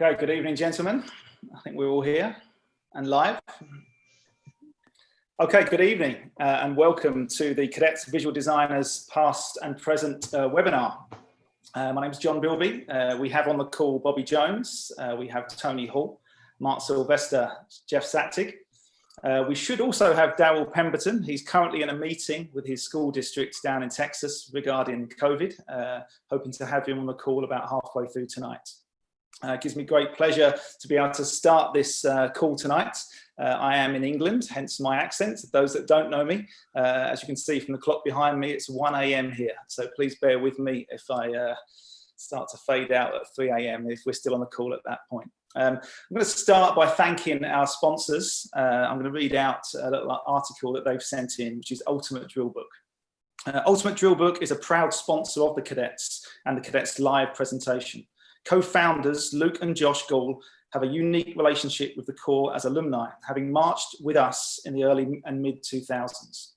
Okay, good evening, gentlemen. I think we're all here and live. Okay, good evening and welcome to the Cadets Visual Designers Past and Present webinar. My name is John Bilby. We have on the call Bobby Jones, we have Tony Hall, Mark Sylvester, Jeff Sacktig. We should also have Daryl Pemberton. He's currently in a meeting with his school districts down in Texas regarding COVID, hoping to have him on the call about halfway through tonight. It gives me great pleasure to be able to start this call tonight. I am in England, hence my accent. Those that don't know me, as you can see from the clock behind me, it's 1 a.m. here. So please bear with me if I start to fade out at 3 a.m. if we're still on the call at that point. I'm going to start by thanking our sponsors. I'm going to read out a little article that they've sent in, which is Ultimate Drill Book. Ultimate Drill Book is a proud sponsor of the Cadets and the Cadets live presentation. Co-founders Luke and Josh Gall have a unique relationship with the Corps as alumni, having marched with us in the early and mid 2000s.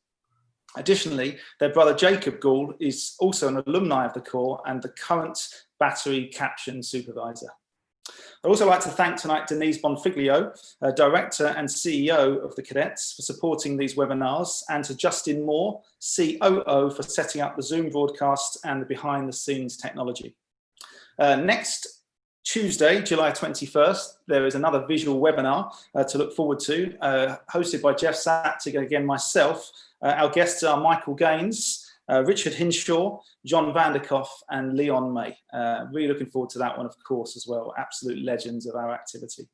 Additionally, their brother Jacob Gall is also an alumni of the Corps and the current battery caption supervisor. I'd also like to thank tonight Denise Bonfiglio, Director and CEO of the Cadets, for supporting these webinars, and to Justin Moore, COO, for setting up the Zoom broadcast and the behind-the-scenes technology. Next Tuesday, July 21st, there is another visual webinar to look forward to, hosted by Jeff Sacktig and again myself. Our guests are Michael Gaines, Richard Hinshaw, John Vanderkoff and Leon May. Really looking forward to that one, of course, as well. Absolute legends of our activity.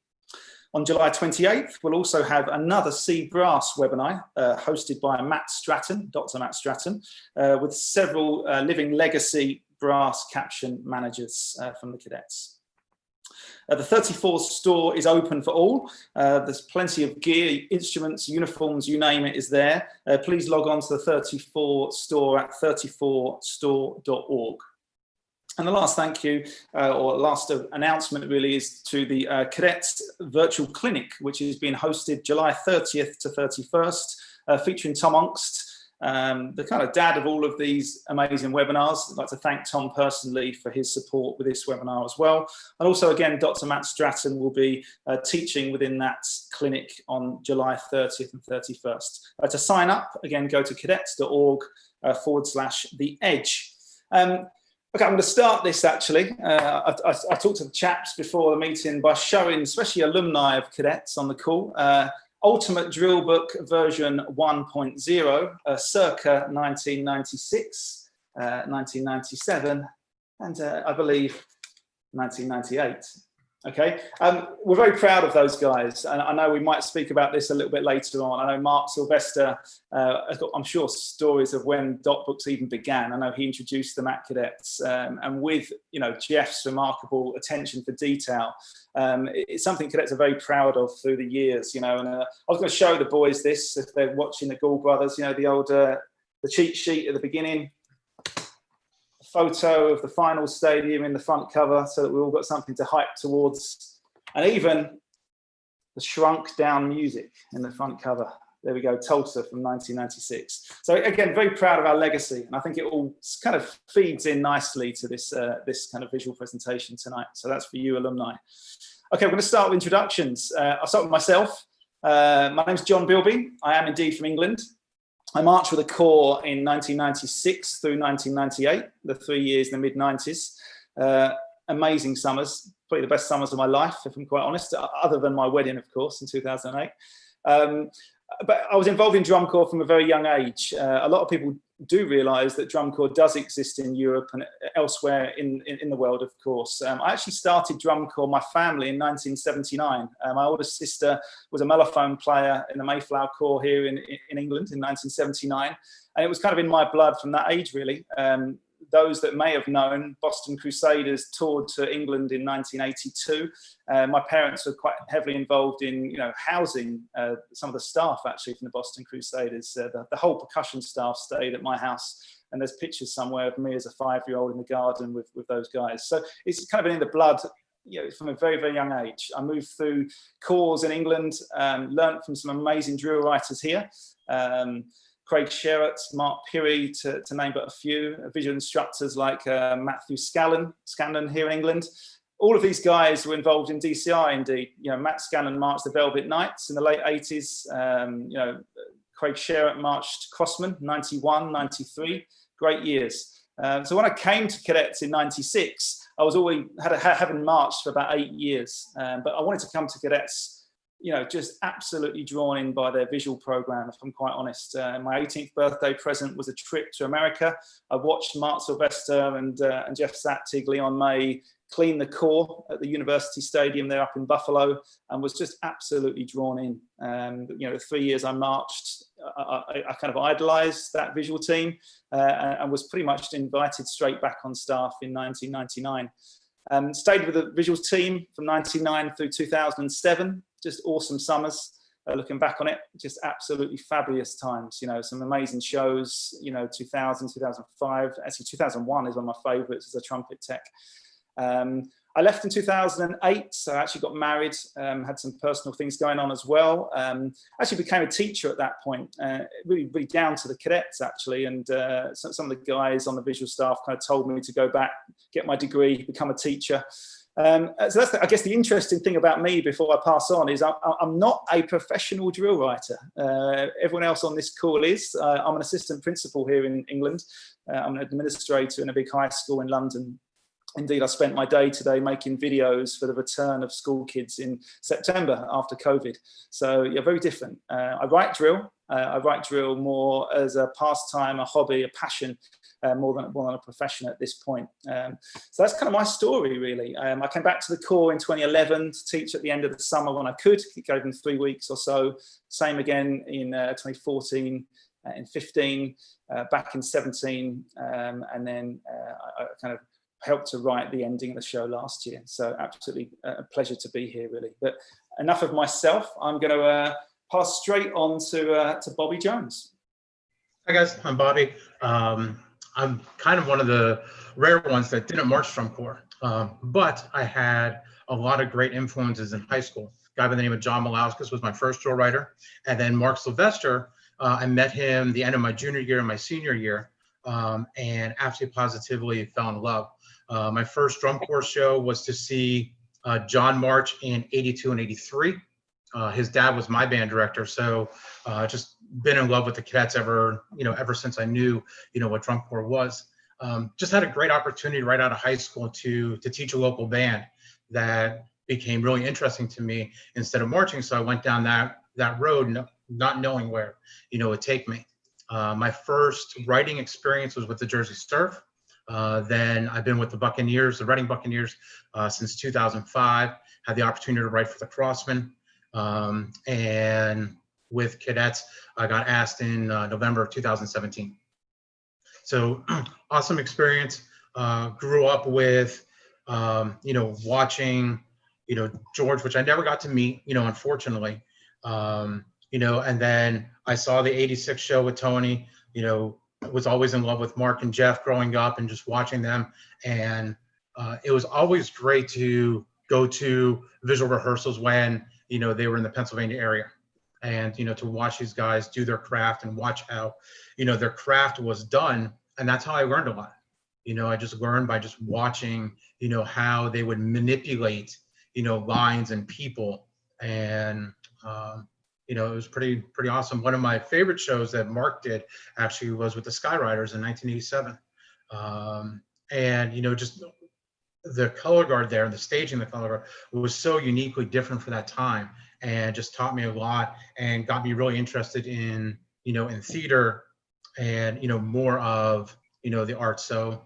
On July 28th, we'll also have another C Brass webinar hosted by Matt Stratton, Dr. Matt Stratton, with several living legacy brass caption managers from the Cadets. The 34th store is open for all. There's plenty of gear, instruments, uniforms, you name it is there. Please log on to the 34 store at 34store.org. And the last thank you, or last announcement really, is to the Cadets Virtual Clinic, which is being hosted July 30th to 31st, featuring Tom Ongst, the kind of dad of all of these amazing webinars. I'd like to thank Tom personally for his support with this webinar as well. And also, again, Dr. Matt Stratton will be teaching within that clinic on July 30th and 31st. To sign up, again, go to cadets.org/the edge. Okay, I'm going to start this actually. I talked to the chaps before the meeting by showing, especially alumni of Cadets on the call, Ultimate Drill Book version 1.0, circa 1996, 1997, and I believe 1998. Okay, we're very proud of those guys, and I know we might speak about this a little bit later on. I know Mark Sylvester has got, I'm sure, stories of when dot books even began. I know he introduced them at Cadets, and with Jeff's remarkable attention for detail, it's something Cadets are very proud of through the years. And I was going to show the boys this if they're watching the Gall brothers. The old the cheat sheet at the beginning. Photo of the final stadium in the front cover so that we all got something to hype towards, and even the shrunk down music in the front cover. There we go, Tulsa from 1996. So again, very proud of our legacy, and I think it all kind of feeds in nicely to this this kind of visual presentation tonight. So that's for you alumni. Okay, we're going to start with introductions. I'll start with myself. My name's John Bilby. I am indeed from England. I marched with the Corps in 1996 through 1998, the 3 years in the mid-90s. Amazing summers, probably the best summers of my life, if I'm quite honest, other than my wedding, of course, in 2008. But I was involved in Drum Corps from a very young age. A lot of people do realise that Drum Corps does exist in Europe and elsewhere in the world, of course. I actually started Drum Corps, my family, in 1979. My older sister was a mellophone player in the Mayflower Corps here in England in 1979. And it was kind of in my blood from that age, really. Those that may have known, Boston Crusaders toured to England in 1982. My parents were quite heavily involved in, housing some of the staff actually from the Boston Crusaders. The whole percussion staff stayed at my house, and there's pictures somewhere of me as a 5-year-old in the garden with those guys. So it's kind of been in the blood, from a very, very young age. I moved through corps in England, learnt from some amazing drill writers here. Craig Sherratt, Mark Pirrie, to name but a few, visual instructors like Matthew Scanlon here in England, all of these guys were involved in DCI indeed. You know, Matt Scanlon marched the Velvet Knights in the late 80s. You know, Craig Sherratt marched Crossman, 91, 93, great years. So when I came to cadets in 96, I was already having marched for about 8 years, but I wanted to come to cadets, you know, just absolutely drawn in by their visual program, if I'm quite honest. My 18th birthday present was a trip to America. I watched Mark Sylvester and Jeff Sapp, Leon May clean the core at the University Stadium there up in Buffalo, and was just absolutely drawn in. You know, the 3 years I marched, I kind of idolized that visual team, and was pretty much invited straight back on staff in 1999. Stayed with the visuals team from 99 through 2007, just awesome summers. Looking back on it, just absolutely fabulous times. You know, some amazing shows, you know, 2000, 2005, actually 2001 is one of my favorites as a trumpet tech. I left in 2008, so I actually got married, had some personal things going on as well. Actually became a teacher at that point, really down to the cadets actually, and some of the guys on the visual staff kind of told me to go back, get my degree, become a teacher. So that's, I guess, the interesting thing about me before I pass on is I'm not a professional drill writer. Everyone else on this call is. I'm an assistant principal here in England. I'm an administrator in a big high school in London. Indeed, I spent my day today making videos for the return of school kids in September after COVID. So yeah, very different. I write drill. I write drill more as a pastime, a hobby, a passion, more than a profession at this point. So that's kind of my story, really. I came back to the Corps in 2011 to teach at the end of the summer when I could. It gave them 3 weeks or so. Same again in 2014, in 15, back in 17, and then I kind of helped to write the ending of the show last year. So absolutely a pleasure to be here, really. But enough of myself. I'm going to pass straight on to Bobby Jones. Hi guys, I'm Bobby. I'm kind of one of the rare ones that didn't march drum corps, but I had a lot of great influences in high school. A guy by the name of John Malauskas was my first drill writer, and then Mark Sylvester, I met him the end of my junior year and my senior year, and absolutely positively fell in love. My first drum corps show was to see John march in 82 and 83. His dad was my band director, so just been in love with the cadets ever since I knew, what drum corps was. Just had a great opportunity right out of high school to teach a local band that became really interesting to me instead of marching. So I went down that road, not knowing where, it would take me. My first writing experience was with the Jersey Surf. Then I've been with the Buccaneers, the Reading Buccaneers, since 2005. Had the opportunity to write for the Crossmen. And with cadets, I got asked in November of 2017. So awesome experience. Grew up with, watching, George, which I never got to meet, unfortunately. And then I saw the 86 show with Tony, was always in love with Mark and Jeff growing up and just watching them. And it was always great to go to visual rehearsals when, they were in the Pennsylvania area, and, to watch these guys do their craft and watch how, their craft was done. And that's how I learned a lot. I just learned by just watching, how they would manipulate, lines and people. And, it was pretty awesome. One of my favorite shows that Mark did actually was with the Skyriders in 1987. And, just the color guard there and the staging, the color guard was so uniquely different for that time, and just taught me a lot and got me really interested in, in theater and, more of, the arts. So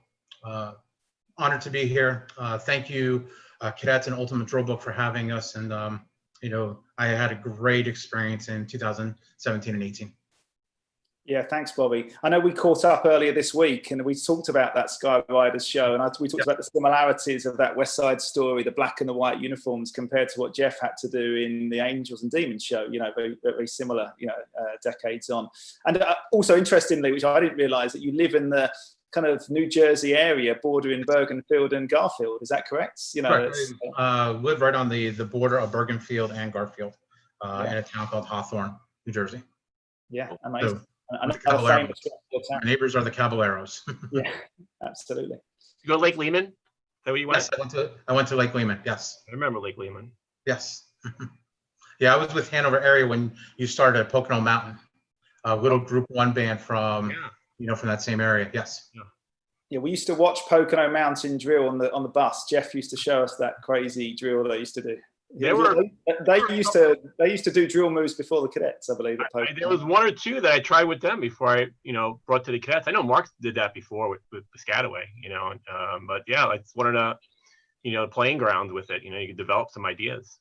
honored to be here. Thank you, Cadets and Ultimate Drill Book, for having us. And, I had a great experience in 2017 and 18. Yeah, thanks, Bobby. I know we caught up earlier this week and we talked about that Skyriders show, and we talked about the similarities of that West Side Story, the black and the white uniforms, compared to what Jeff had to do in the Angels and Demons show, very, very similar, decades on. And also interestingly, which I didn't realize, that you live in the kind of New Jersey area bordering Bergenfield and Garfield. Is that correct? Live right on the border of Bergenfield and Garfield, in a town called Hawthorne, New Jersey. Yeah, amazing. So, my neighbors are the Caballeros. Yeah, absolutely. You go to Lake Lehman? that where you went? Yes, I went to Lake Lehman. Yes. I remember Lake Lehman. Yes. Yeah, I was with Hanover area when you started at Pocono Mountain, a little Group 1 band from, from that same area. Yes. Yeah, we used to watch Pocono Mountain drill on the bus. Jeff used to show us that crazy drill they used to do. They used to do drill moves before the cadets, I believe. There was one or two that I tried with them before I, brought to the cadets. I know Mark did that before with Piscataway, but yeah, it's one of the, playing grounds with it. You could develop some ideas.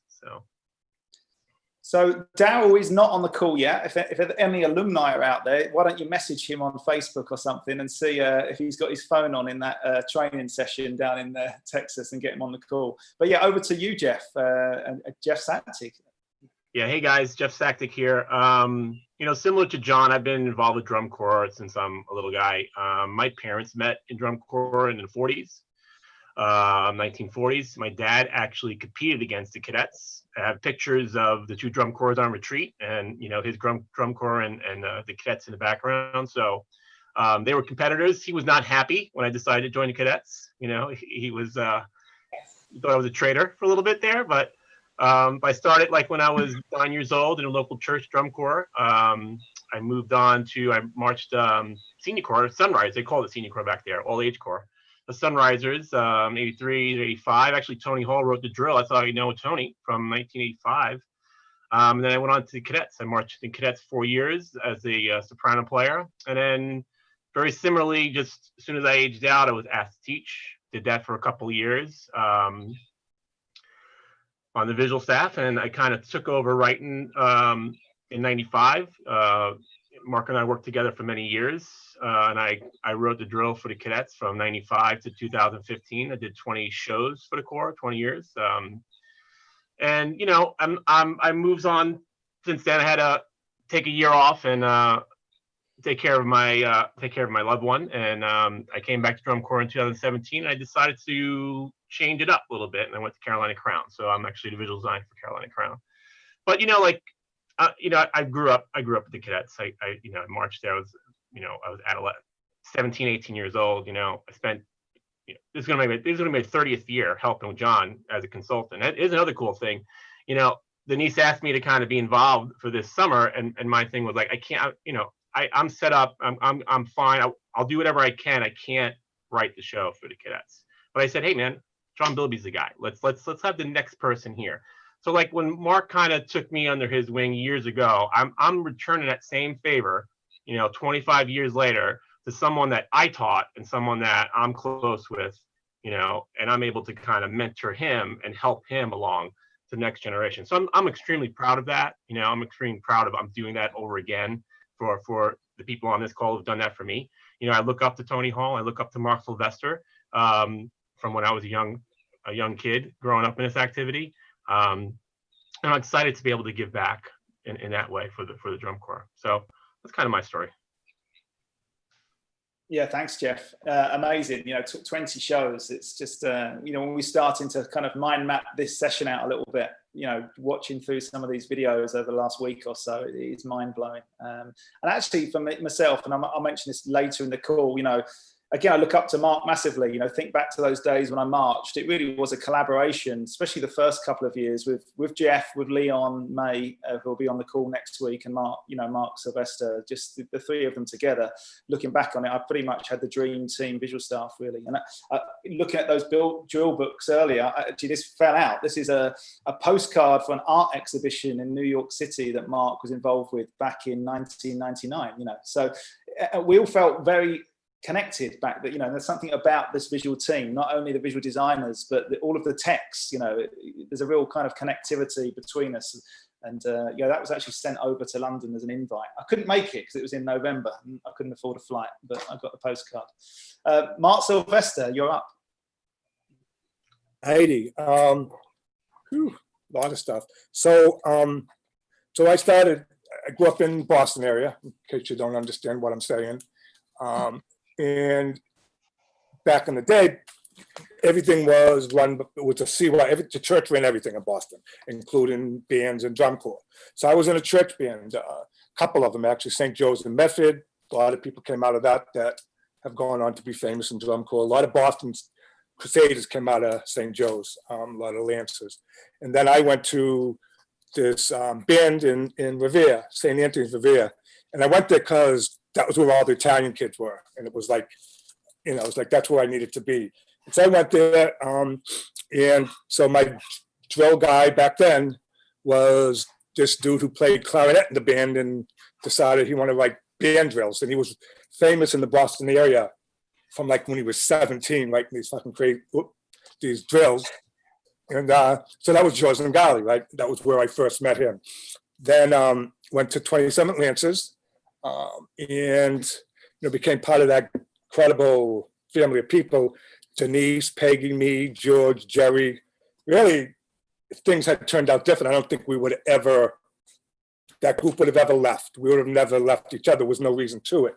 So Darryl is not on the call yet. If any alumni are out there, why don't you message him on Facebook or something and see if he's got his phone on in that training session down in Texas and get him on the call. But yeah, over to you, Jeff. Jeff Saktic. Yeah, hey guys, Jeff Saktic here. Similar to John, I've been involved with drum corps since I'm a little guy. My parents met in drum corps in the 40s. 1940s. My dad actually competed against the cadets. I have pictures of the two drum corps on retreat and, his drum corps and the cadets in the background. So they were competitors. He was not happy when I decided to join the cadets. He was, he thought I was a traitor for a little bit there, but I started like when I was 9 years old in a local church drum corps. I moved on to, I marched senior corps, Sunrise. They called it senior corps back there, all age corps. The Sunrisers, 83, 85. Actually, Tony Hall wrote the drill. That's how I know Tony from 1985. And then I went on to the cadets. I marched in cadets 4 years as a soprano player. And then very similarly, just as soon as I aged out, I was asked to teach. Did that for a couple of years on the visual staff. And I kind of took over writing in 95. Mark and I worked together for many years. And I wrote the drill for the cadets from 95 to 2015. I did 20 shows for the Corps, 20 years. And I moved on since then. I had to take a year off and take care of my loved one. And I came back to drum corps in 2017. I decided to change it up a little bit, and I went to Carolina Crown. So I'm actually the visual designer for Carolina Crown. But I grew up with the cadets. I marched there. I was adolescent, 17, 18 years old. I spent, this is gonna be my 30th year helping with John as a consultant. That is another cool thing. Denise asked me to kind of be involved for this summer, and my thing was like, I can't. I'm set up. I'm fine. I'll do whatever I can. I can't write the show for the cadets. But I said, hey man, John Bilby's the guy. Let's have the next person here. So like when Mark kind of took me under his wing years ago, I'm returning that same favor. 25 years later, to someone that I taught and someone that I'm close with, and I'm able to kind of mentor him and help him along to the next generation. So I'm extremely proud of that. I'm extremely proud of I'm doing that over again for the people on this call who've done that for me. I look up to Tony Hall. I look up to Mark Sylvester from when I was a young kid growing up in this activity. And I'm excited to be able to give back in that way for the drum corps. So that's kind of my story. Yeah, thanks, Jeff. Amazing. 20 shows. It's just, when we're starting to kind of mind map this session out a little bit, watching through some of these videos over the last week or so, it is mind blowing. And actually for myself, and I'll mention this later in the call, again, I look up to Mark massively. Think back to those days when I marched. It really was a collaboration, especially the first couple of years with Jeff, with Leon May, who'll be on the call next week, and Mark, Mark Sylvester. Just the three of them together. Looking back on it, I pretty much had the dream team visual staff really. And looking at those drill books earlier, actually this fell out. This is a postcard for an art exhibition in New York City that Mark was involved with back in 1999. So we all felt very connected back, that there's something about this visual team, not only the visual designers but all of the techs. There's a real kind of connectivity between us, and that was actually sent over to London as an invite. I couldn't make it because it was in November and I couldn't afford a flight, but I got the postcard. Mark Sylvester, you're up. Heidi, a lot of stuff. So I grew up in Boston area, in case you don't understand what I'm saying. And back in the day, everything was run with a CY. The church ran everything in Boston, including bands and drum corps. So I was in a church band, a couple of them actually, St. Joe's and Medford. A lot of people came out of that have gone on to be famous in drum corps. A lot of Boston Crusaders came out of St. Joe's, a lot of Lancers. And then I went to this band in Revere, St. Anthony's Revere. And I went there because that was where all the Italian kids were. And it was like, you know, it was like, that's where I needed to be. And so I went there. And so my drill guy back then was this dude who played clarinet in the band and decided he wanted to write band drills. And he was famous in the Boston area from like when he was 17, writing these fucking crazy, these drills. And so that was George Langali, right? That was where I first met him. Then went to 27th Lancers and, you know, became part of that incredible family of people. Denise, Peggy, me, George, Jerry. Really, if things had turned out different, I don't think we would ever, that group would have ever left. We would have never left each other. There was no reason to it.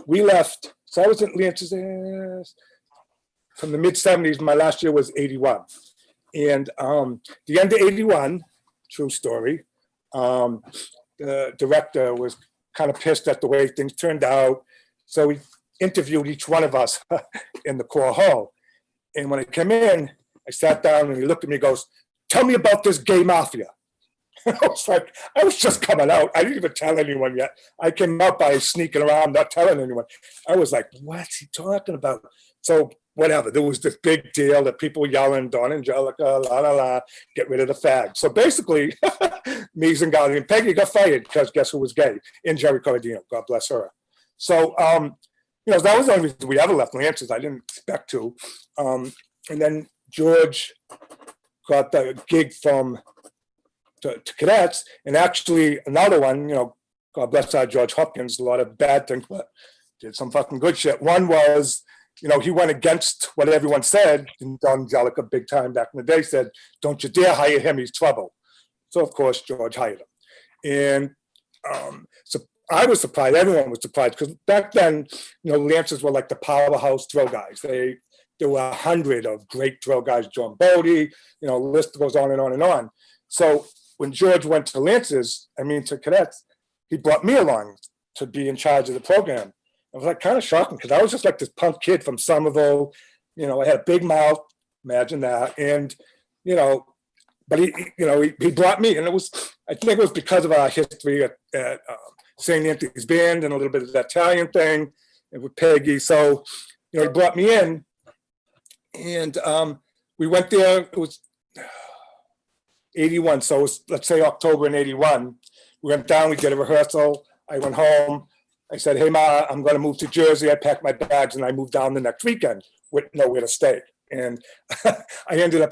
We left, so I was at Lancers from the mid 70s. My last year was 81. And the end of 81, true story, the director was kind of pissed at the way things turned out. So he interviewed each one of us in the core hall. And when I came in, I sat down and he looked at me and goes, "Tell me about this gay mafia." I was like, I was just coming out. I didn't even tell anyone yet. I came out by sneaking around, not telling anyone. I was like, what's he talking about? So whatever, there was this big deal that people were yelling, Don Angelica, la, la, la, get rid of the fag. So basically, me, Zangali, and Peggy got fired because guess who was gay? And Jerry Corradino, God bless her. So, you know, that was the only reason we ever left Lancers. I didn't expect to. And then George got the gig from to cadets, and actually another one, you know, God bless our George Hopkins, a lot of bad things, but did some fucking good shit. One was, you know, he went against what everyone said, and Don Angelica, big time back in the day, said, "Don't you dare hire him, he's trouble." So of course, George hired him. And so I was surprised, everyone was surprised, because back then, you know, Lancers were like the powerhouse drill guys. There were 100 of great drill guys, John Bodie, you know, list goes on and on and on. So when George went to Lancers, to cadets, he brought me along to be in charge of the program. It was like kind of shocking because I was just like this punk kid from Somerville. You know, I had a big mouth, imagine that. And, you know, but he brought me, and I think it was because of our history at St. Anthony's Band and a little bit of the Italian thing and with Peggy. So, you know, he brought me in, and we went there. It was 81, so it was, let's say, October in 81. We went down, we did a rehearsal. I went home. I said, "Hey, Ma, I'm going to move to Jersey." I packed my bags and I moved down the next weekend with nowhere to stay. And I ended up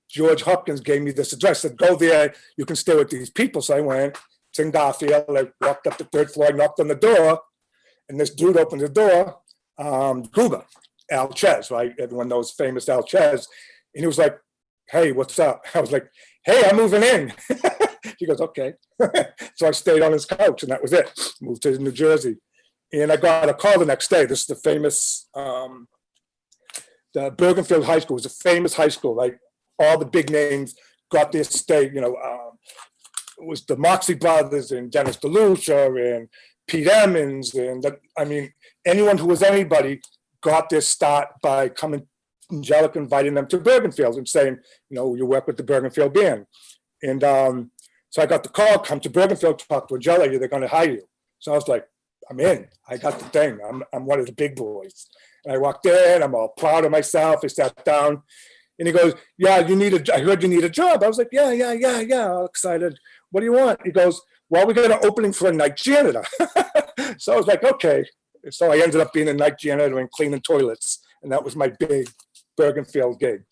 George Hopkins gave me this address, said, "Go there, you can stay with these people." So I went, it's in Garfield. I walked up the third floor, I knocked on the door, and this dude opened the door, Gruber, Al Chez, right? Everyone knows famous Al Chez. And he was like, "Hey, what's up?" I was like, "Hey, I'm moving in." He goes, "Okay." So I stayed on his couch, and that was it. Moved to New Jersey. And I got a call the next day. This is the famous, the Bergenfield High School was a famous high school. Like all the big names got their stay, you know, it was the Moxie Brothers and Dennis DeLucia and Pete Emmons. And anyone who was anybody got their start by coming, Angelica inviting them to Bergenfield and saying, you know, "You work with the Bergenfield Band." And so I got the call, "Come to Bergenfield, talk to Angelica, they're going to hire you." So I was like, I'm in. I got the thing. I'm one of the big boys. And I walked in. I'm all proud of myself. I sat down, and he goes, "Yeah, I heard you need a job." I was like, yeah, all excited. "What do you want?" He goes, "Well, we got an opening for a night janitor." So I was like, okay. So I ended up being a night janitor and cleaning toilets, and that was my big Bergenfield gig.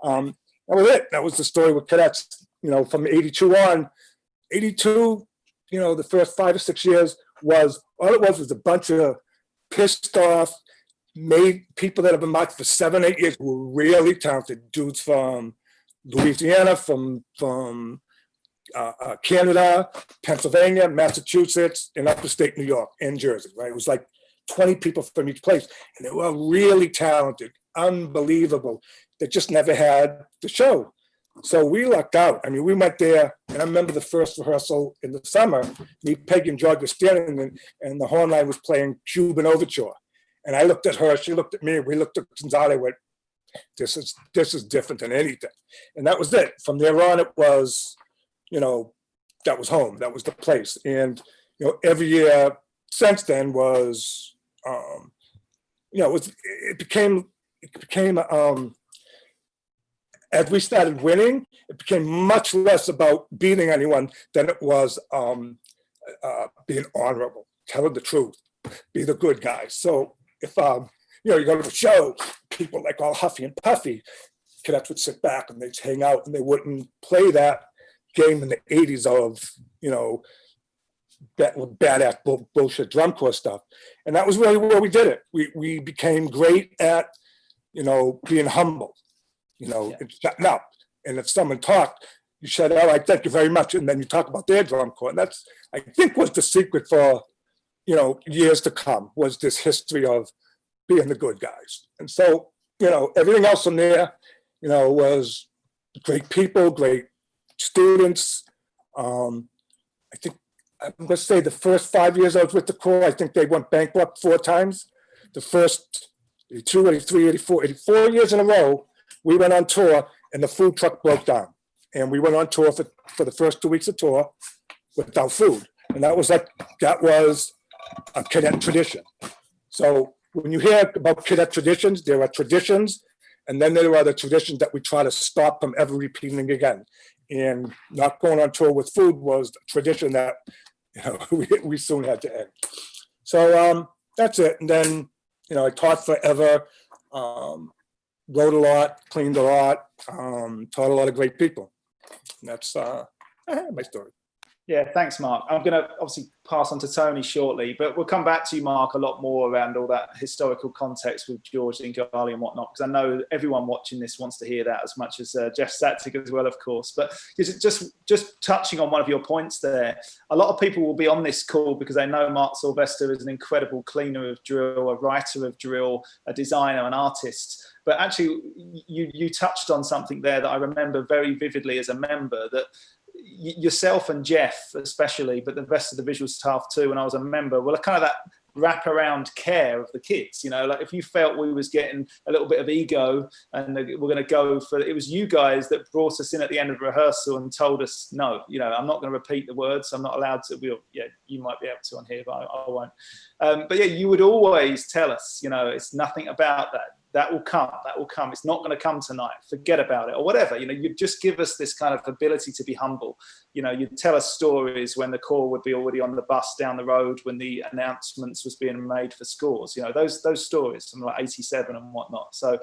That was it. That was the story with cadets. You know, from 82 on. 82, you know, the first 5 or 6 years was a bunch of pissed off, made people that have been marching for 7, 8 years who were really talented dudes from Louisiana, from Canada, Pennsylvania, Massachusetts, and upstate New York and Jersey, right? It was like 20 people from each place, and they were really talented, unbelievable. They just never had the show. So we lucked out. We went there, and I remember the first rehearsal in the summer, me, Peggy, and George were standing, and the horn line was playing Cuban Overture. And I looked at her, she looked at me, we looked at Gonzalez, went, this is different than anything. And that was it. From there on, it was, you know, that was home, that was the place. And, you know, every year since then was, you know, it became, as we started winning, it became much less about beating anyone than it was being honorable, telling the truth, be the good guy. So if, you know, you go to a show, people like all huffy and puffy, cadets would sit back and they'd hang out and they wouldn't play that game in the 80s of, you know, that badass bullshit drum corps stuff. And that was really where we did it. We became great at, you know, being humble, you know, and shutting up. And if someone talked, you said, all right, thank you very much. And then you talk about their drum corps. And that's, I think, was the secret for, you know, years to come, was this history of being the good guys. And so, you know, everything else from there, you know, was great people, great students. I think, I'm going to say the first 5 years I was with the Corps, I think they went bankrupt 4 times. The first 82, 83, 84 years in a row, we went on tour and the food truck broke down. And we went on tour for the first 2 weeks of tour without food. And that was a cadet tradition. So when you hear about cadet traditions, there are traditions, and then there are the traditions that we try to stop from ever repeating again. And not going on tour with food was a tradition that, you know, we soon had to end. So that's it. And then, you know, I taught forever, wrote a lot, cleaned a lot, taught a lot of great people. And that's my story. Yeah, thanks, Mark. I'm going to obviously pass on to Tony shortly, but we'll come back to you, Mark, a lot more around all that historical context with George Ingali and whatnot, because I know everyone watching this wants to hear that as much as Jeff Satzig as well, of course. But just touching on one of your points there, a lot of people will be on this call because they know Mark Sylvester is an incredible cleaner of drill, a writer of drill, a designer, an artist. But actually, you touched on something there that I remember very vividly as a member, that yourself and Jeff especially, but the rest of the visual staff too, when I was a member, well, kind of that wraparound care of the kids, you know, like if you felt we was getting a little bit of ego and we're going to go for it, was you guys that brought us in at the end of rehearsal and told us, no, you know, I'm not going to repeat the words, I'm not allowed to. Yeah, you might be able to on here, but I won't. But yeah, you would always tell us, you know, it's nothing about that. That will come. It's not going to come tonight. Forget about it, or whatever. You know, you just give us this kind of ability to be humble. You know, you'd tell us stories when the Corps would be already on the bus down the road when the announcements was being made for scores. You know, those stories from like 87 and whatnot. So,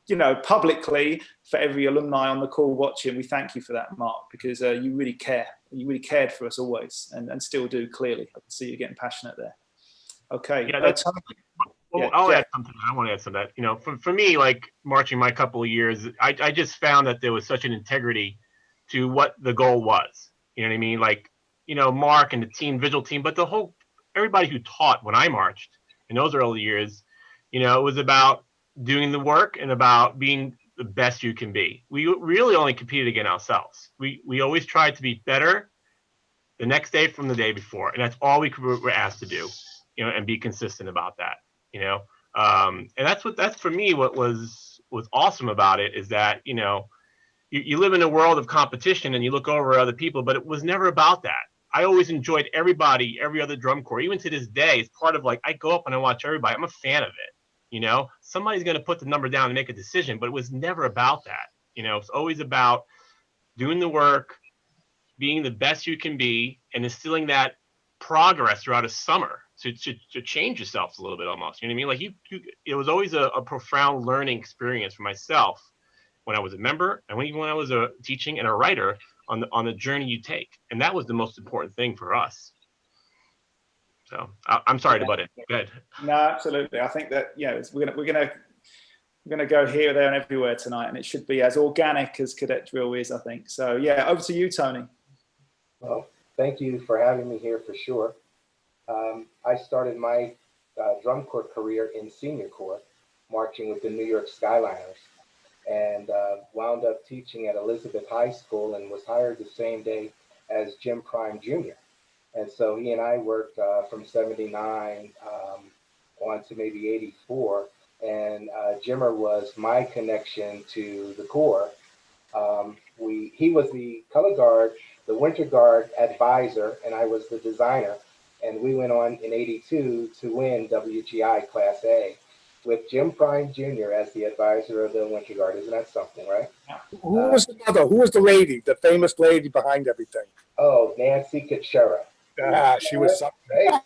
you know, publicly, for every alumni on the call watching, we thank you for that, Mark, because you really care. You really cared for us always, and still do, clearly. I can see you getting passionate there. Okay. Yeah, that's. Well, I'll add something. I want to add something. That, you know, for me, like marching my couple of years, I just found that there was such an integrity to what the goal was. You know what I mean? Like, you know, Mark and the team, visual team, but everybody who taught when I marched in those early years, you know, it was about doing the work and about being the best you can be. We really only competed against ourselves. We always tried to be better the next day from the day before, and that's all we were asked to do. You know, and be consistent about that. You know, and that's for me what was awesome about it, is that, you know, you live in a world of competition and you look over at other people, but it was never about that. I always enjoyed everybody, every other drum corps, even to this day. It's part of, like, I go up and I watch everybody. I'm a fan of it. You know, somebody's going to put the number down and make a decision, but it was never about that. You know, it's always about doing the work, being the best you can be, and instilling that progress throughout a summer. To change yourself a little bit almost, you know what I mean? Like it was always a profound learning experience for myself when I was a member, and even when I was teaching and a writer on the journey you take. And that was the most important thing for us. So I'm sorry to butt in. Go ahead. No, absolutely. I think that, you know, we're gonna go here, there, and everywhere tonight, and it should be as organic as cadet drill is, I think. So yeah, over to you, Tony. Well, thank you for having me here for sure. I started my drum corps career in senior corps, marching with the New York Skyliners, and wound up teaching at Elizabeth High School and was hired the same day as Jim Prime Jr. And so he and I worked from 79 on to maybe 84. And Jimmer was my connection to the Corps. He was the color guard, the winter guard advisor, and I was the designer. And we went on in 82 to win WGI Class A with Jim Prime Jr. as the advisor of the winter guard. Isn't that something, right? Who was the mother? Who was the lady, the famous lady behind everything? Oh, Nancy Kachera. She was something. Right?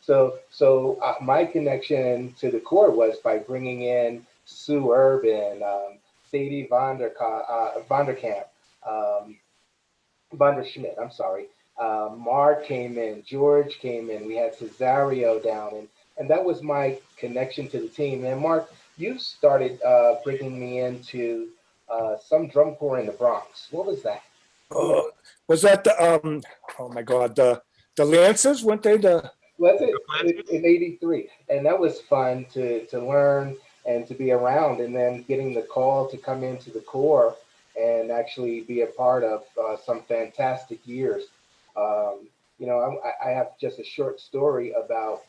So my connection to the Corps was by bringing in Sue Urban, Sadie Vonderkamp, Vonderschmidt, I'm sorry. Mark came in, George came in, we had Cesario down, and that was my connection to the team. And Mark, you started bringing me into some drum corps in the Bronx. What was that? Was that the oh my God, the Lancers? Weren't they the? Was it in '83? And that was fun to learn and to be around, and then getting the call to come into the Corps and actually be a part of some fantastic years. I have just a short story about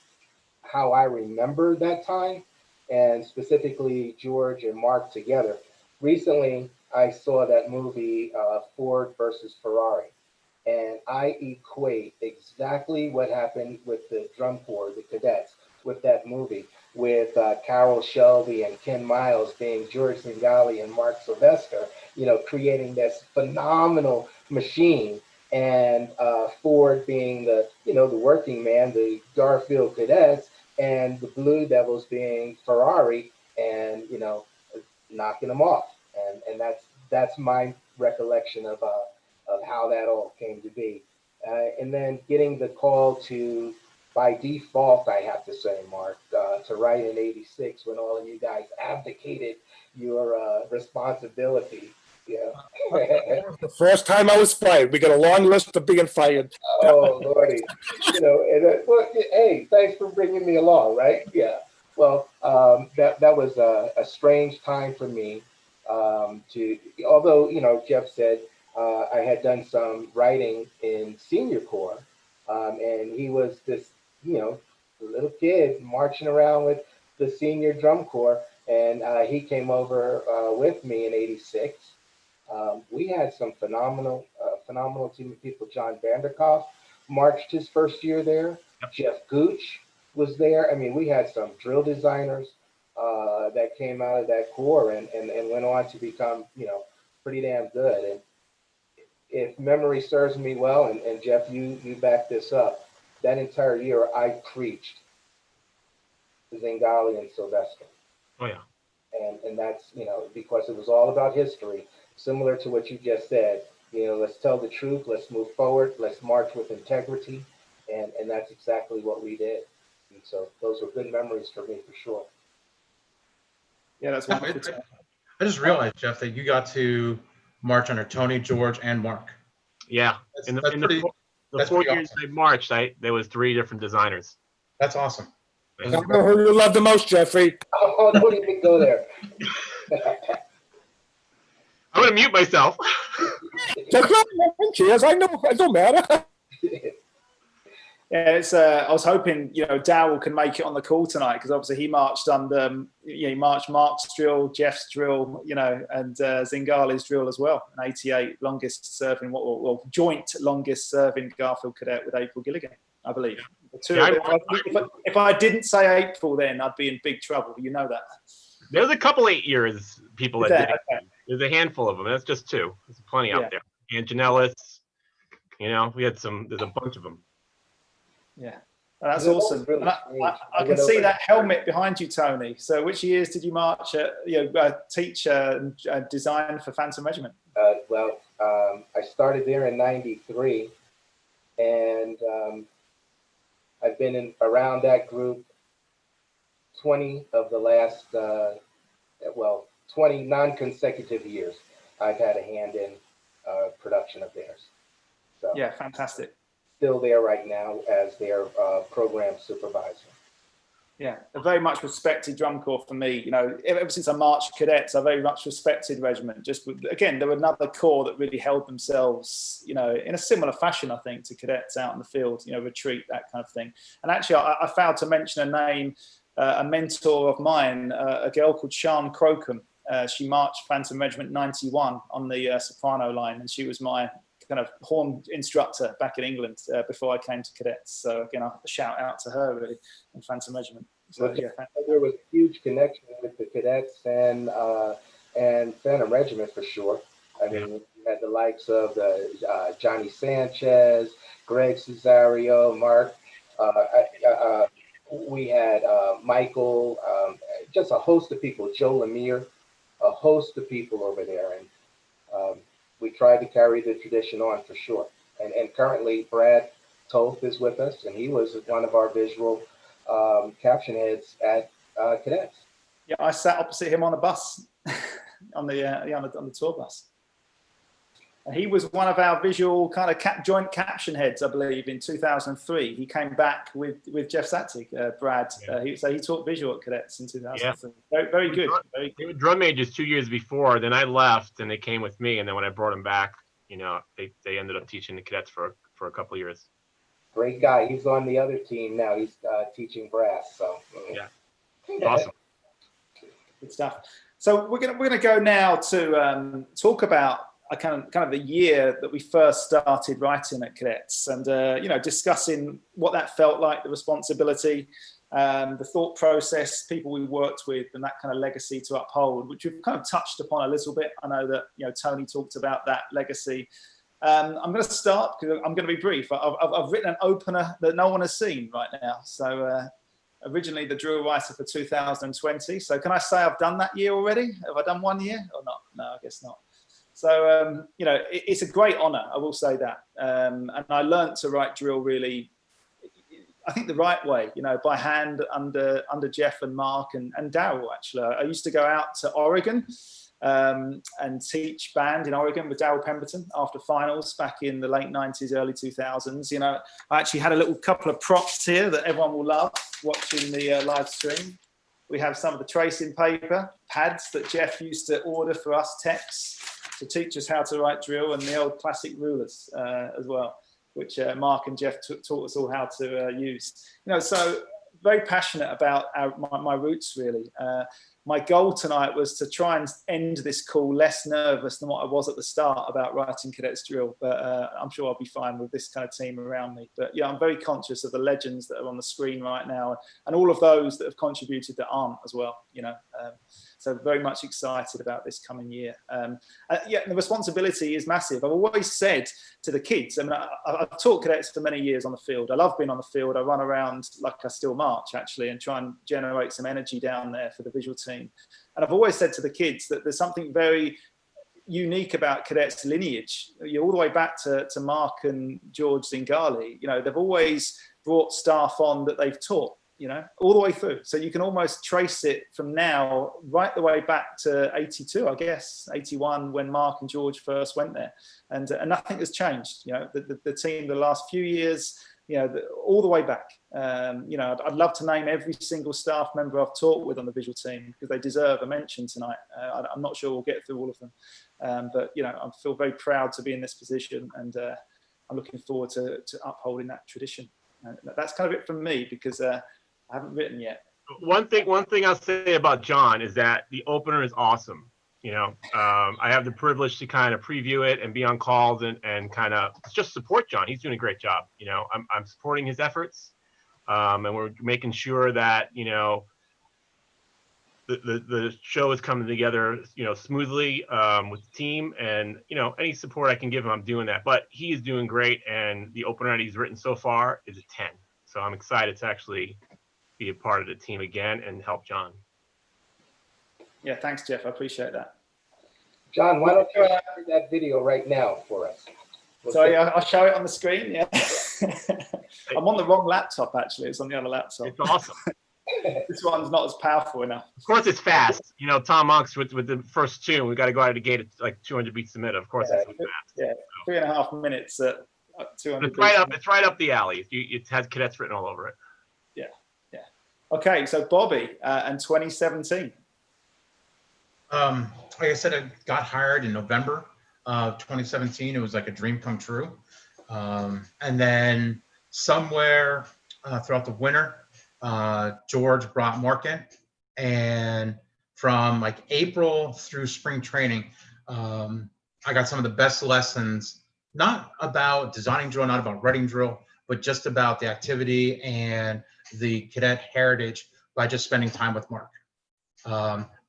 how I remember that time, and specifically George and Mark together. Recently, I saw that movie, Ford versus Ferrari, and I equate exactly what happened with the drum corps, the cadets, with that movie, with Carol Shelby and Ken Miles being George Zingali and Mark Sylvester, creating this phenomenal machine, and Ford being the working man, the Garfield cadets, and the Blue Devils being Ferrari, and knocking them off, and that's my recollection of how that all came to be, and then getting the call to, by default, I have to say, Mark, to write in '86 when all of you guys abdicated your responsibility. Yeah. The first time I was fired. We got a long list of being fired. Oh Lordy, well, hey, thanks for bringing me along, right? Yeah. Well, that was a strange time for me. Although Jeff said I had done some writing in senior corps, and he was this little kid marching around with the senior drum corps, and he came over with me in '86. We had some phenomenal team of people. John Vanderkoff marched his first year there. Yep. Jeff Gooch was there. I mean, we had some drill designers that came out of that corps and went on to become, pretty damn good. And if memory serves me well, and Jeff, you back this up, that entire year I preached Zingali and Sylvester. Oh yeah. And that's, because it was all about history, similar to what you just said. Let's tell the truth, let's move forward, let's march with integrity. And that's exactly what we did. And so those were good memories for me, for sure. Yeah, that's wonderful. I just realized, Jeff, that you got to march under Tony, George, and Mark. Yeah. That's The 4 years awesome. they marched, there was 3 different designers. That's awesome. I don't know who you love the most, Jeffrey. Oh, don't even go there. I'm going to mute myself. Cheers. I know. It don't matter. Yeah, it's. I was hoping Dowell can make it on the call tonight, because obviously he marched under. He marched Mark's drill, Jeff's drill, and Zingali's drill as well. An '88 longest serving, joint longest serving Garfield cadet with April Gilligan, I believe. If I didn't say April, then I'd be in big trouble. You know that. There's a couple 8 years people that did it. Okay. There's a handful of them. That's just 2. There's plenty out there. Antonellis, we had there's a bunch of them. Yeah, that's awesome. Really and I can see that helmet behind you, Tony. So which years did you march at, teach and design for Phantom Regiment? I started there in '93, and I've been around that group 20 of the last, 20 non-consecutive years. I've had a hand in production of theirs. So Yeah, fantastic. still there right now as their program supervisor. Yeah, a very much respected drum corps for me. Ever since I marched cadets, I very much respected regiment. Again, there were another corps that really held themselves, in a similar fashion, I think, to cadets out in the field, retreat, that kind of thing. And actually, I failed to mention a name a mentor of mine, a girl called Sian Crocombe. She marched Phantom Regiment 91 on the soprano line, and she was my kind of horn instructor back in England before I came to cadets. So again, a shout out to her really in Phantom Regiment. So yeah, there was a huge connection with the cadets and Phantom Regiment for sure. I mean, you had the likes of Johnny Sanchez, Greg Cesario, Mark. We had Michael, just a host of people, Joe Lemire, a host of people over there. And we tried to carry the tradition on for sure. And currently, Brad Toth is with us, and he was one of our visual caption heads at cadets. Yeah, I sat opposite him on a bus, on the tour bus. And he was one of our visual kind of joint caption heads, I believe, in 2003. He came back with Jeff Satzig, Brad. So he taught visual at cadets in 2003. Yeah. Very good. They were drum majors 2 years before. Then I left, and they came with me. And then when I brought them back, they ended up teaching the cadets for a couple of years. Great guy. He's on the other team now. He's teaching brass. So yeah, awesome. Good stuff. So we're gonna go now to talk about kind of the year that we first started writing at cadets, and discussing what that felt like, the responsibility, the thought process, people we worked with, and that kind of legacy to uphold, which we've kind of touched upon a little bit. I know that Tony talked about that legacy. I'm going to start because I'm going to be brief. I've written an opener that no one has seen right now. So originally the drill writer for 2020. So can I say I've done that year already? Have I done 1 year or not? No, I guess not. So, it's a great honor, I will say that. And I learned to write drill really, I think the right way, by hand under Jeff and Mark and Daryl, actually. I used to go out to Oregon and teach band in Oregon with Daryl Pemberton after finals back in the late 90s, early 2000s. I actually had a little couple of props here that everyone will love watching the live stream. We have some of the tracing paper, pads that Jeff used to order for us techs to teach us how to write drill, and the old classic rulers as well, which Mark and Jeff taught us all how to use. So very passionate about my roots, really. My goal tonight was to try and end this call less nervous than what I was at the start about writing cadets drill, but I'm sure I'll be fine with this kind of team around me. But yeah, I'm very conscious of the legends that are on the screen right now, and all of those that have contributed that aren't as well, so very much excited about this coming year. The responsibility is massive. I've always said to the kids, I've taught cadets for many years on the field. I love being on the field. I run around like I still march, actually, and try and generate some energy down there for the visual team. And I've always said to the kids that there's something very unique about cadets lineage. You're all the way back to Mark and George Zingali. They've always brought staff on that they've taught, all the way through. So you can almost trace it from now right the way back to 82, I guess, 81, when Mark and George first went there. And nothing has changed. The team the last few years, all the way back. I'd love to name every single staff member I've taught with on the visual team because they deserve a mention tonight. I'm not sure we'll get through all of them. But I feel very proud to be in this position, and I'm looking forward to upholding that tradition. That's kind of it from me because I haven't written yet. One thing I'll say about John is that the opener is awesome. I have the privilege to kind of preview it and be on calls and kind of just support John. He's doing a great job. I'm supporting his efforts, and we're making sure that the show is coming together smoothly with the team, and any support I can give him, I'm doing that. But he is doing great, and the opener that he's written so far is a 10. So I'm excited to actually be a part of the team again and help John. Yeah, thanks, Jeff. I appreciate that. John, why don't you share that video right now for us? I'll show it on the screen. Yeah, I'm on the wrong laptop. Actually, it's on the other laptop. It's awesome. This one's not as powerful enough. Of course, it's fast. Tom Monks with the first tune, we got to go out of the gate at like 200 beats a minute. Of course, it's fast. Yeah, 3.5 minutes at 200. It's right up the alley. It has cadets written all over it. Yeah. Okay, so Bobby and 2017. Like I said, I got hired in November of 2017. It was like a dream come true. And then somewhere throughout the winter, George brought Mark in, and from like April through spring training, I got some of the best lessons, not about designing drill, not about writing drill, but just about the activity and the cadet heritage by just spending time with Mark.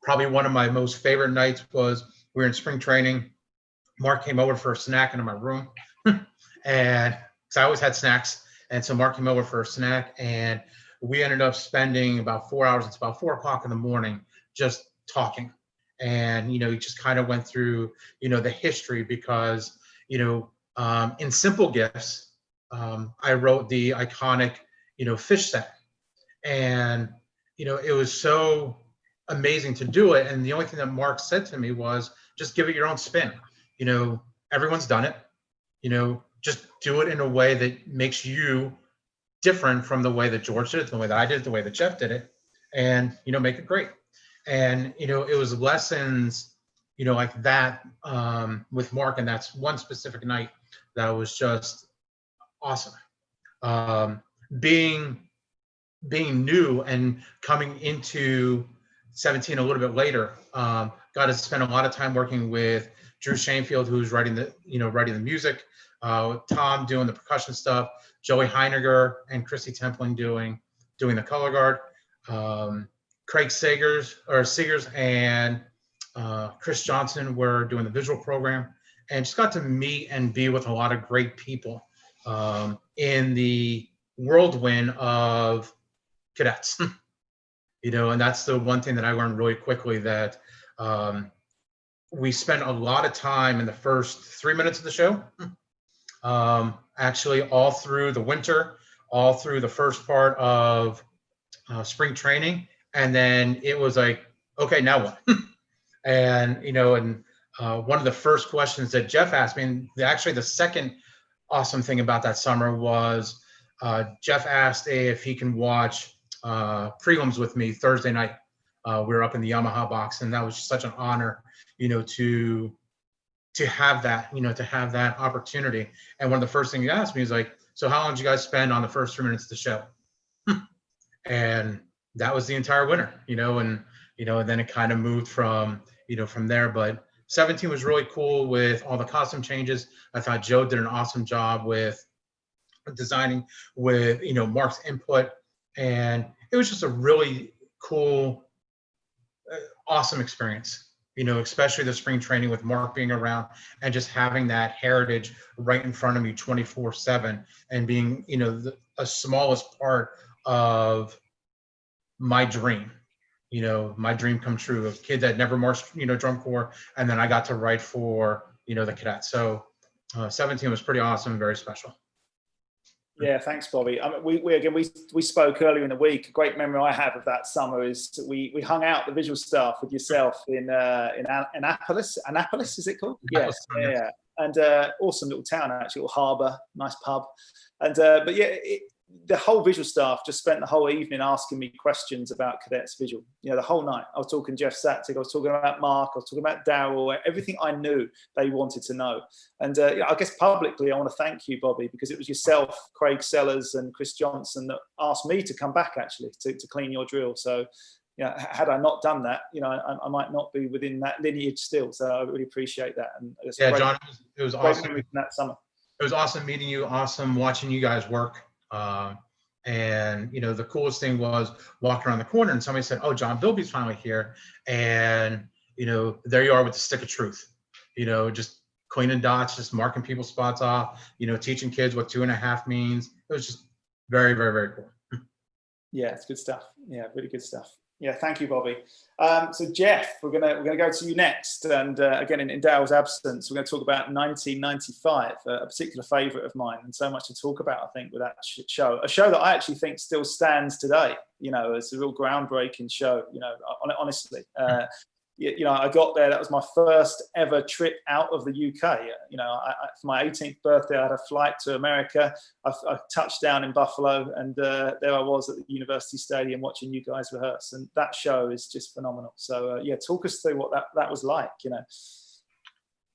Probably one of my most favorite nights was we were in spring training. Mark came over for a snack into my room, and because I always had snacks, and so Mark came over for a snack, and we ended up spending about 4 hours. It's about 4 o'clock in the morning, just talking. And he just kind of went through the history, because in Simple Gifts, I wrote the iconic fish set, and it was so amazing to do it. And the only thing that Mark said to me was, just give it your own spin. Everyone's done it. Just do it in a way that makes you different from the way that George did it, the way that I did it, the way that Jeff did it, and make it great. And it was lessons like that with Mark, and that's one specific night that was just awesome. Being new and coming into 17 a little bit later, got to spend a lot of time working with Drew Shanefield, who's writing the music, Tom doing the percussion stuff, Joey Heiniger and Chrissy Templin doing the color guard, Craig Seegers and Chris Johnson were doing the visual program, and just got to meet and be with a lot of great people in the whirlwind of cadets. And that's the one thing that I learned really quickly, that we spent a lot of time in the first 3 minutes of the show, actually all through the winter, all through the first part of spring training. And then it was like, okay, now what? And, one of the first questions that Jeff asked me, and actually the second awesome thing about that summer was Jeff asked if he can watch prelims with me Thursday night. We were up in the Yamaha box, and that was just such an honor, to have that, to have that opportunity. And one of the first things he asked me is like, so how long did you guys spend on the first 3 minutes of the show? And that was the entire winter, and then it kind of moved from there. But 17 was really cool with all the costume changes. I thought Joe did an awesome job with designing, with Mark's input, and it was just a really cool, awesome experience. Especially the spring training with Mark being around and just having that heritage right in front of me 24/7, and being a smallest part of my dream. My dream come true, a kid that never marched drum corps, and then I got to write for the cadets. So 17 was pretty awesome, very special. Yeah, thanks, Bobby. I mean, we spoke earlier in the week. A great memory I have of that summer is we hung out, the visual staff, with yourself in Annapolis. Annapolis, is it called? Yes. Yeah. And awesome little town, actually, little harbour, nice pub. And but yeah, the whole visual staff just spent the whole evening asking me questions about cadets visual. The whole night. I was talking Jeff Satzig, I was talking about Mark, I was talking about Daryl, everything I knew they wanted to know. And I guess publicly, I want to thank you, Bobby, because it was yourself, Craig Sellers, and Chris Johnson that asked me to come back actually to clean your drill. So had I not done that, I might not be within that lineage still. So I really appreciate that. And yeah, John, it was awesome. That summer. It was awesome meeting you. Awesome watching you guys work. And the coolest thing was walking around the corner and somebody said, "Oh, John Bilby's finally here," and there you are with the stick of truth, just cleaning dots, just marking people's spots off, teaching kids what 2.5 means. It was just very, very, very cool. Yeah, it's good stuff. Yeah, really good stuff. Yeah, thank you, Bobby. So Jeff, we're gonna go to you next, and again in Daryl's absence, we're going to talk about 1995, a particular favourite of mine, and so much to talk about, I think, with that show. A show that I actually think still stands today. It's a real groundbreaking show. Honestly. I got there. That was my first ever trip out of the UK. For my 18th birthday, I had a flight to America. I touched down in Buffalo, and there I was at the University Stadium watching you guys rehearse. And that show is just phenomenal. So talk us through what that was like.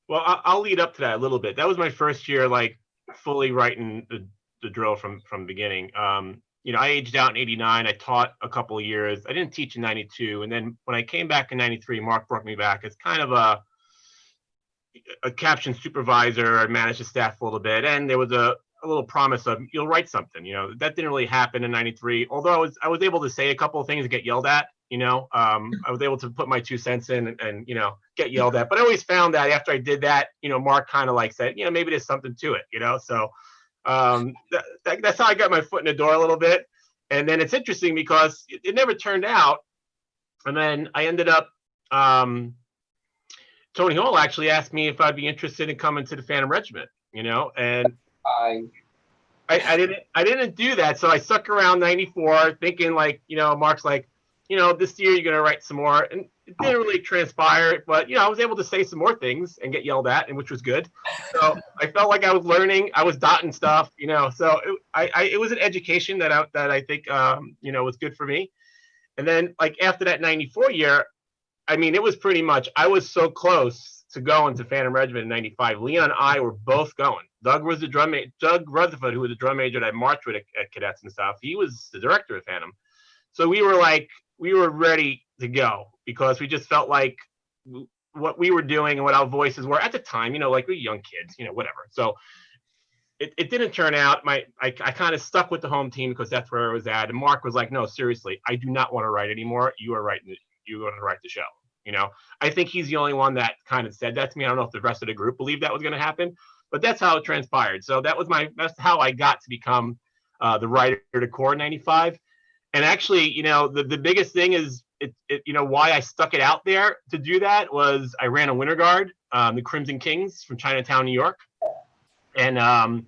Well, I'll lead up to that a little bit. That was my first year, like fully writing the drill from the beginning. I aged out in 89. I taught a couple of years. I didn't teach in 92. And then when I came back in 93, Mark brought me back as kind of a caption supervisor. I managed the staff a little bit. And there was a little promise of you'll write something. That didn't really happen in 93. Although I was able to say a couple of things and get yelled at. I was able to put my 2 cents in and get yelled at. But I always found that after I did that, Mark kind of like said, maybe there's something to it, So that's how I got my foot in the door a little bit. And then it's interesting because it never turned out. And then I ended up, Tony Hall actually asked me if I'd be interested in coming to the Phantom Regiment, and I didn't do that. So I stuck around 94 thinking Mark's like, this year you're going to write some more. And it didn't really transpire, but, I was able to say some more things and get yelled at, and which was good. So I felt like I was learning. I was dotting stuff, so it was an education that I think, was good for me. And then after that 94 year, it was pretty much, I was so close to going to Phantom Regiment in 95. Leon and I were both going. Doug was the drum major. Doug Rutherford, who was the drum major that I marched with at cadets and stuff, he was the director of Phantom. So we were ready to go because we just felt like what we were doing and what our voices were at the time, we were young kids, whatever. So it didn't turn out. I kind of stuck with the home team because that's where I was at. And Mark was like, no, seriously, I do not want to write anymore. You are going to write the show. I think he's the only one that kind of said that to me. I don't know if the rest of the group believed that was going to happen, but that's how it transpired. So that's how I got to become the writer to Corps in 95. And actually, the biggest thing is why I stuck it out there to do that was I ran a winter guard, the Crimson Kings from Chinatown, New York. And,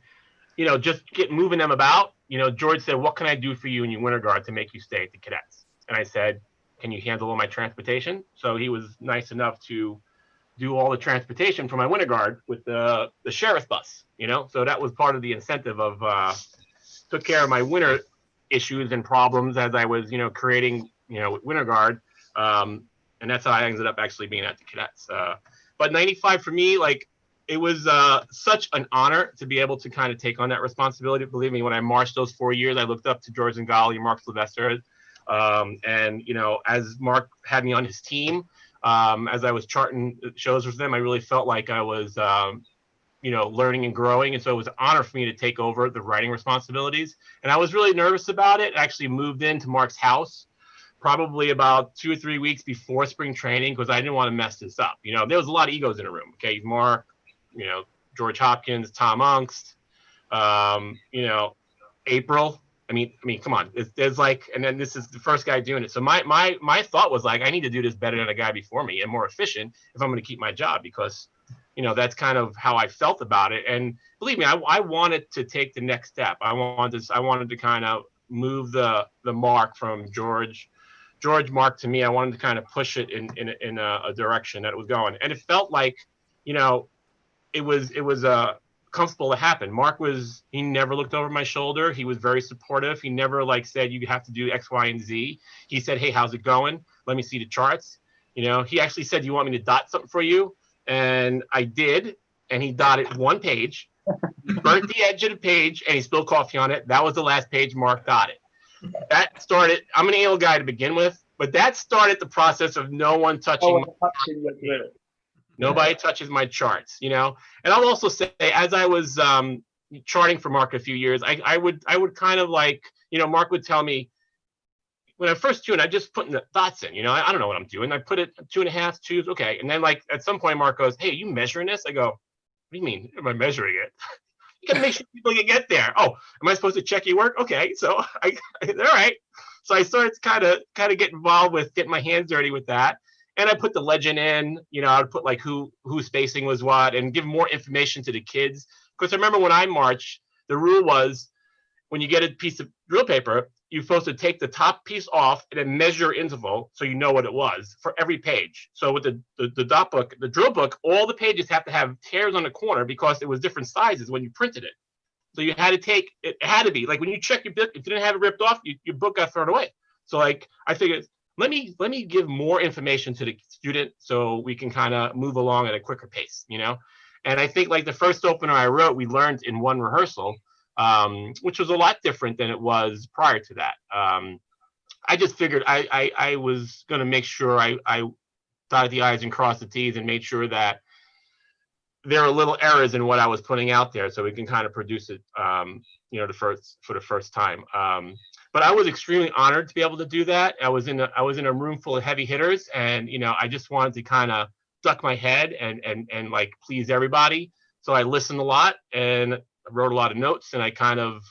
just moving them about, George said, what can I do for you in your winter guard to make you stay at the cadets? And I said, can you handle all my transportation? So he was nice enough to do all the transportation for my winter guard with the sheriff's bus, So that was part of the incentive of took care of my winter issues and problems as I was, creating, winter guard. And that's how I ended up actually being at the cadets. But 95 for me, it was such an honor to be able to kind of take on that responsibility. Believe me, when I marched those 4 years, I looked up to George Zingali, Mark Sylvester. And, as Mark had me on his team, as I was charting shows with them, I really felt like I was, learning and growing. And so it was an honor for me to take over the writing responsibilities. And I was really nervous about it. I actually moved into Mark's house probably about 2 or 3 weeks before spring training because I didn't want to mess this up. There was a lot of egos in the room. Okay. Mark, George Hopkins, Tom Ungst, April. I mean, come on. There's and then this is the first guy doing it. So my thought was I need to do this better than the guy before me and more efficient if I'm going to keep my job because, that's kind of how I felt about it. And believe me, I wanted to take the next step. I wanted to kind of move the mark from George Mark to me. I wanted to kind of push it in a direction that it was going. And it felt like, it was comfortable to happen. Mark he never looked over my shoulder. He was very supportive. He never said you have to do X, Y, and Z. He said, hey, how's it going? Let me see the charts. He actually said, you want me to dot something for you? And I did. And he dotted one page, burnt the edge of the page, and he spilled coffee on it. That was the last page Mark dotted. That started, I'm an anal guy to begin with, but that started the process of no one touching Nobody touches my charts, And I'll also say, as I was charting for Mark a few years, I would kind of Mark would tell me when I first tuned, I just put in the dots in, I don't know what I'm doing. I put it 2.5, 2, okay. And then at some point, Mark goes, hey, are you measuring this? I go, what do you mean? Am I measuring it? You gotta make sure people can get there. Oh, am I supposed to check your work? Okay, so all right. So I started to kind of get involved with getting my hands dirty with that. And I put the legend in, I would put whose spacing was what and give more information to the kids. Because I remember when I marched, the rule was when you get a piece of drill paper, you're supposed to take the top piece off and then measure interval so you know what it was for every page. So with the dot book, the drill book, all the pages have to have tears on the corner because it was different sizes when you printed it. So you had to take, it had to be, when you check your book, if you didn't have it ripped off, your book got thrown away. So I figured, let me give more information to the student so we can kind of move along at a quicker pace, And I think the first opener I wrote, we learned in one rehearsal which was a lot different than it was prior to that. I just figured I was going to make sure I dotted the I's and crossed the T's and made sure that there are little errors in what I was putting out there, so we can kind of produce it, for the first time. But I was extremely honored to be able to do that. I was in a room full of heavy hitters, and I just wanted to kind of duck my head and like please everybody. So I listened a lot and I wrote a lot of notes, and I kind of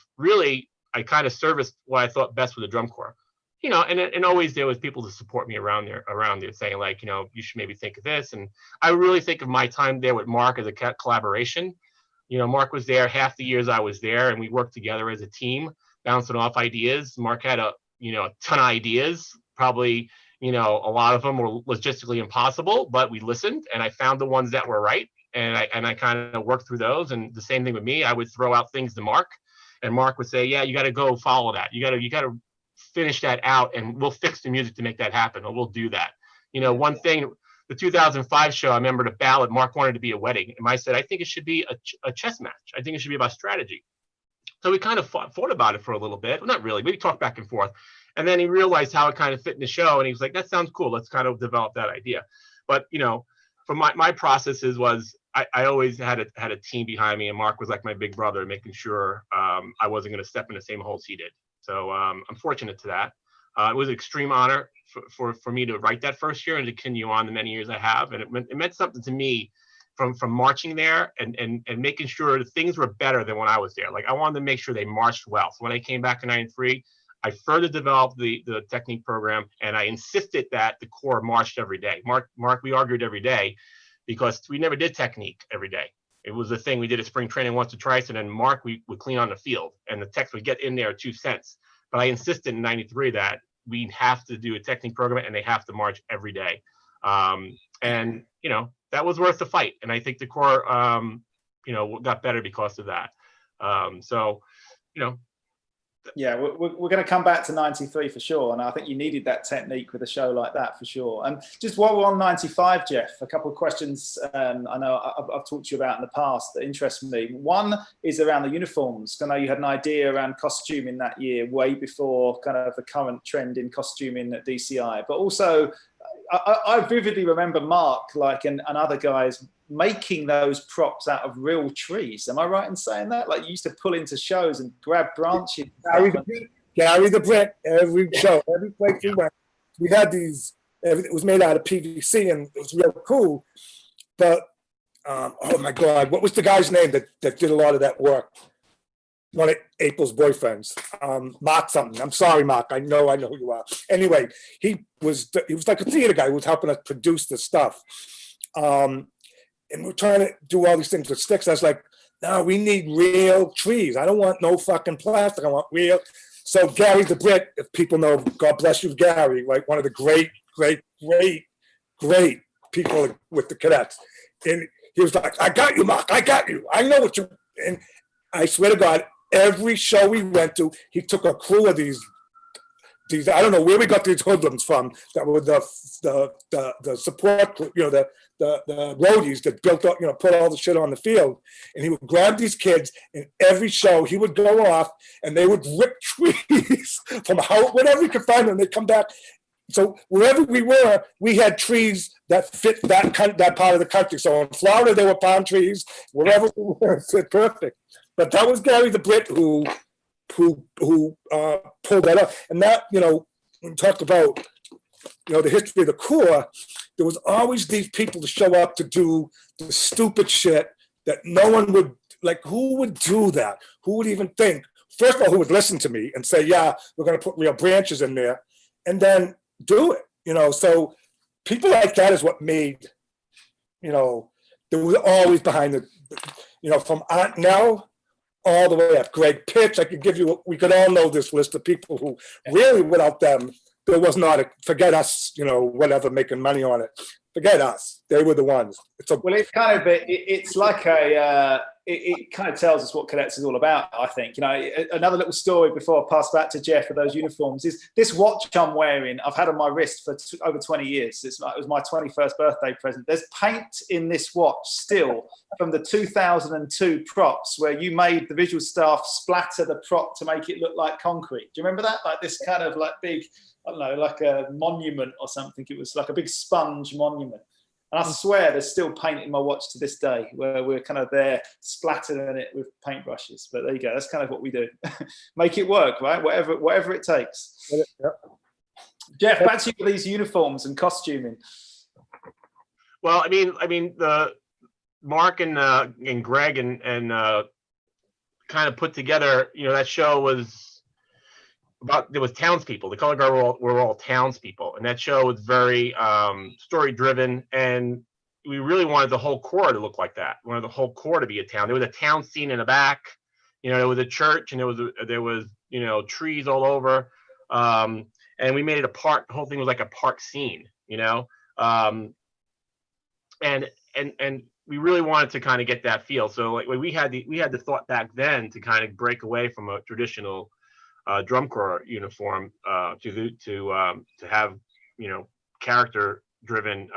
serviced what I thought best with the drum corps. And always there was people to support me around there saying like, you should maybe think of this. And I really think of my time there with Mark as a collaboration. Mark was there half the years I was there, and we worked together as a team, bouncing off ideas. Mark had a ton of ideas, probably, a lot of them were logistically impossible, but we listened, and I found the ones that were right. And I kind of worked through those. And the same thing with me, I would throw out things to Mark, and Mark would say, yeah, you got to go follow that. You got to finish that out, and we'll fix the music to make that happen, or we'll do that. One thing, the 2005 show, I remember the ballad, Mark wanted to be a wedding. And I said, I think it should be a chess match. I think it should be about strategy. So we kind of fought about it for a little bit. Well, not really, we talked back and forth. And then he realized how it kind of fit in the show. And he was like, that sounds cool. Let's kind of develop that idea. But, from my processes was, I always had a team behind me, and Mark was like my big brother, making sure I wasn't going to step in the same holes he did. So I'm fortunate to that. It was an extreme honor for me to write that first year and to continue on the many years I have. And it meant something to me from marching there and making sure that things were better than when I was there. Like, I wanted to make sure they marched well. So when I came back in '93, I further developed the technique program, and I insisted that the corps marched every day. Mark, we argued every day because we never did technique every day. It was a thing we did at spring training once or twice, and then Mark, we would clean on the field, and the techs would get in there 2 cents. But I insisted in '93 that we have to do a technique program, and they have to march every day. And that was worth the fight. And I think the corps, got better because of that. Yeah, we're going to come back to '93 for sure, and I think you needed that technique with a show like that for sure. And just while we're on '95, Jeff, a couple of questions I know I've talked to you about in the past that interest me. One is around the uniforms. I know you had an idea around costuming that year, way before kind of the current trend in costuming at DCI. But also, I vividly remember Mark, and other guys making those props out of real trees. Am I right in saying that? Like, you used to pull into shows and grab branches. Gary the Brick, every show, every place we went, we had these. It was made out of PVC, and it was real cool. But oh my God, what was the guy's name that did a lot of that work? One of April's boyfriends, Mark something. I'm sorry, Mark. I know who you are. Anyway, he was like a theater guy who was helping us produce the stuff. And we're trying to do all these things with sticks. I was like, no, we need real trees. I don't want no fucking plastic. I want real. So Gary the Brick, if people know, God bless you, Gary, like one of the great people with the cadets. And he was like, I got you, Mark. I got you. I know what you. And I swear to God, every show we went to, he took a crew of these. I don't know where we got these hoodlums from that were the support, the roadies that built up, put all the shit on the field. And he would grab these kids, and every show he would go off and they would rip trees from whatever he could find, and they'd come back. So wherever we were, we had trees that fit that part of the country. So in Florida, there were palm trees. Wherever we were, it fit perfect. But that was Gary the Brit who pulled that up. And that, when we talked about, the history of the Corps, there was always these people to show up to do the stupid shit that no one would, like, who would do that? Who would even think? First of all, who would listen to me and say, yeah, we're going to put real branches in there, and then do it, So people like that is what made, they were always behind the, from Aunt Nell all the way up. Greg Pitch, I could give you, we could all know this list of people who really, without them, there was not forget us, whatever, making money on it. Forget us. they were the ones. Well, it's kind of it's like it kind of tells us what cadets is all about. I think, you know, another little story before I pass back to Jeff for those uniforms is this watch I'm wearing. I've had on my wrist for over 20 years. It was my 21st birthday present. There's paint in this watch still from the 2002 props where you made the visual staff splatter the prop to make it look like concrete. Do you remember that? Like this kind of like big, I don't know, like a monument or something. It was like a big sponge monument. And I swear there's still paint in my watch to this day where we're kind of there splattering it with paintbrushes. But there you go. That's kind of what we do. Make it work, right? Whatever it takes. Yep. Jeff, back to you with these uniforms and costuming. Well, I mean, the Mark and Greg and kind of put together, you know, that show was about, there was townspeople. The Color Guard were all townspeople, and that show was very story driven, and we really wanted the whole Corps to look like that. We wanted the whole Corps to be a town. There was a town scene in the back, you know, there was a church, and there was you know, trees all over, and we made it a park. The whole thing was like a park scene, you know, and we really wanted to kind of get that feel. So like we had the thought back then to kind of break away from a traditional drum corps uniform to have, you know, character driven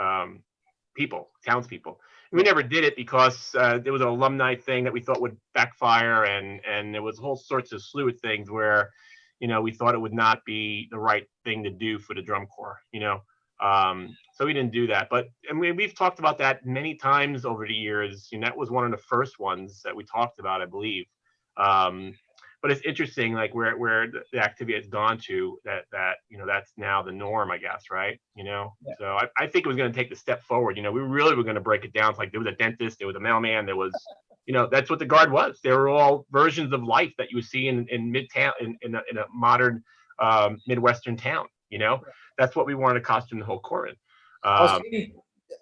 people, townspeople. We never did it because there was an alumni thing that we thought would backfire, and there was whole sorts of slew of things where, you know, we thought it would not be the right thing to do for the drum corps, you know. So we didn't do that, but and we've talked about that many times over the years. You know, that was one of the first ones that we talked about, I believe. But it's interesting, like where the activity has gone to, that you know, that's now the norm, I guess, right? You know, yeah. So I think it was going to take the step forward. You know, we really were going to break it down. It's like there was a dentist, there was a mailman, there was, you know, that's what the Guard was. They were all versions of life that you see in midtown, in a modern Midwestern town. You know, that's what we wanted to costume the whole Corps in.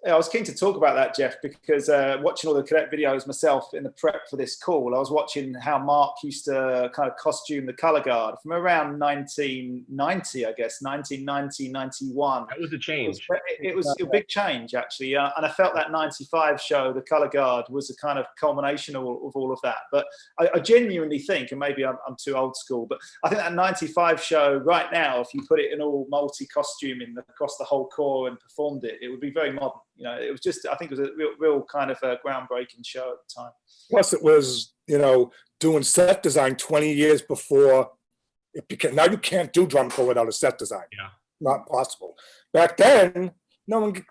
I was keen to talk about that, Jeff, because watching all the cadet videos myself in the prep for this call, I was watching how Mark used to kind of costume the Color Guard from around 1990, I guess, 1990, 91. That was a change. It was a big change, actually. And I felt that 95 show, the Color Guard, was a kind of culmination of all of that. But I genuinely think, and maybe I'm too old school, but I think that 95 show right now, if you put it in all multi-costuming across the whole Corps and performed it, it would be very modern. You know, it was just, I think it was a real kind of a groundbreaking show at the time. Plus it was, you know, doing set design 20 years before it became, now you can't do drum corps without a set design. Yeah. Not possible. Back then, no one,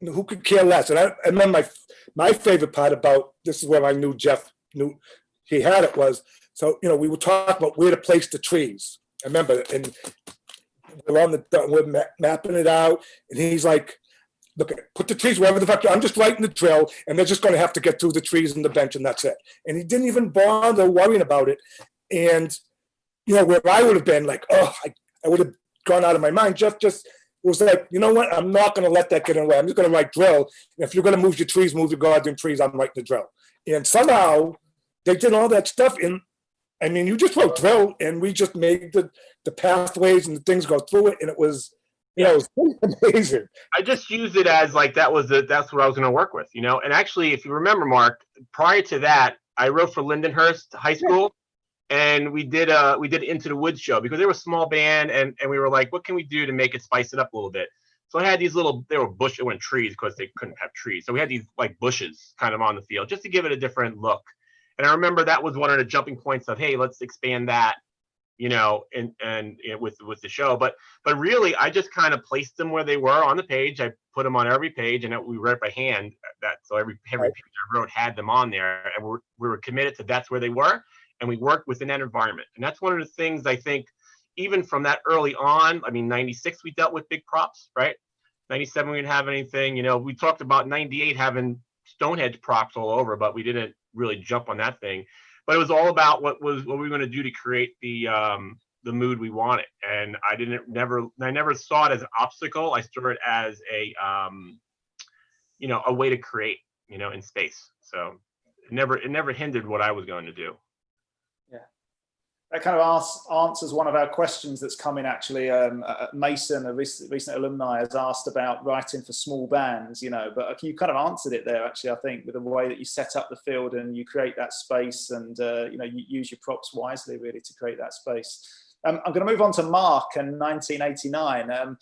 who could care less? And I remember my favorite part about, this is where I knew Jeff knew he had it, was, so, you know, we would talk about where to place the trees. I remember, and we're mapping it out, and he's like, look, put the trees wherever the fuck, I'm just writing the drill, and they're just going to have to get through the trees and the bench, and that's it. And he didn't even bother worrying about it. And, you know, where I would have been like, oh, I would have gone out of my mind. Jeff just was like, you know what? I'm not going to let that get in the way. I'm just going to write drill. And if you're going to move your trees, move your goddamn trees. I'm writing the drill. And somehow they did all that stuff in, I mean, you just wrote drill, and we just made the pathways and the things go through it. And it was, you know, it was pretty amazing. I just used it as like, that's what I was going to work with, you know. And actually, if you remember, Mark, prior to that, I wrote for Lindenhurst High School, and we did Into the Woods show because they were a small band, and we were like, what can we do to make it spice it up a little bit? So I had these little, they were bush, they weren't trees because they couldn't have trees. So we had these like bushes kind of on the field just to give it a different look. And I remember that was one of the jumping points of, hey, let's expand that, you know, and with the show, but really I just kind of placed them where they were on the page. I put them on every page, and we wrote by hand that, so every page I wrote had them on there, and we were committed to that's where they were, and we worked within that environment. And that's one of the things I think, even from that early on. I mean, 96 we dealt with big props, right? 97 we didn't have anything. You know, we talked about 98 having Stonehenge props all over, but we didn't really jump on that thing. But it was all about what we were going to do to create the mood we wanted. And I never saw it as an obstacle. I saw it as a you know, a way to create, you know, in space. So it never hindered what I was going to do. Yeah. that kind of answers one of our questions that's come in, actually. Mason, a recent alumni, has asked about writing for small bands, but you kind of answered it there, actually, I think, with the way that you set up the field and you create that space, and you use your props wisely, really, to create that space. I'm going to move on to Mark and 1989.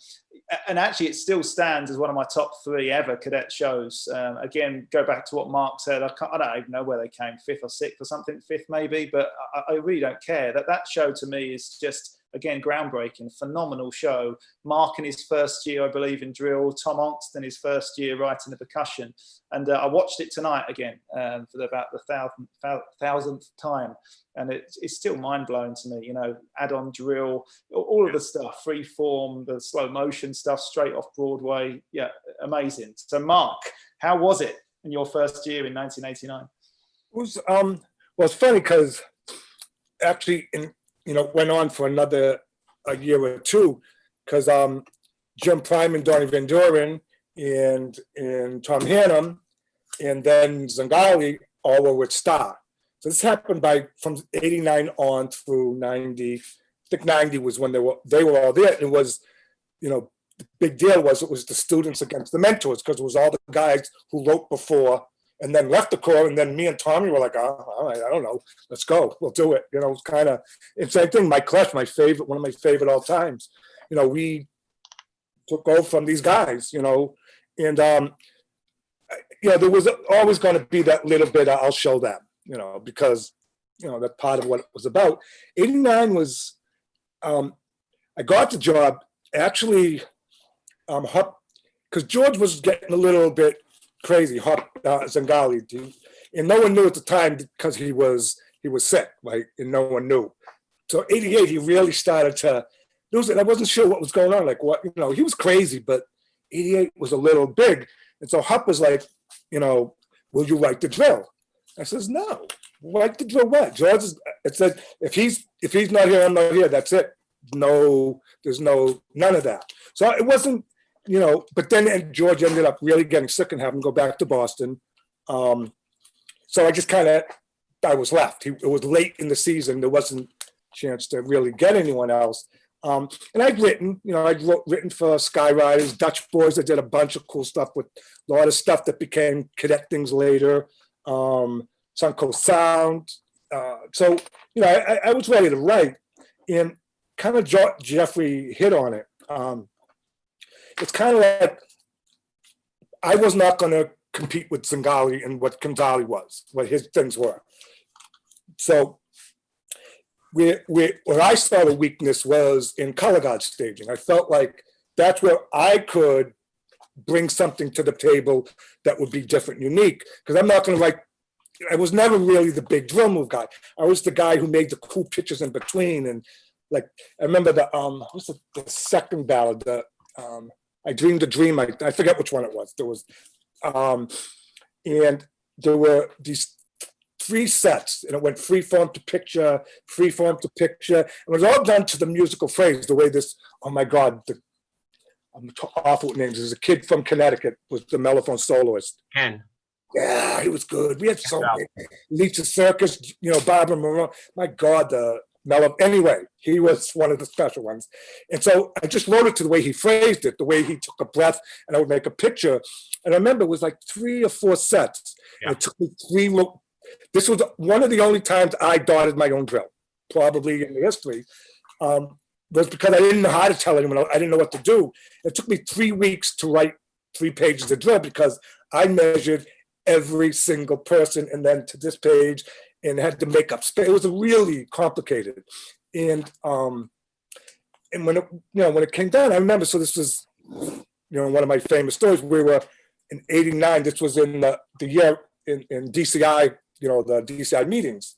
And actually, it still stands as one of my top 3 ever cadet shows. Again, go back to what Mark said. I don't even know where they came, 5th or 6th or something, 5th maybe, but I really don't care. That show to me is just, again, groundbreaking, phenomenal show. Mark in his first year, I believe, in drill. Tom Ongston his first year writing the percussion. And I watched it tonight again for about the thousandth time. And it's still mind-blowing to me, add-on drill, all of the stuff, free form, the slow motion stuff, straight off Broadway. Yeah, amazing. So Mark, how was it in your first year in 1989? It was, well, it's funny because actually, went on for another year or two, because Jim Prime and Donnie Van Doren and Tom Hannum, and then Zangari all were with Star. So this happened from 89 on through 90. I think 90 was when they were all there. And it was, the big deal was it was the students against the mentors, because it was all the guys who wrote before and then left the Corps. And then me and Tommy were like, oh, all right, I don't know, let's go, we'll do it. It's kind of, and same thing, my class, one of my favorite all times. We took over from these guys, and there was always going to be that little bit of, I'll show them, because, that's part of what it was about. 89 was, I got the job actually, because George was getting a little bit crazy, Zangari, and no one knew at the time because he was sick, right? And no one knew. So 88, he really started to lose it. I wasn't sure what was going on. Like what, he was crazy, but 88 was a little big. And so Hupp was like, will you write the drill? I says, no, write the drill what? George it said, if he's not here, I'm not here. That's it. No, there's none of that. So it wasn't, but then George ended up really getting sick and having to go back to Boston. So I just I was left. It was late in the season. There wasn't a chance to really get anyone else. And I'd written, written for Skyriders, Dutch Boys. I did a bunch of cool stuff with a lot of stuff that became cadet things later. Suncoast Sound. So, I was ready to write, and kind of Jeffrey hit on it. It's kind of like I was not going to compete with Zangari and what Gonzalez was, what his things were. So where I saw the weakness was in color guard staging. I felt like that's where I could bring something to the table that would be different, unique, because I'm not going to I was never really the big drill move guy. I was the guy who made the cool pictures in between. And I remember what's the second ballad, I Dreamed a Dream. I forget which one it was. There was, and there were these 3 sets, and it went free form to picture. It was all done to the musical phrase, the way this, oh my God, I'm awful with names. There's a kid from Connecticut, was the mellophone soloist. Ken. Yeah, he was good. We had so many. Lisa Circus, Barbara Moreau. My God, the mellow. Anyway, he was one of the special ones. And so I just wrote it to the way he phrased it, the way he took a breath, and I would make a picture. And I remember it was like 3 or 4 sets. Yeah. And it took me 3. This was one of the only times I dotted my own drill, probably in the history. Was because I didn't know how to tell anyone. I didn't know what to do. It took me 3 weeks to write 3 pages of drill because I measured every single person and then to this page and had to make up space. It was really complicated. And when it came down, I remember, so this was, one of my famous stories. We were in 89, this was in the year in DCI, the DCI meetings.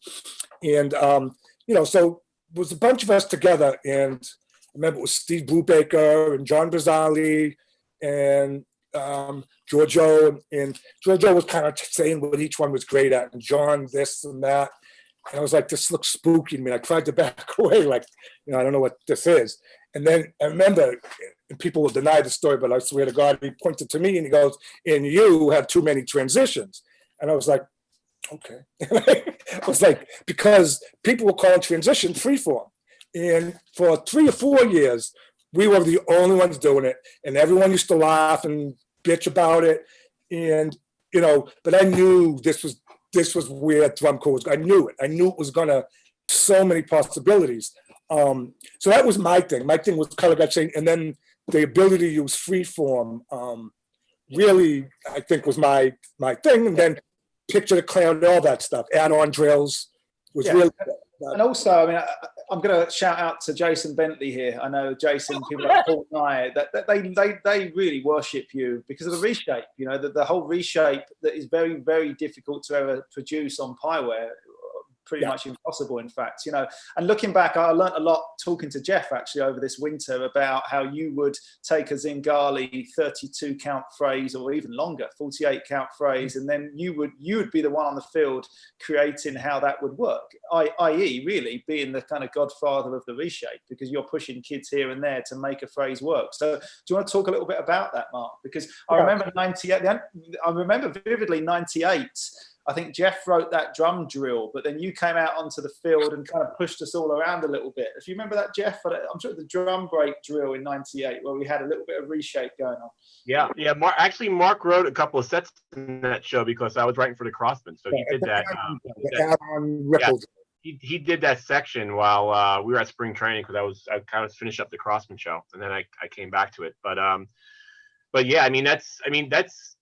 And, so it was a bunch of us together. And I remember it was Steve Brubaker and John Brazali and Giorgio, and Giorgio was kind of saying what each one was great at, and John this and that. And I was like, this looks spooky to me. I tried to back away, I don't know what this is. And then I remember, and people will deny the story, but I swear to God, he pointed to me and he goes, and you have too many transitions. And I was like, okay. It was like, because people were calling transition freeform. And for 3 or 4 years, we were the only ones doing it. And everyone used to laugh and bitch about it. And, you know, but I knew this was where drum corps was. I knew it. I knew it was gonna, so many possibilities. So that was my thing. My thing was color guide shading. And then the ability to use freeform really, I think, was my thing. And then picture the clown, all that stuff, add-on drills was Yeah. really. And also, I mean, I'm going to shout out to Jason Bentley here. I know Jason, people like Paul and I, that they really worship you because of the reshape. You know, the whole reshape that is very, very difficult to ever produce on Pieware. Pretty much impossible, in fact, you know. And looking back, I learned a lot talking to Jeff actually over this winter about how you would take a Zingali 32 count phrase or even longer, 48 count phrase, and then you would be the one on the field creating how that would work, i.e. really being the kind of godfather of the reshape, because you're pushing kids here and there to make a phrase work. So do you want to talk a little bit about that, Mark? Because I remember 98, I remember vividly 98. I think Jeff wrote that drum drill, but then you came out onto the field and kind of pushed us all around a little bit. If you remember that, Jeff, I'm sure the drum break drill in 98, where we had a little bit of reshape going on. Yeah. Mark wrote a couple of sets in that show because I was writing for the Crossmen, so he did that. He did that section while we were at spring training because I kind of finished up the Crossman show, and then I came back to it. But yeah, I mean that's.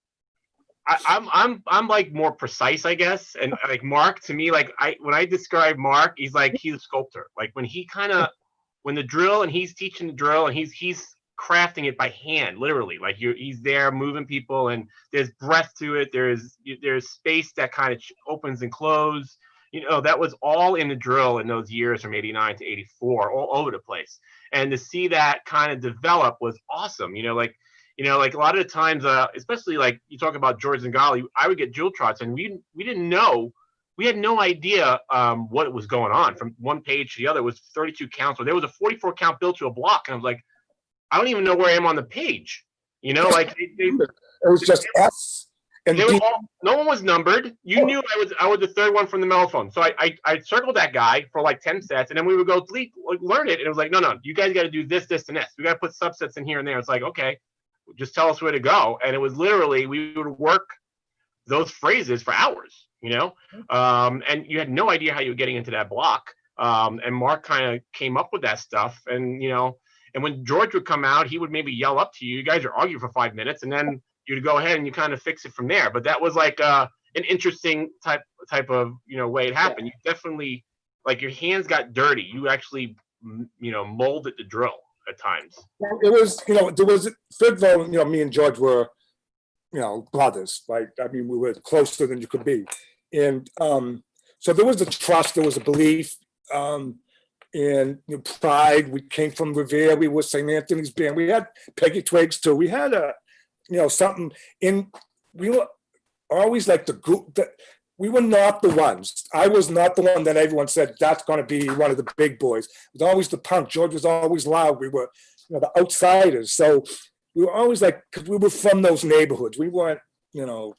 I'm like more precise, I guess. And like Mark, to me, like when I describe Mark, he's a sculptor. Like when the drill and he's teaching the drill and he's crafting it by hand, literally. Like he's there moving people and there's breath to it. There's space that kind of opens and closes. You know, that was all in the drill in those years from 89 to 84, all over the place. And to see that kind of develop was awesome. Like a lot of the times, especially like you talk about George Zingali, I would get drill trots and we didn't know, we had no idea what was going on from one page to the other. It was 32 counts, or there was a 44 count built to a block. And I was like, I don't even know where I am on the page. You know, like it was just S. And no one was numbered. You knew I was the third one from the mellophone. So I circled that guy for like 10 sets, and then we would go learn it. And it was like, no, you guys got to do this, and this. We got to put subsets in here and there. It's like, okay, just tell us where to go. And it was literally, we would work those phrases for hours, you know? And you had no idea how you were getting into that block. And Mark kind of came up with that stuff. And, you know, and when George would come out, he would maybe yell up to you. You guys are arguing for 5 minutes, and then you'd go ahead and you kind of fix it from there. But that was like an interesting type of, you know, way it happened. You definitely, like, your hands got dirty. You actually, you know, molded the drill at times. It was, you know, there was, first of all, you know, me and George were, you know, brothers, right? I mean, we were closer than you could be. And so there was a trust, there was a belief, and you know, pride. We came from Revere, we were St. Anthony's band. We had Peggy Twigs too. We had you know, something in, we were always like the group that, we were not the ones. I was not the one that everyone said, that's going to be one of the big boys. It was always the punk. George was always loud. We were, you know, the outsiders. So we were always like, because we were from those neighborhoods. We weren't, you know,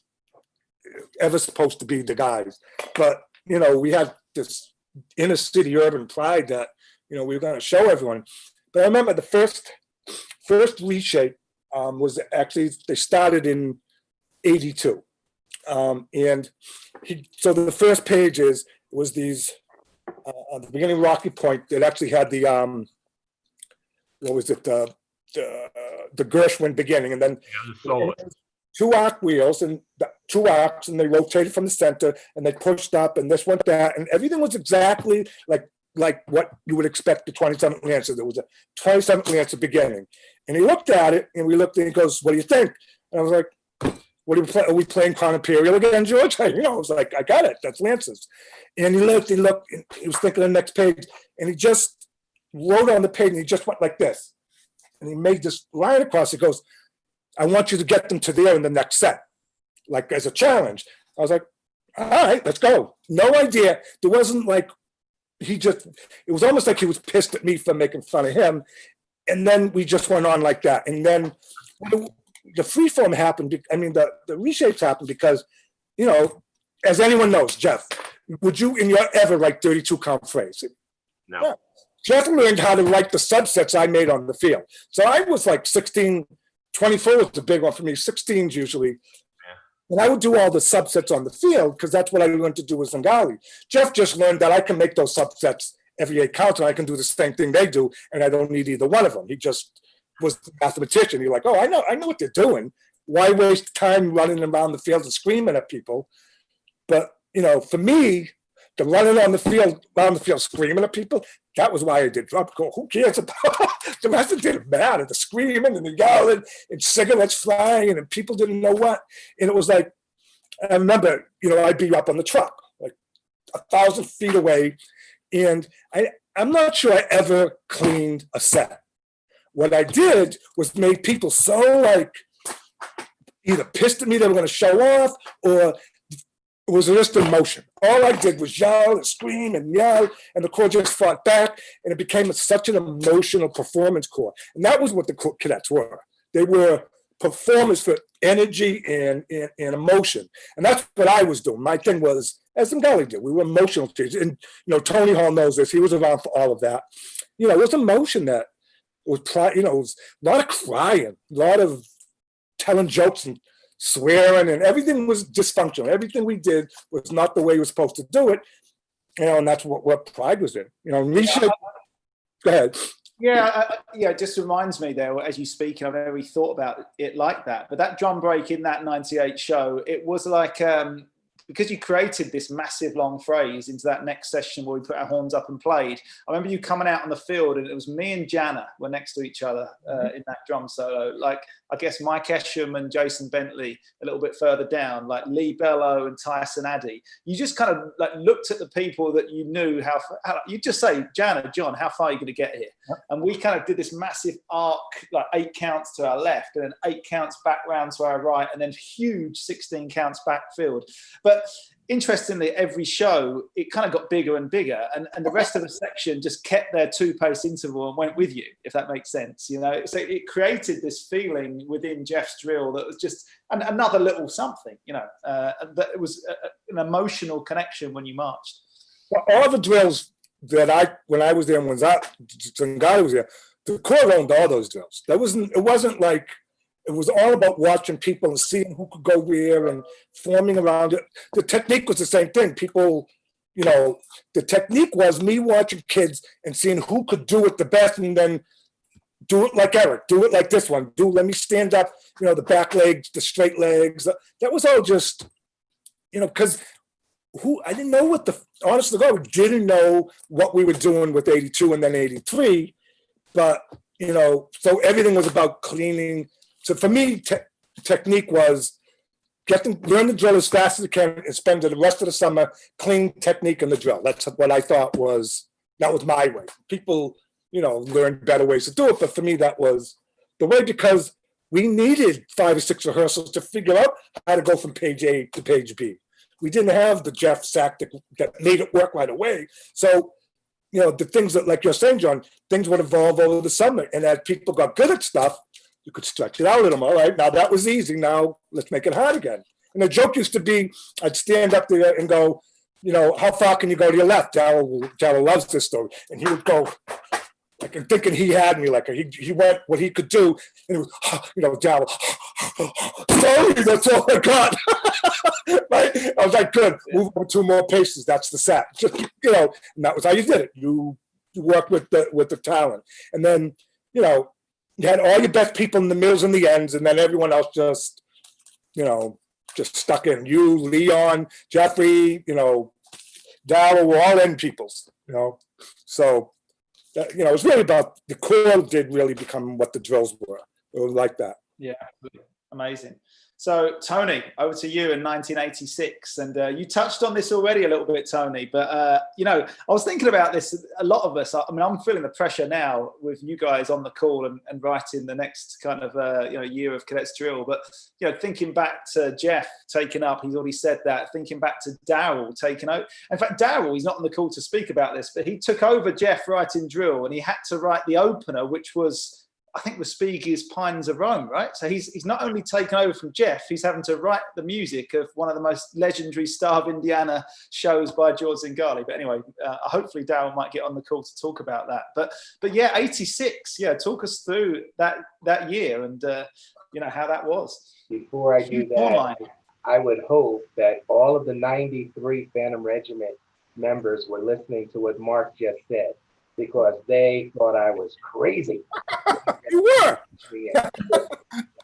ever supposed to be the guys. But, you know, we had this inner city urban pride that, you know, we were going to show everyone. But I remember the first reshape was actually, they started in 82. And so the first page was these, at the beginning of Rocky Point, it actually had the, what was it, the Gershwin beginning, and then two arc wheels and two arcs, and they rotated from the center, and they pushed up, and this went that, and everything was exactly like what you would expect the 27th Lancer. There was a 27th Lancer beginning, and he looked at it, and we looked, and he goes, "What do you think?" And I was like, "What are we playing Crown Imperial again, George?" You know, I was like, "I got it. That's Lancers." And he looked, and he was thinking of the next page, and he just wrote on the page, and he just went like this, and he made this line across. He goes, "I want you to get them to there in the next set, like as a challenge." I was like, "All right, let's go." No idea. There wasn't like, it was almost like he was pissed at me for making fun of him. And then we just went on like that. And then the freeform happened. I mean, the reshapes happened because, you know, as anyone knows, Jeff, would you in your ever write 32 count phrase? No. Yeah. Jeff learned how to write the subsets I made on the field. So I was like 16, 24 was the big one for me, 16s usually. And I would do all the subsets on the field because that's what I learned to do with Zingari. Jeff just learned that I can make those subsets every 8 counts and I can do the same thing they do, and I don't need either one of them. He just was the mathematician. He's like, oh, I know what they're doing. Why waste time running around the field and screaming at people? But, for me, the running on the field, around the field, screaming at people, that was why I did drum corps. Who cares about the rest? It didn't matter. The screaming and the yelling and cigarettes flying and people didn't know what. And it was like, I remember, I'd be up on the truck, like 1,000 feet away. And I'm not sure I ever cleaned a set. What I did was made people so like either pissed at me they were going to show off, or it was just emotion. All I did was yell and scream and yell, and the corps just fought back, and it became such an emotional performance corps. And that was what the cadets were. They were performers for energy and emotion. And that's what I was doing. My thing was, as Zingari did, we were emotional kids. And, Tony Hall knows this. He was around for all of that. It was emotion that was, it was a lot of crying, a lot of telling jokes and swearing, and everything was dysfunctional. Everything we did was not the way we were supposed to do it. And that's what pride was in. Misha, go ahead. Yeah, it just reminds me there, as you speak, I've never really thought about it like that. But that drum break in that 98 show, it was like, because you created this massive long phrase into that next session where we put our horns up and played. I remember you coming out on the field and it was me and Jana were next to each other in that drum solo. Like, I guess Mike Esham and Jason Bentley a little bit further down, like Lee Bello and Tyson Addy. You just kind of like looked at the people that you knew how you just say, Jana, John, how far are you going to get here? Yep. And we kind of did this massive arc, like 8 counts to our left and then 8 counts back round to our right and then huge 16 counts backfield. But interestingly, every show, it kind of got bigger and bigger, and the rest of the section just kept their 2-pace interval and went with you, if that makes sense. So it created this feeling within Jeff's drill that was just another little something, that it was an emotional connection when you marched. Well, all the drills that when I was there, when Zingari was there, the corps owned all those drills. It wasn't like, it was all about watching people and seeing who could go where and forming around it. The technique was the same thing. People, the technique was me watching kids and seeing who could do it the best and then do it like Eric, do it like this one, let me stand up, the back legs, the straight legs. That was all just, because I didn't know honestly, we didn't know what we were doing with 82 and then 83. But, so everything was about cleaning. So for me, technique was learn the drill as fast as you can and spend the rest of the summer clean technique in the drill. That's what I thought that was my way. People, learn better ways to do it. But for me, that was the way, because we needed 5 or 6 rehearsals to figure out how to go from page A to page B. We didn't have the Jeff Sack that made it work right away. So, the things that, like you're saying, John, things would evolve over the summer. And as people got good at stuff, you could stretch it out a little more, right? Now that was easy. Now let's make it hard again. And the joke used to be, I'd stand up there and go, how far can you go to your left? Darryl loves this story. And he would go, like, and thinking he had me, like he went what he could do. And it was, Darryl, sorry, that's all I got. Right? I was like, good, move on 2 more paces. That's the set. Just, and that was how you did it. You worked with the talent. And then, you had all your best people in the middles and the ends, and then everyone else just, just stuck in. You, Leon, Jeffrey, Darryl were all end peoples, So, it was really about the corps did really become what the drills were. It was like that. Yeah, amazing. So, Tony, over to you in 1986. And you touched on this already a little bit, Tony. But, I was thinking about this. A lot of us, I'm feeling the pressure now with you guys on the call and writing the next kind of, year of Cadets Drill. But, thinking back to Jeff taking up, he's already said that. Thinking back to Darryl taking over. In fact, Darryl, he's not on the call to speak about this, but he took over Jeff writing drill and he had to write the opener, which was I think Respighi's Pines of Rome, right? So he's not only taken over from Jeff, he's having to write the music of one of the most legendary Star of Indiana shows by George Zingali. But anyway, hopefully Darryl might get on the call to talk about that. But yeah, 86. Yeah, talk us through that year and how that was. Before I do that, I would hope that all of the 93 Phantom Regiment members were listening to what Mark just said, because they thought I was crazy. You were.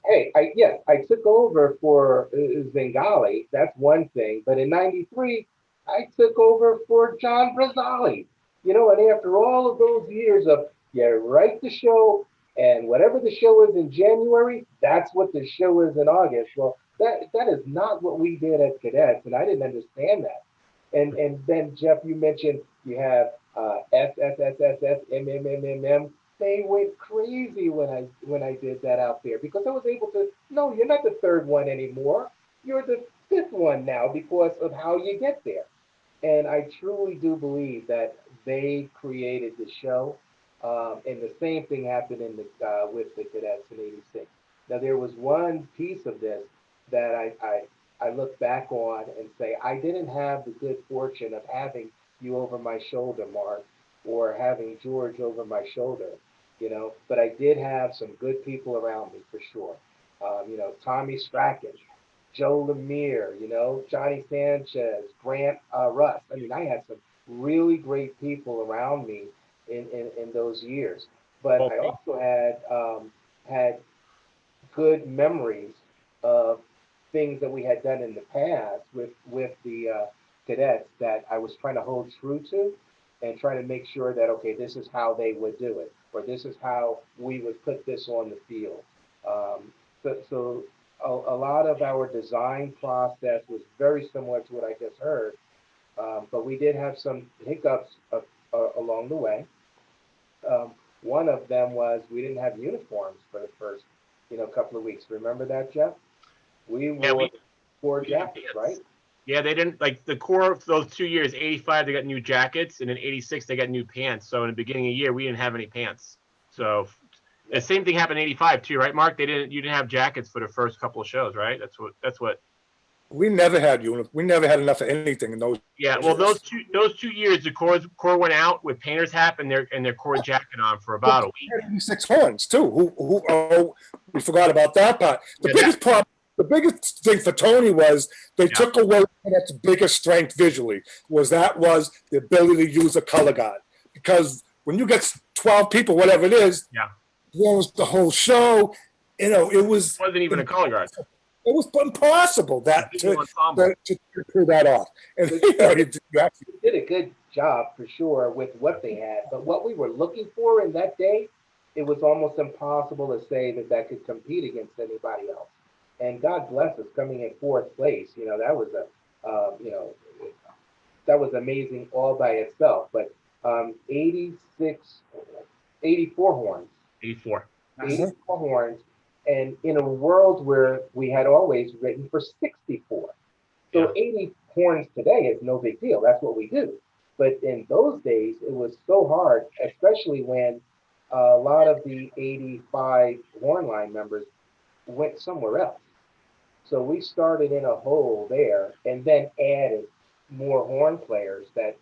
Hey, I took over for Zingali. That's one thing. But in 93, I took over for John Brazzali. And after all of those years of, write the show, and whatever the show is in January, that's what the show is in August. Well, that is not what we did as cadets, and I didn't understand that. And then, Jeff, you mentioned you have S, S, S, S, S, M, M, M, M, M. They went crazy when I did that out there, because I was able to, no, you're not the third one anymore. You're the fifth one now because of how you get there. And I truly do believe that they created the show. And the same thing happened with the cadets in 86. Now, there was one piece of this that I look back on and say, I didn't have the good fortune of having you over my shoulder, Mark, or having George over my shoulder, but I did have some good people around me for sure. Tommy Strachan, Joe Lemire, Johnny Sanchez, Grant Russ. I mean, I had some really great people around me in those years, but I also had good memories of things that we had done in the past with the cadets that I was trying to hold true to, and trying to make sure that, okay, this is how they would do it, or this is how we would put this on the field. So a lot of our design process was very similar to what I just heard, but we did have some hiccups along the way. One of them was we didn't have uniforms for the first, couple of weeks. Remember that, Jeff? We wore jackets, right? Yeah, they didn't, like the core of those 2 years, 85, they got new jackets, and in 86, they got new pants. So in the beginning of the year, we didn't have any pants. So the same thing happened in 85 too, right, Mark? You didn't have jackets for the first couple of shows, right? That's what. We never had We never had enough of anything in those. Yeah, well, those two years, the Corps went out with painter's hat and their Corps jacket on for about a week. 86 horns too. We forgot about that part. The biggest thing for Tony was they took away its biggest strength visually was the ability to use a color guard, because when you get 12 people, whatever it is, the whole show, it wasn't even a color guard. It was impossible to pull that off. And you did a good job for sure with what they had, but what we were looking for in that day, it was almost impossible to say that could compete against anybody else. And God bless us, coming in fourth place. That was that was amazing all by itself. But 84 horns. 84 horns. And in a world where we had always written for 64. So 80 horns today is no big deal. That's what we do. But in those days, it was so hard, especially when a lot of the 85 horn line members went somewhere else. So we started in a hole there, and then added more horn players that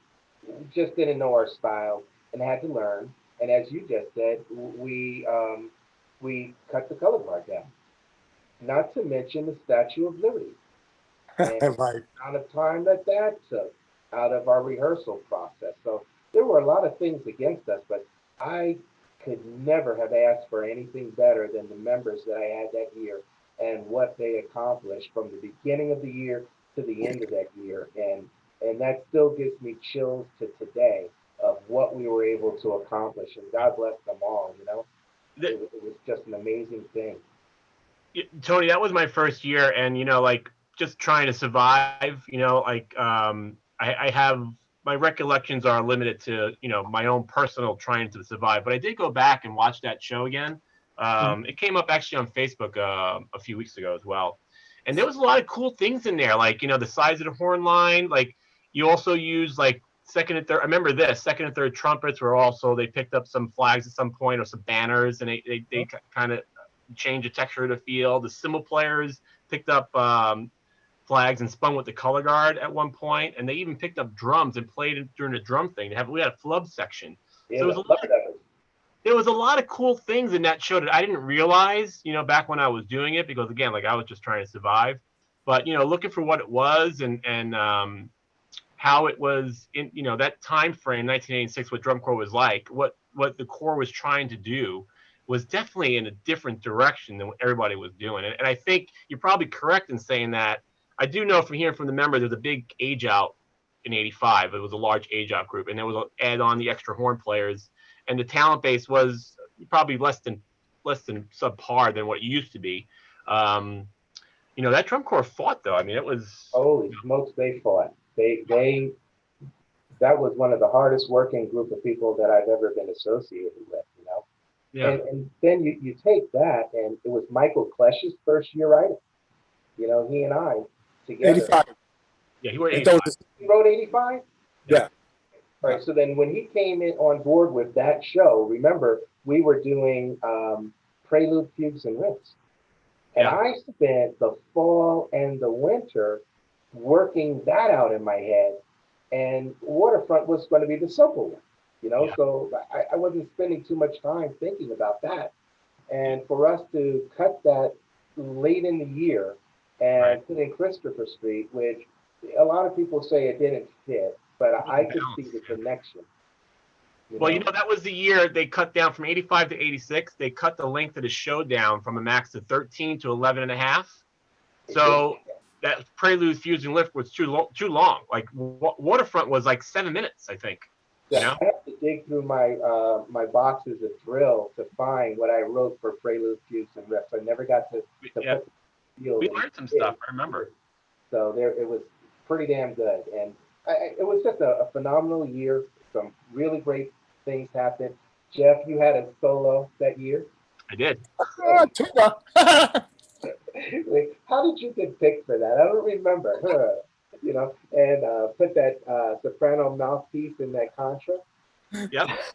just didn't know our style and had to learn. And as you just said, we cut the color guard down. Not to mention the Statue of Liberty. And the amount of time that took out of our rehearsal process. So there were a lot of things against us, but I could never have asked for anything better than the members that I had that year and what they accomplished from the beginning of the year to the end of that year. And that still gives me chills to today of what we were able to accomplish. And God bless them all, It was just an amazing thing. Tony, that was my first year, and just trying to survive. I have, my recollections are limited to my own personal trying to survive. But I did go back and watch that show again. It came up actually on Facebook a few weeks ago as well, and there was a lot of cool things in there, like the size of the horn line. Like you also use like second and third. I remember this. Second and third trumpets were also, they picked up some flags at some point or some banners, and they kind of changed the texture of the field. The cymbal players picked up flags and spun with the color guard at one point, and they even picked up drums and played it during the drum thing. We had a flub section. Yeah, So there was a lot of cool things in that show that I didn't realize, back when I was doing it, because again, like I was just trying to survive. But looking for what it was and how it was in that time frame, 1986, what drum corps was like, what the corps was trying to do was definitely in a different direction than what everybody was doing. And I think you're probably correct in saying that. I do know from hearing from the members, there's a big age out in '85. It was a large age out group, and there was an add on the extra horn players, and the talent base was probably less than subpar than what it used to be. That drum corps fought though. I mean, it was holy smokes, they fought. That was one of the hardest working group of people that I've ever been associated with. Yeah. And then you take that, and it was Michael Klesch's first year writing. He and I together. 85. Yeah, he wrote And 85. He wrote 85? Yeah. All right, so then when he came in on board with that show, remember, we were doing Prelude, Fugues, and Riffs. And Yeah. I spent the fall and the winter working that out in my head. And Waterfront was going to be the simple one, Yeah. So I wasn't spending too much time thinking about that. And for us to cut that late in the year and Right. put in Christopher Street, which a lot of people say it didn't fit, but I could see the connection. Well, that was the year they cut down from 85 to 86. They cut the length of the show down from a max of 13 to 11 and a half. So that Prelude, Fuse, and Lift was too long. Like Waterfront was like 7 minutes, I think. I have to dig through my my boxes of drill to find what I wrote for Prelude, Fuse, and Riff. I never got to Yeah. put the field We in. learned some stuff. I remember. So it was pretty damn good, and it was just a phenomenal year. Some really great things happened. Jeff, you had a solo that year. I did. Tuba. How did you get picked for that? I don't remember. And put that soprano mouthpiece in that contra. Yep. That's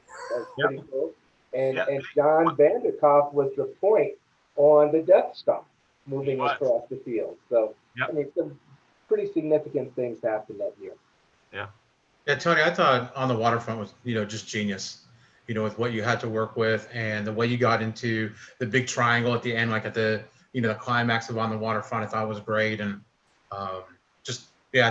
pretty cool. And Yep. and John Vanderkopf was the point on the Death Star moving He was. across the field. So Yep. I mean, some pretty significant things happened that year. Yeah, Tony, I thought On the Waterfront was, just genius, with what you had to work with and the way you got into the big triangle at the end, like at the, the climax of On the Waterfront, I thought was great. And I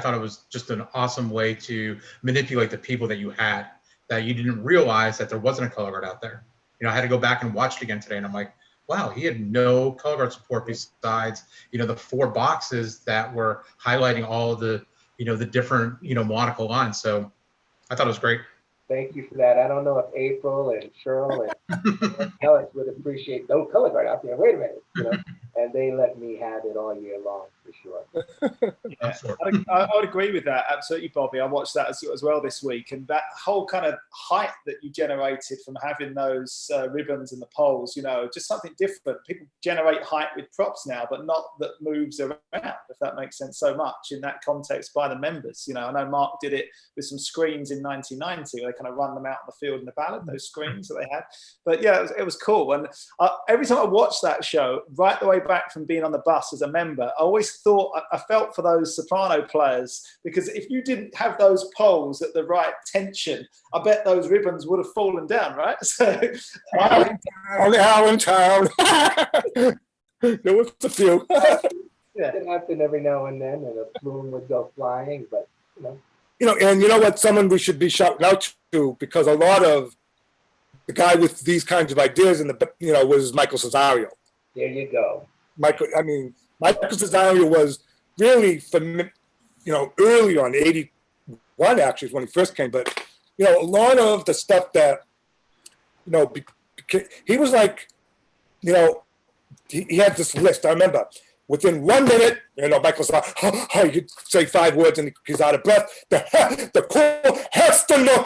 thought it was just an awesome way to manipulate the people that you had, that you didn't realize that there wasn't a color guard out there. I had to go back and watch it again today, and I'm like, wow, he had no color guard support besides, the 4 boxes that were highlighting all of the, the different, nautical lines. So I thought it was great. Thank you for that. I don't know if April and Cheryl and Ellis would appreciate no color guard out there. Wait a minute, and they let me have it all year long for sure. Yeah, Sure. I would agree with that. Absolutely, Bobby. I watched that as well this week. And that whole kind of height that you generated from having those ribbons and the poles, just something different. People generate height with props now, but not that moves around, if that makes sense, so much in that context by the members. I know Mark did it with some screens in 1990 where they kind of run them out on the field in the ballad, those screens that they had. But yeah, it was cool. And every time I watched that show, right the way back from being on the bus as a member, I always thought, I felt for those soprano players, because if you didn't have those poles at the right tension, I bet those ribbons would have fallen down, right? So Allentown. There was a few. It happened every now and then, and a plume would go flying, but And you know what? Someone we should be shouting out to, because a lot of the guy with these kinds of ideas was Michael Cesario. there you go. Michael Cesario was really from, early on, 81 actually is when he first came. But, a lot of the stuff that, he was like, he had this list. I remember within 1 minute, Michael Cesario, he'd say 5 words and he's out of breath. The call has to know.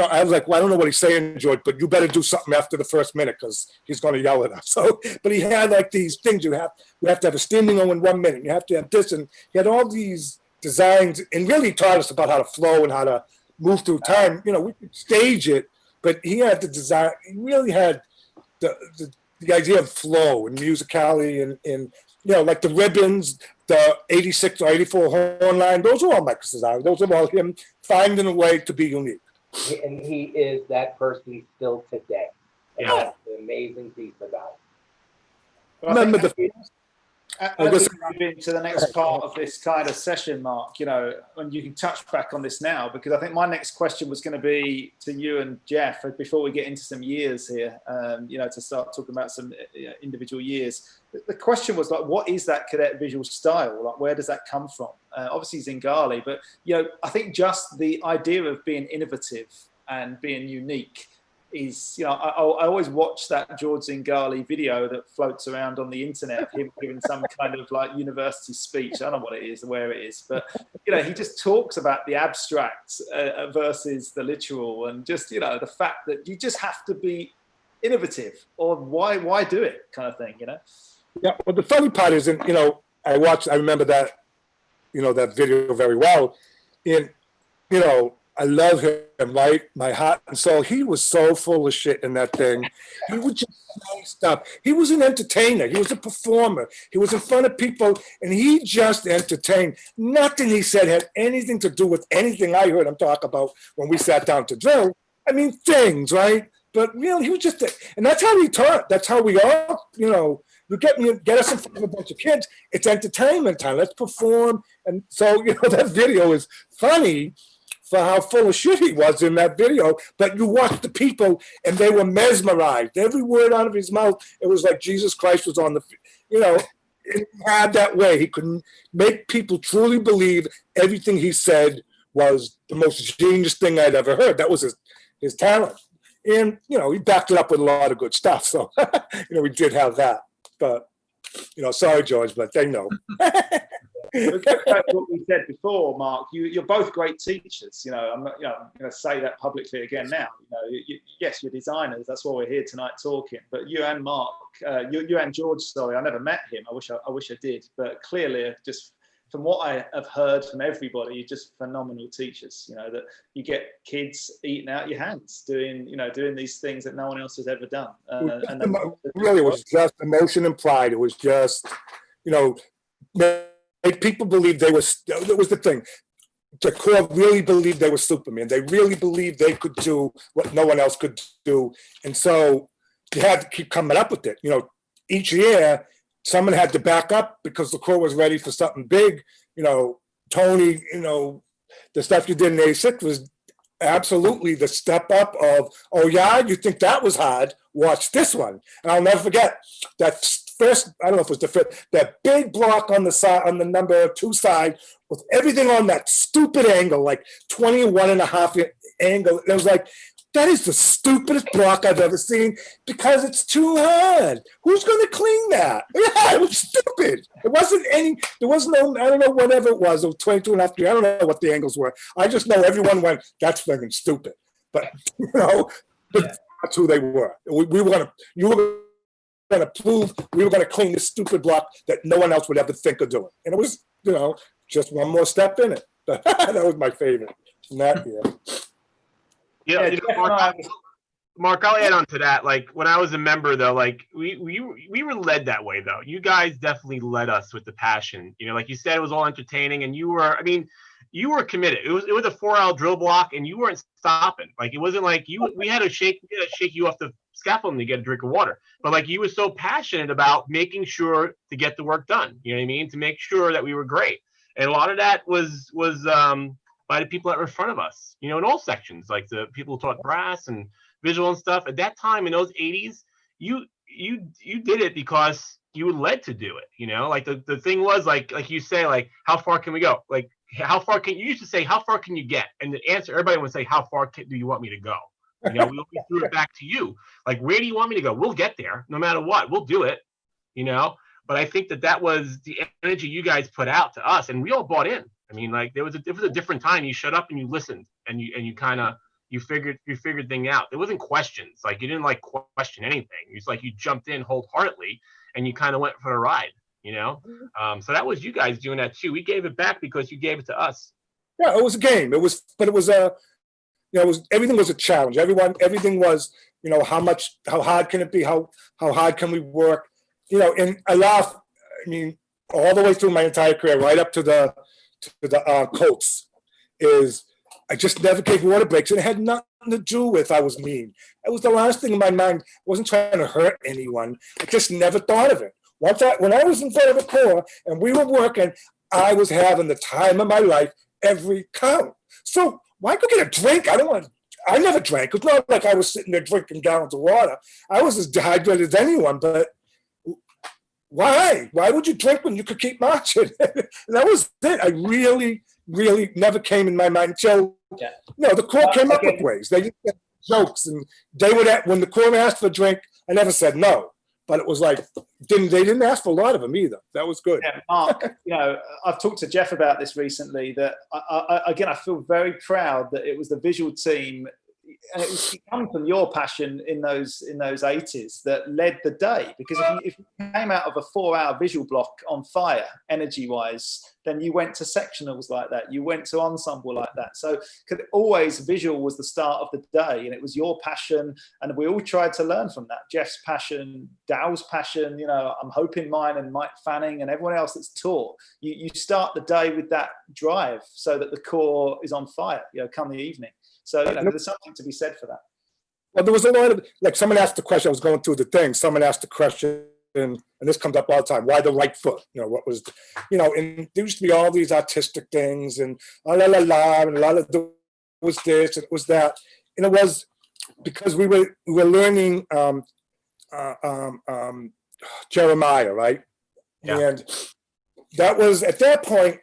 I was like, well, I don't know what he's saying, George, but you better do something after the first minute because he's going to yell at us. So, but he had like these things you have to have a standing on in 1 minute. You have to have this, and he had all these designs and really taught us about how to flow and how to move through time. You know, we could stage it, but he had the design. He really had the idea of flow and musicality and you know, like the ribbons, the 86 or 84 horn line. Those are all Michael's design. Those are all him finding a way to be unique. And he is that person still today. And Yeah. that's the amazing piece about it. Well, I think Remember the as we move into the next part of this kind of session, Mark, you know, and you can touch back on this now, because I think my next question was going to be to you and Jeff before we get into some years here, you know, to start talking about some individual years. The question was like, what is that cadet visual style? Like, where does that come from? Obviously Zingari, but, you know, I think just the idea of being innovative and being unique is, you know, I always watch that George Zingari video that floats around on the internet of him giving some kind of like university speech. I don't know what it is, where it is, but, you know, he just talks about the abstract versus the literal, and just, you know, the fact that you just have to be innovative, or why do it kind of thing, you know? Yeah, well, the funny part is, you know, I remember that, you know, that video very well. And, you know, I love him, right? My heart and soul. He was so full of shit in that thing. He would just say stuff. He was an entertainer. He was a performer. He was in front of people, and he just entertained. Nothing he said had anything to do with anything I heard him talk about when we sat down to drill. I mean, things, right? But really, he was just, and that's how he taught. That's how we all, you know, you get us in front of a bunch of kids. It's entertainment time. Let's perform. And so, you know, that video is funny for how full of shit he was in that video. But you watch the people, and they were mesmerized. Every word out of his mouth, it was like Jesus Christ was on the, you know, he had that way. He could make people truly believe everything he said was the most genius thing I'd ever heard. That was his talent. And, you know, he backed it up with a lot of good stuff. So, you know, we did have that. But, you know, sorry, George, but they know. What we said before, Mark, you're both great teachers. You know, I'm going to say that publicly again now. You know, yes, you're designers. That's why we're here tonight talking. But you and Mark, you and George. Sorry, I never met him. I wish I did. But clearly, just from what I have heard from everybody, you're just phenomenal teachers. You know, that you get kids eating out your hands, doing these things that no one else has ever done. Really, it was just emotion and pride. It was just, you know, make people believe that was the thing. The Corps really believed they were Superman. They really believed they could do what no one else could do. And so you had to keep coming up with it. You know, each year, someone had to back up because the Corps was ready for something big. You know, Tony, you know, the stuff you did in 86 was absolutely the step up of, oh yeah, you think that was hard? Watch this one. And I'll never forget that first, I don't know if it was the fifth, that big block on the side, on the number 2 side, with everything on that stupid angle, like 21.5 angle. It was like, that is the stupidest block I've ever seen because it's too hard. Who's going to clean that? Yeah, it was stupid. There was no, I don't know, whatever it was 22.5 I don't know what the angles were. I just know everyone went, that's fucking stupid. But, you know, that's who they were. You were going to prove we were going to clean this stupid block that no one else would ever think of doing. And it was, you know, just one more step in it. That was my favorite from that year. Yeah, you know, Mark, I'll add on to that. Like when I was a member, though, like we were led that way, though. You guys definitely led us with the passion. You know, like you said, it was all entertaining, and you were committed. It was a 4-hour drill block, and you weren't stopping. Like it wasn't like we had to shake you off the scaffolding to get a drink of water. But like you were so passionate about making sure to get the work done. You know what I mean? To make sure that we were great, and a lot of that was by the people that were in front of us, you know, in all sections, like the people who taught brass and visual and stuff. At that time, in those 80s, you did it because you were led to do it, you know? Like the thing was, like you say, like, how far can we go? Like, you used to say, how far can you get? And the answer, everybody would say, how far do you want me to go? You know, we threw it back to you. Like, where do you want me to go? We'll get there, no matter what. We'll do it, you know? But I think that was the energy you guys put out to us, and we all bought in. I mean, like it was a different time. You shut up and you listened, and you kind of figured things out. There wasn't questions. Like you didn't like question anything. It's like you jumped in wholeheartedly, and you kind of went for a ride. you know? So that was you guys doing that too. We gave it back because you gave it to us. Yeah, it was a game. It was, but it was a, you know, it was, everything was a challenge. Everything was, you know, how hard can it be? How hard can we work? You know, and I laugh, I mean, all the way through my entire career, right up to the Colts, is I just never gave water breaks, and it had nothing to do with I was mean. It was the last thing in my mind. I wasn't trying to hurt anyone. I just never thought of it. When I was in front of a corps and we were working, I was having the time of my life every count. So why go get a drink? I never drank. It's not like I was sitting there drinking gallons of water. I was as dehydrated as anyone, but why? Why would you drink when you could keep marching? And that was it. I really never came in my mind until, you know, the Corps came up with ways. They just get jokes, and they would, when the Corps asked for a drink, I never said no. But it was like, they didn't ask for a lot of them either. That was good. Yeah, Mark, you know, I've talked to Jeff about this recently, that I feel very proud that it was the visual team, and it come from your passion in those 80s that led the day. Because if you came out of a 4-hour visual block on fire, energy-wise, then you went to sectionals like that, you went to ensemble like that. So always visual was the start of the day, and it was your passion, and we all tried to learn from that. Jeff's passion, Dow's passion, you know, I'm hoping mine, and Mike Fanning and everyone else that's taught. You start the day with that drive so that the Corps is on fire, you know, come the evening. So, you know, there's something to be said for that. Well, there was a lot of, like, someone asked the question, I was going through the thing, someone asked the question, and this comes up all the time, why the right foot? You know, what was, you know, and there used to be all these artistic things, and and a lot of it was this, and it was that. And it was because we were learning Jeremiah, right? Yeah. And that was, at that point,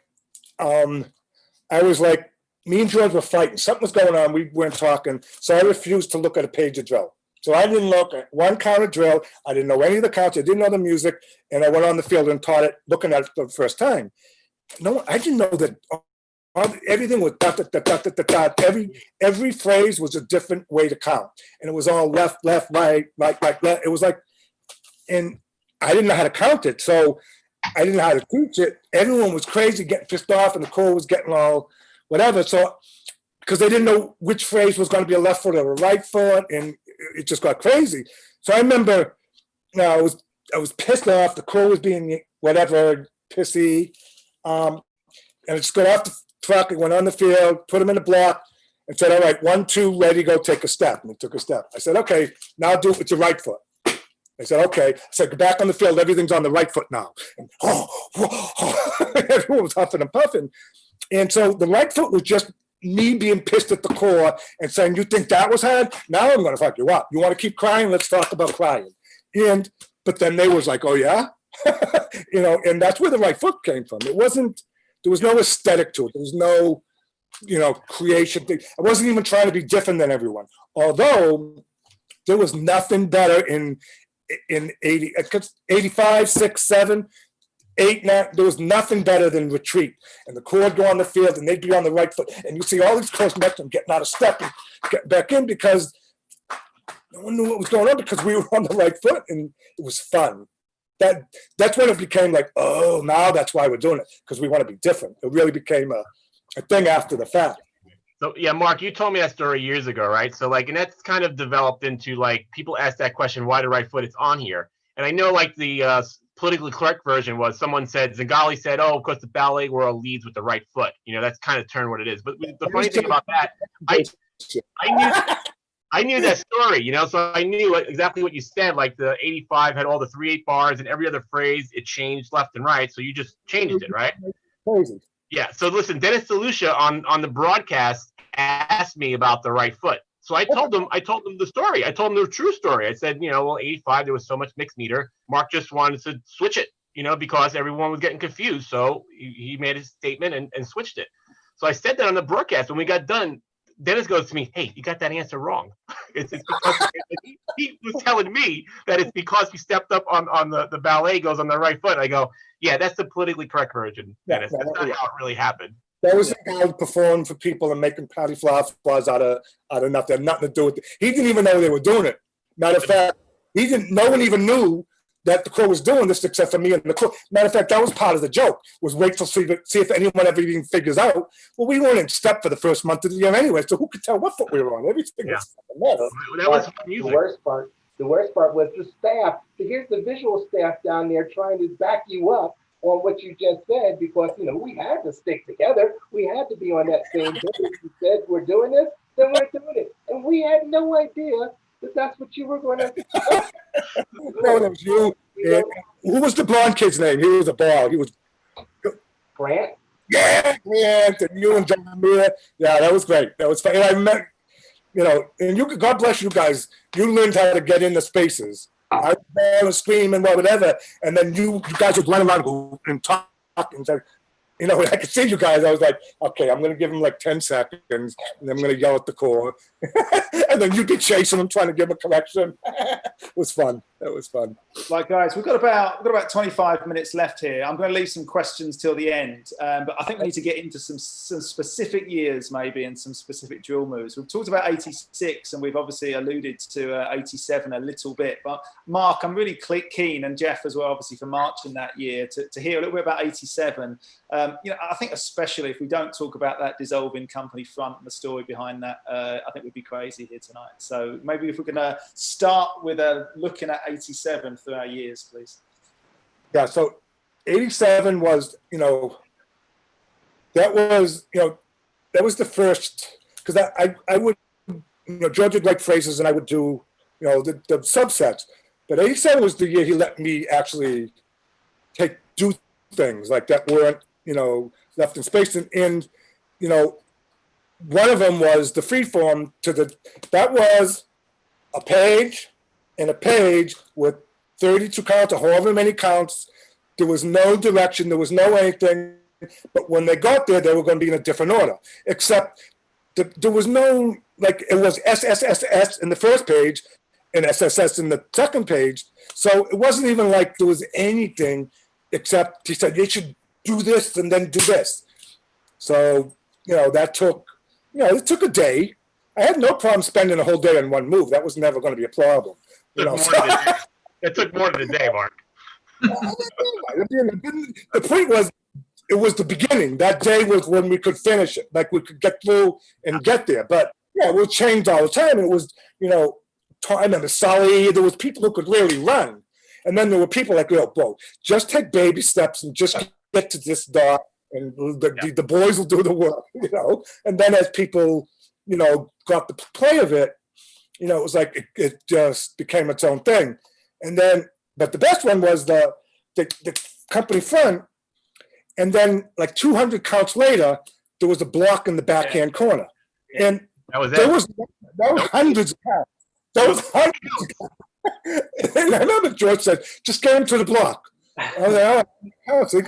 I was like, me and George were fighting. Something was going on. We weren't talking. So I refused to look at a page of drill. So I didn't look at one count of drill. I didn't know any of the counts. I didn't know the music. And I went on the field and taught it, looking at it for the first time. No, I didn't know that everything was dot, dot, dot, dot, dot, dot. Every phrase was a different way to count. And it was all left, right, left. It was like, and I didn't know how to count it. So I didn't know how to teach it. Everyone was crazy, getting pissed off, and the Corps was getting all whatever. So, because they didn't know which phrase was going to be a left foot or a right foot, and it just got crazy. So I remember, you know, I was pissed off. The Corps was being whatever, pissy. And I just got off the truck and went on the field, put him in the block, and said, all right, 1, 2, ready, go, take a step. And he took a step. I said, okay, now do it with your right foot. I said, okay. I said, go back on the field. Everything's on the right foot now. And everyone was huffing and puffing. And so the right foot was just me being pissed at the Corps and saying, you think that was hard? Now I'm going to fuck you up. You want to keep crying? Let's talk about crying. But then they was like, oh, yeah? You know, and that's where the right foot came from. There was no aesthetic to it. There was no, you know, creation thing. I wasn't even trying to be different than everyone. Although there was nothing better in 85, 6, 7, 8, 9, there was nothing better than retreat. And the Corps would go on the field and they'd be on the right foot. And you see all these Corps next to them getting out of step and getting back in because no one knew what was going on because we were on the right foot and it was fun. That's when it became like, oh, now that's why we're doing it, because we want to be different. It really became a thing after the fact. So yeah, Mark, you told me that story years ago, right? So like, and that's kind of developed into like, people ask that question, why the right foot? It's on here. And I know like the politically correct version was someone said, Zingali said, oh, of course the ballet world leads with the right foot. You know, that's kind of turned what it is. But the funny thing about that, I knew that story, you know, so I knew exactly what you said. Like the 85 had all the 3/8 bars and every other phrase, it changed left and right. So you just changed it, right? Crazy. Yeah. So listen, Dennis DeLucia on the broadcast asked me about the right foot. So I told him the story. I told him the true story. I said, you know, well, 85, there was so much mixed meter. Mark just wanted to switch it, you know, because everyone was getting confused. So he made his statement and switched it. So I said that on the broadcast. When we got done, Dennis goes to me, hey, you got that answer wrong. It's because he was telling me that it's because he stepped up on the ballet goes on the right foot. I go, yeah, that's the politically correct version, Dennis. That's not how it really happened. That was a guy performing for people and making cauliflowers out of nothing. Nothing to do with it. He didn't even know they were doing it. Matter of fact, no one even knew that the Corps was doing this except for me and the Corps. Matter of fact, that was part of the joke, was wait till see if anyone ever even figures out. Well, we weren't in step for the first month of the year anyway, so who could tell what foot we were on? Everything was a mess. That was But music. the worst part was the staff. Here's the visual staff down there trying to back you up on what you just said, because we had to stick together. We had to be on that same page. You said we're doing this, then we're doing it, and we had no idea that that's what you were going to. No, it was you. And who was the blonde kid's name? He was a ball. He was Grant. Grant, and you and John Muir. Yeah, that was great. That was fun. And I met, and you. God bless you guys. You learned how to get in the spaces. I was there and scream and whatever, and then you guys would run around and talk and say, I could see you guys. I was like, okay, I'm going to give him like 10 seconds, and then I'm going to yell at the Corps. And then you'd be chasing him, trying to give him a correction. It was fun. That was fun. Right, guys, we've got about 25 minutes left here. I'm going to leave some questions till the end, but I think we need to get into some specific years maybe and some specific drill moves. We've talked about 86 and we've obviously alluded to 87 a little bit, but Mark, I'm really keen, and Jeff as well, obviously, for marching that year, to hear a little bit about 87. I think especially if we don't talk about that dissolving company front and the story behind that, I think we'd be crazy here tonight. So maybe if we're going to start with looking at 87 through our years, please. Yeah, so 87 was, that was the first, because I would, George would write phrases and I would do, the subsets. But 87 was the year he let me actually do things like that weren't, left in space. And one of them was the freeform that was a page and a page with 32 counts or however many counts. There was no direction, there was no anything. But when they got there, they were going to be in a different order, except there was no, it was SSSS in the first page and SSS in the second page. So it wasn't even like there was anything except he said, you should do this and then do this. So, that took, it took a day. I had no problem spending a whole day on one move. That was never going to be a problem. It took more than a day, Mark. The point was, it was the beginning. That day was when we could finish it. Like we could get through and get there. But yeah, it would change all the time. It was, I remember Sully, there was people who could really run. And then there were people like, bro, just take baby steps and just get to this dot and the boys will do the work, And then as people, got the play of it, it was like it just became its own thing. And then, but the best one was the company front. And then like 200 counts later, there was a block in the backhand corner. And there was hundreds of counts. There was hundreds of counts. And I remember George said, just get him to the block. I was like, I was like,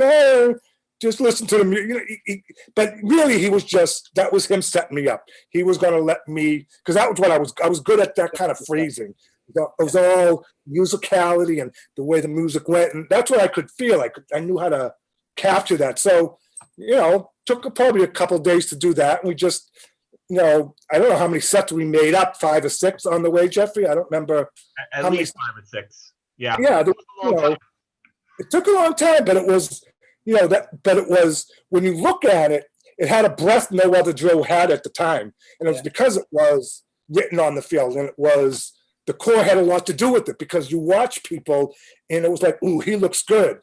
just listen to the music. But really, that was him setting me up. He was going to let me, because that was what I was good at, that kind of freezing. It was all musicality and the way the music went. And that's what I could feel. I knew how to capture that. So, took probably a couple of days to do that. And we just, I don't know how many sets we made up, 5 or 6 on the way, Jeffrey. I don't remember. At least 5 or 6. Yeah. Yeah. It took a long time, but it was, but it was, when you look at it, it had a breath no other drill had at the time. And it was because it was written on the field, and the Corps had a lot to do with it, because you watch people and it was like, ooh, he looks good.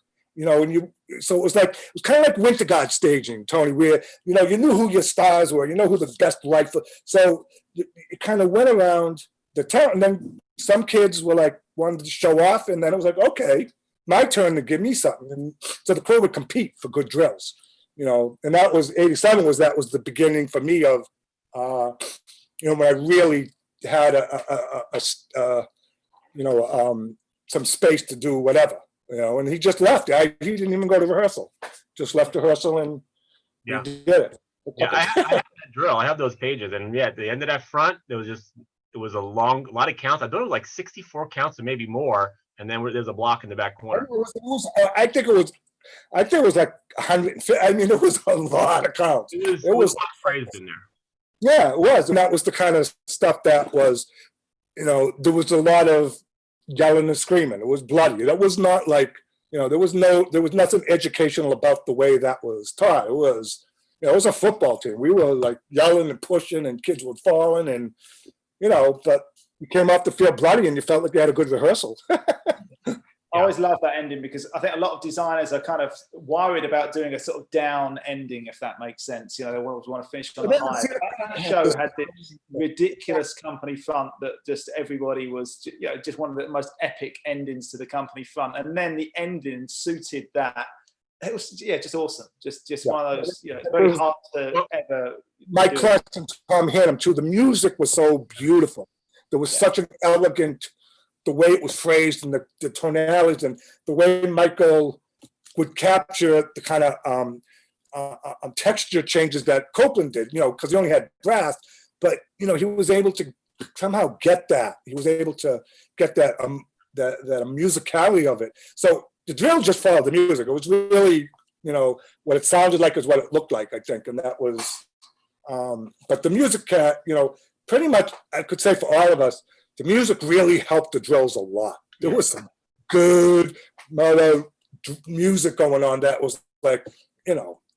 So it was kind of like Winter Guard staging, Tony, where, you knew who your stars were, who the best rifle. So it kind of went around the town, and then some kids were wanted to show off, and then it was like, okay, my turn to give me something. And so the Corps would compete for good drills, and that was 87 that was the beginning for me of, when I really had some space to do whatever, and he just left. He didn't even go to rehearsal, just left rehearsal and we did it. Yeah, I have that drill. I have those pages, and at the end of that front, it was a lot of counts. I thought it was like 64 counts or maybe more. And then there's a block in the back corner. I think it was like 150. I mean, it was a lot of counts. It was a lot of phrases in there. Yeah, it was. And that was the kind of stuff that was, there was a lot of yelling and screaming. It was bloody. That was not like, there was nothing educational about the way that was taught. It was, it was a football team. We were like yelling and pushing, and kids were falling, and but you came off the field bloody, and you felt like you had a good rehearsal. I always love that ending because I think a lot of designers are kind of worried about doing a sort of down ending, if that makes sense. They always want to finish on a high. That show had this ridiculous company front that just everybody was, just one of the most epic endings to the company front. And then the ending suited that. It was, just awesome. Just one of those, it's very hard to ever. Mike Clutch and Tom Hannum too. The music was so beautiful. There was such an elegant, the way it was phrased and the tonalities and the way Michael would capture the kind of texture changes that Copeland did, because he only had brass, but, he was able to somehow get that. He was able to get that musicality of it. So the drill just followed the music. It was really, what it sounded like is what it looked like, I think. And that was, but the music, pretty much, I could say for all of us, the music really helped the drills a lot. There was some good mellow music going on that was like,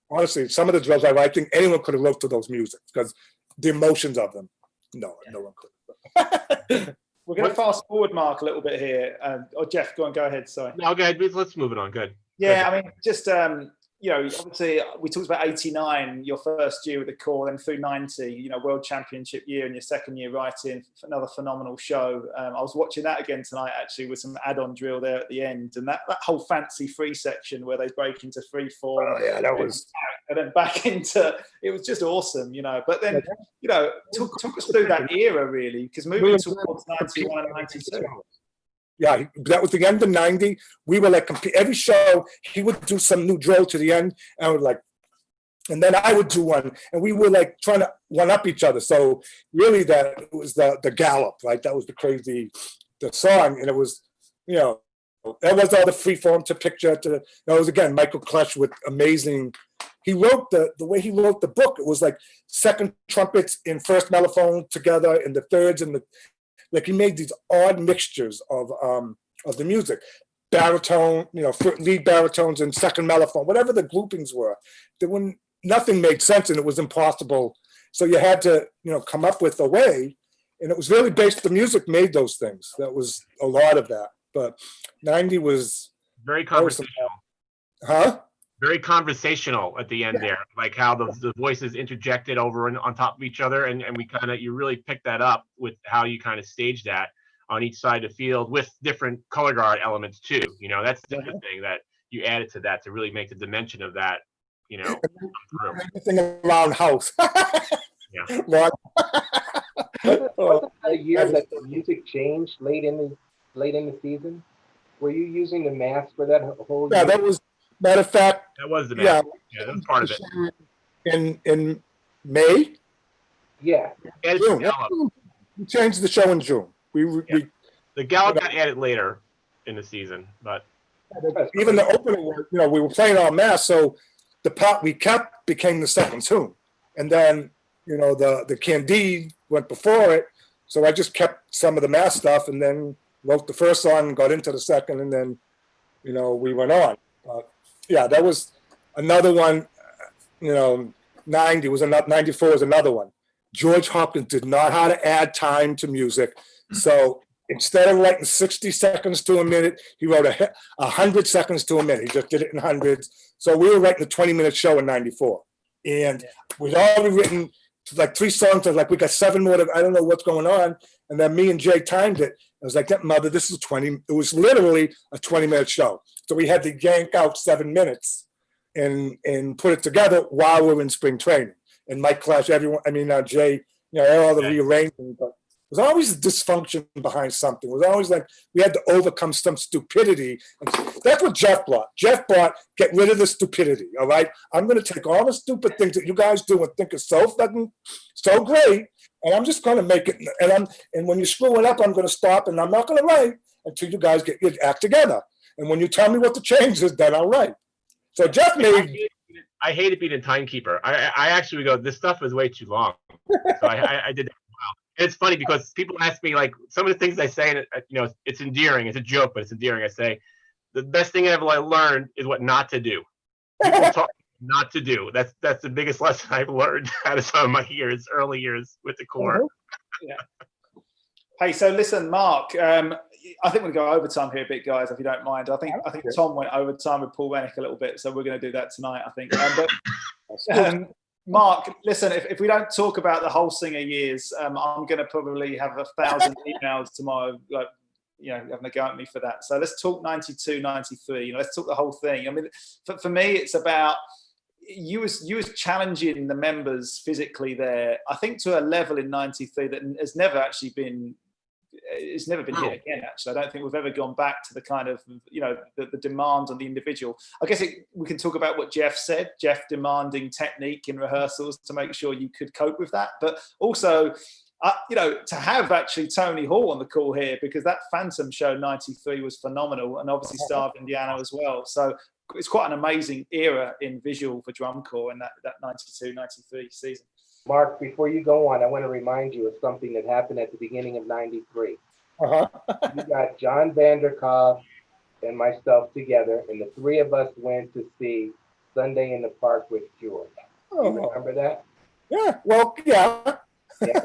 honestly, some of the drills I think anyone could have wrote to those music because the emotions of them, no one could. We're going to fast forward, Mark, a little bit here. Or Jeff, go ahead. Sorry. No, go ahead. Let's move it on. Good. Yeah, I mean, just obviously we talked about 89, your first year with the Corps, then through 90, World Championship year, and your second year writing, another phenomenal show. I was watching that again tonight, actually, with some add-on drill there at the end, and that whole fancy free section where they break into free form. Oh yeah, that was. And then back into, it was just awesome, But then, talk us through that era really, because moving towards 91 and 92. Yeah, that was the end of 90. We were like, every show, he would do some new drill to the end, and then I would do one, and we were like trying to one up each other. So really that was the gallop, right? That was the song, and it was, that was all the free form to picture. That was, again, Michael Clutch with amazing, he wrote the way he wrote the book, it was like second trumpets in first mellophone together, and the thirds and like he made these odd mixtures of the music, baritone, lead baritones and second mellophone, whatever the groupings were. Nothing made sense, and it was impossible. So you had to, come up with a way, and it was really based. The music made those things. That was a lot of that. But 90 was very conversational. Very conversational at the end there, like how the voices interjected over and on top of each other, and we you really picked that up with how you kind of staged that on each side of the field with different color guard elements too. That's the other thing that you added to that to really make the dimension of that, everything around house. Yeah. Was it a year that the music changed late in the season? Were you using the mask for that whole year? Yeah, that was. Matter of fact, that was the mask. Yeah, that was part of it. In May? Yeah. June. We changed the show in June. The gallop got added later in the season, but even the opening, we were playing all mass, so the part we kept became the second tune. And then, the Candide went before it, so I just kept some of the mass stuff and then wrote the first song and got into the second, and then, we went on. Yeah, that was another one, 90 was another, 94 was another one. George Hopkins did not know how to add time to music. So instead of writing 60 seconds to a minute, he wrote 100 seconds to a minute. He just did it in hundreds. So we were writing a 20-minute show in 94. And we'd already written like 3 songs. I was like, we got 7 more. I don't know what's going on. And then me and Jay timed it. I was like, mother, this is 20. It was literally a 20-minute show. So we had to yank out 7 minutes and put it together while we were in spring training. And Mike Clash, everyone, Jay, all the rearranging. But there was always a dysfunction behind something. It was always like we had to overcome some stupidity. And that's what Jeff brought. Jeff brought, get rid of the stupidity, all right? I'm going to take all the stupid things that you guys do and think is so great, and I'm just going to make it. And when you screw it up, I'm going to stop, and I'm not going to write until you guys get your act together. And when you tell me what the change is, then I'll write. So Jeff made. I hated being a timekeeper. I actually would go, this stuff is way too long. So I did that. It's funny because people ask me like some of the things I say, and it's endearing. It's a joke, but it's endearing. I say the best thing ever I learned is what not to do. People talk not to do. That's the biggest lesson I've learned out of some of my early years with the Corps. Yeah. Hey, so listen, Mark. I think we'll go overtime here a bit, guys, if you don't mind. I think Tom went overtime with Paul Rennick a little bit, so we're going to do that tonight, I think. Mark, listen, if we don't talk about the whole Singer years, I'm going to probably have 1,000 emails tomorrow, like, having a go at me for that. So let's talk 92, 93. Let's talk the whole thing. I mean, for me, it's about you was challenging the members physically there. I think to a level in 93 that has never actually been. It's never been hit again, actually. I don't think we've ever gone back to the kind of, the demand on the individual. I guess we can talk about what Jeff said, Jeff demanding technique in rehearsals to make sure you could cope with that. But also, to have actually Tony Hall on the call here, because that Phantom show 93 was phenomenal, and obviously Star of Indiana as well. So it's quite an amazing era in visual for drum corps in that 92, 93 season. Mark, before you go on, I want to remind you of something that happened at the beginning of 93. Uh-huh. You got John Vanderkopf and myself together, and the three of us went to see Sunday in the Park with George. You remember that? Yeah, well, yeah. Yeah.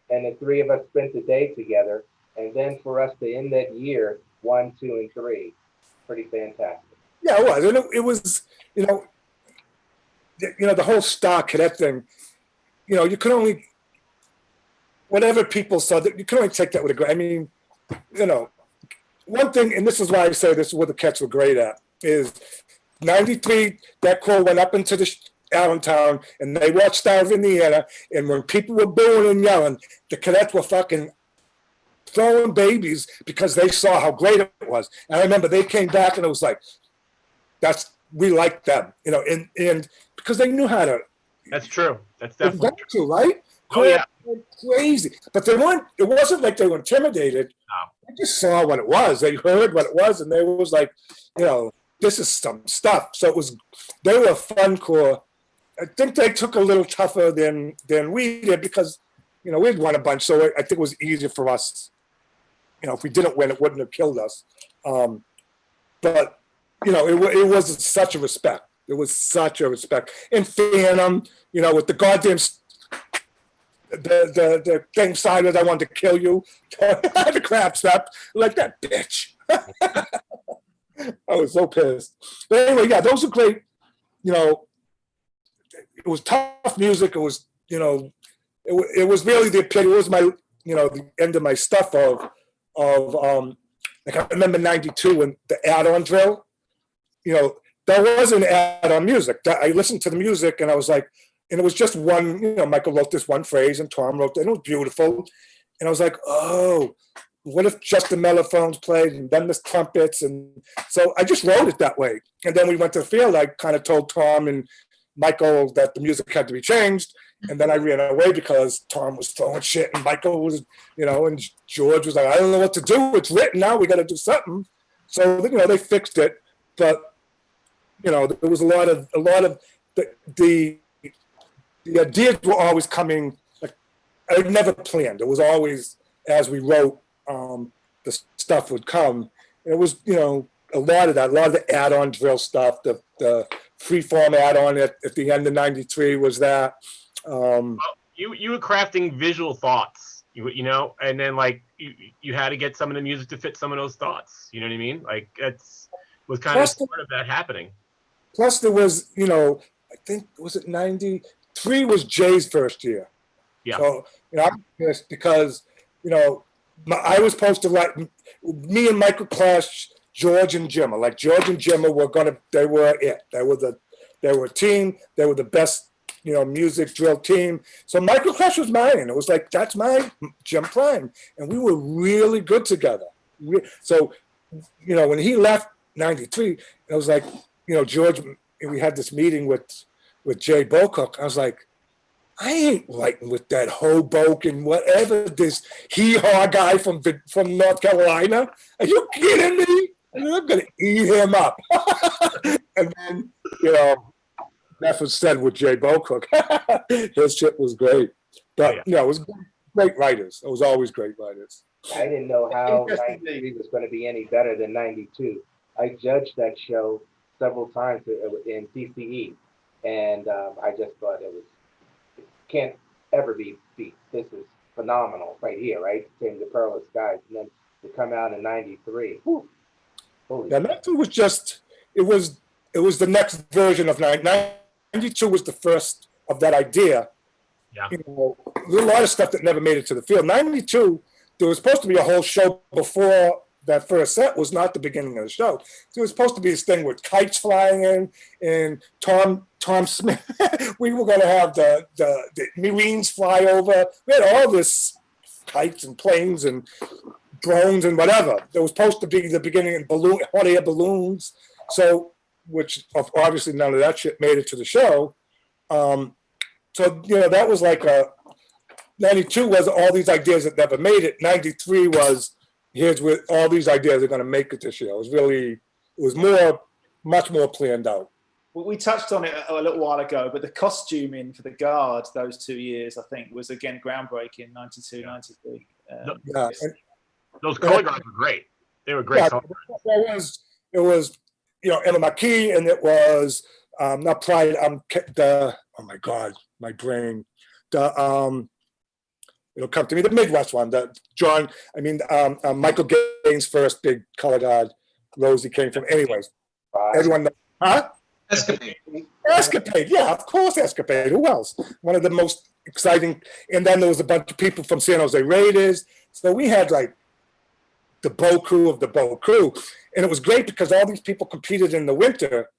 And the three of us spent the day together, and then for us to end that year, 1, 2, and 3, pretty fantastic. Yeah, it was. And it was, the whole Star Cadet thing, you could only, whatever people saw, you could only take that with a grain. I mean, one thing, and this is why I say this is what the Cats were great at, is 93, that crew went up into the Allentown, and they watched Star of Indiana, and when people were booing and yelling, the Cadets were fucking throwing babies because they saw how great it was. And I remember they came back, and it was like, we liked them, and because they knew how to. That's true. That's definitely true, right? Oh, yeah. Crazy. But it wasn't like they were intimidated. No. They just saw what it was. They heard what it was, and they was like, this is some stuff. So they were a fun corps. I think they took a little tougher than we did because, we'd won a bunch. So I think it was easier for us. If we didn't win, it wouldn't have killed us. But, it was such a respect. It was such a respect. And Phantom, with the goddamn the thing sided, I wanted to kill you. The crap stuff, like that bitch. I was so pissed. But anyway, yeah, those are great. It was tough music. It was, it was really the epitome. It was my, the end of my stuff of like I remember 92 when the add-on drill, that wasn't add-on music. I listened to the music and I was like, and it was just one, Michael wrote this one phrase and Tom wrote that, and it was beautiful. And I was like, oh, what if just the mellophones played and then the trumpets? And so I just wrote it that way. And then we went to the field. I kind of told Tom and Michael that the music had to be changed. And then I ran away because Tom was throwing shit and Michael was, and George was like, I don't know what to do. It's written now. We got to do something. So, they fixed it. But, there was a lot of the ideas were always coming. Like I never planned. It was always as we wrote, the stuff would come. And it was, a lot of that, a lot of the add-on drill stuff. The freeform add-on at the end of 93 was that. Well, you were crafting visual thoughts, and then like you had to get some of the music to fit some of those thoughts. You know what I mean? Like was kind of part of that happening. Plus there was, I think, was it 93 was Jay's first year. Yeah. So, I'm pissed because, I was supposed to write, me and Michael Clash, George and Jimmer. Like George and Jimmer they were it. They were a team. They were the best, music drill team. So Michael Clash was mine. It was like, that's my Jim Prime. And we were really good together. So, when he left 93, I was like, George, we had this meeting with Jay Bocook. I was like, I ain't writing with that Hoboken, whatever, this hee-haw guy from North Carolina. Are you kidding me? I'm going to eat him up. And then, that was said with Jay Bocook. His shit was great. But, it was great writers. It was always great writers. I didn't know how Interesting. 93 was going to be any better than 92. I judged that show several times in TCE, and I just thought it can't ever be beat. This is phenomenal right here, right? Came the Perilous Skies, and then to come out in 93. Whew. Holy Yeah, 92 was just, it was the next version of 92 was the first of that idea. Yeah. You know, there's a lot of stuff that never made it to the field. 92, there was supposed to be a whole show before that first set was not the beginning of the show. So it was supposed to be this thing with kites flying in and Tom Smith. We were going to have the Marines fly over. We had all this kites and planes and drones and whatever. There was supposed to be the beginning of hot air balloons. So, which obviously none of that shit made it to the show. So, you know, that was like 92 was all these ideas that never made it. 93 was, here's where all these ideas are going to make it this year. It was much more planned out. Well, we touched on it a little while ago, but the costuming for the Guard those 2 years, I think, was again groundbreaking, 92, 93. Yeah. Those color guards were great. They were great. Yeah, color. it was, you know, Emma McKee, and it was not Pride. Oh my God, my brain. It'll come to me. The Midwest one. Michael Gaines' first big color guard. Rosie came from. Anyways, everyone. Huh? Escapade. Escapade, yeah, of course, Escapade. Who else? One of the most exciting. And then there was a bunch of people from San Jose Raiders. So we had like the Bow Crew of the Bow Crew. And it was great because all these people competed in the winter.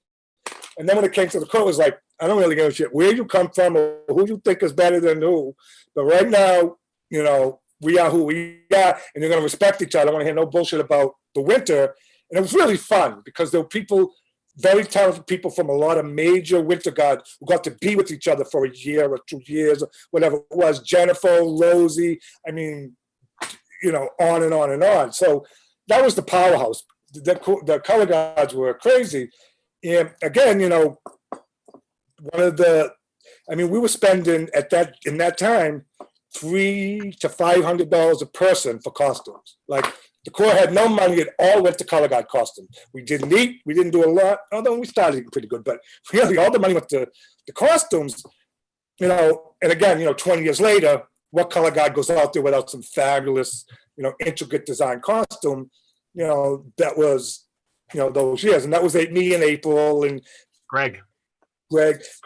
And then when it came to the court, it was like, I don't really give a shit where you come from or who you think is better than who. But right now, you know, we are who we are, and you're going to respect each other. I don't want to hear no bullshit about the winter. And it was really fun because there were people, very talented people from a lot of major winter guards who got to be with each other for a year or 2 years, or whatever it was. Jennifer, Rosie, I mean, you know, on and on and on. So that was the powerhouse. The color guards were crazy. And again, you know, we were spending in that time $300 to $500 a person for costumes. Like the Corps had no money; it all went to color guard costumes. We didn't eat, we didn't do a lot, although we started eating pretty good. But really, all the money went to the costumes. You know, and again, you know, 20 years later, what color guard goes out there without some fabulous, you know, intricate design costume? You know, that was, you know, those years, and that was me and April and Greg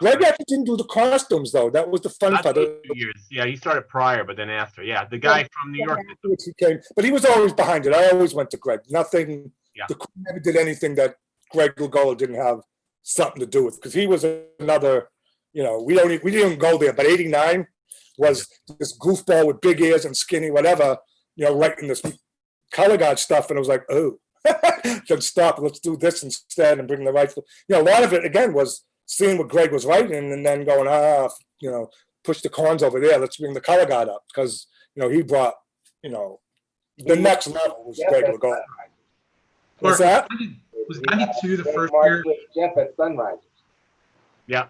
actually didn't do the costumes though. That was the fun Not part. 2 years. Yeah, he started prior, but then after. Yeah, the guy from New York. He came, but he was always behind it. I always went to Greg. Nothing. Yeah. The crew never did anything that Greg Lugola didn't have something to do with, because he was another. You know, we didn't go there, but '89 was this goofball with big ears and skinny whatever. You know, writing this color guard stuff, and it was like, oh, then stop. Let's do this instead and bring the right. You know, a lot of it again was seeing what Greg was writing and then going, you know, push the corns over there. Let's bring the color guard up, because, you know, he brought, you know, the next level was Greg Lugola. What's that? Was 92 the first March year? with Jeff at Sunrise. Yeah,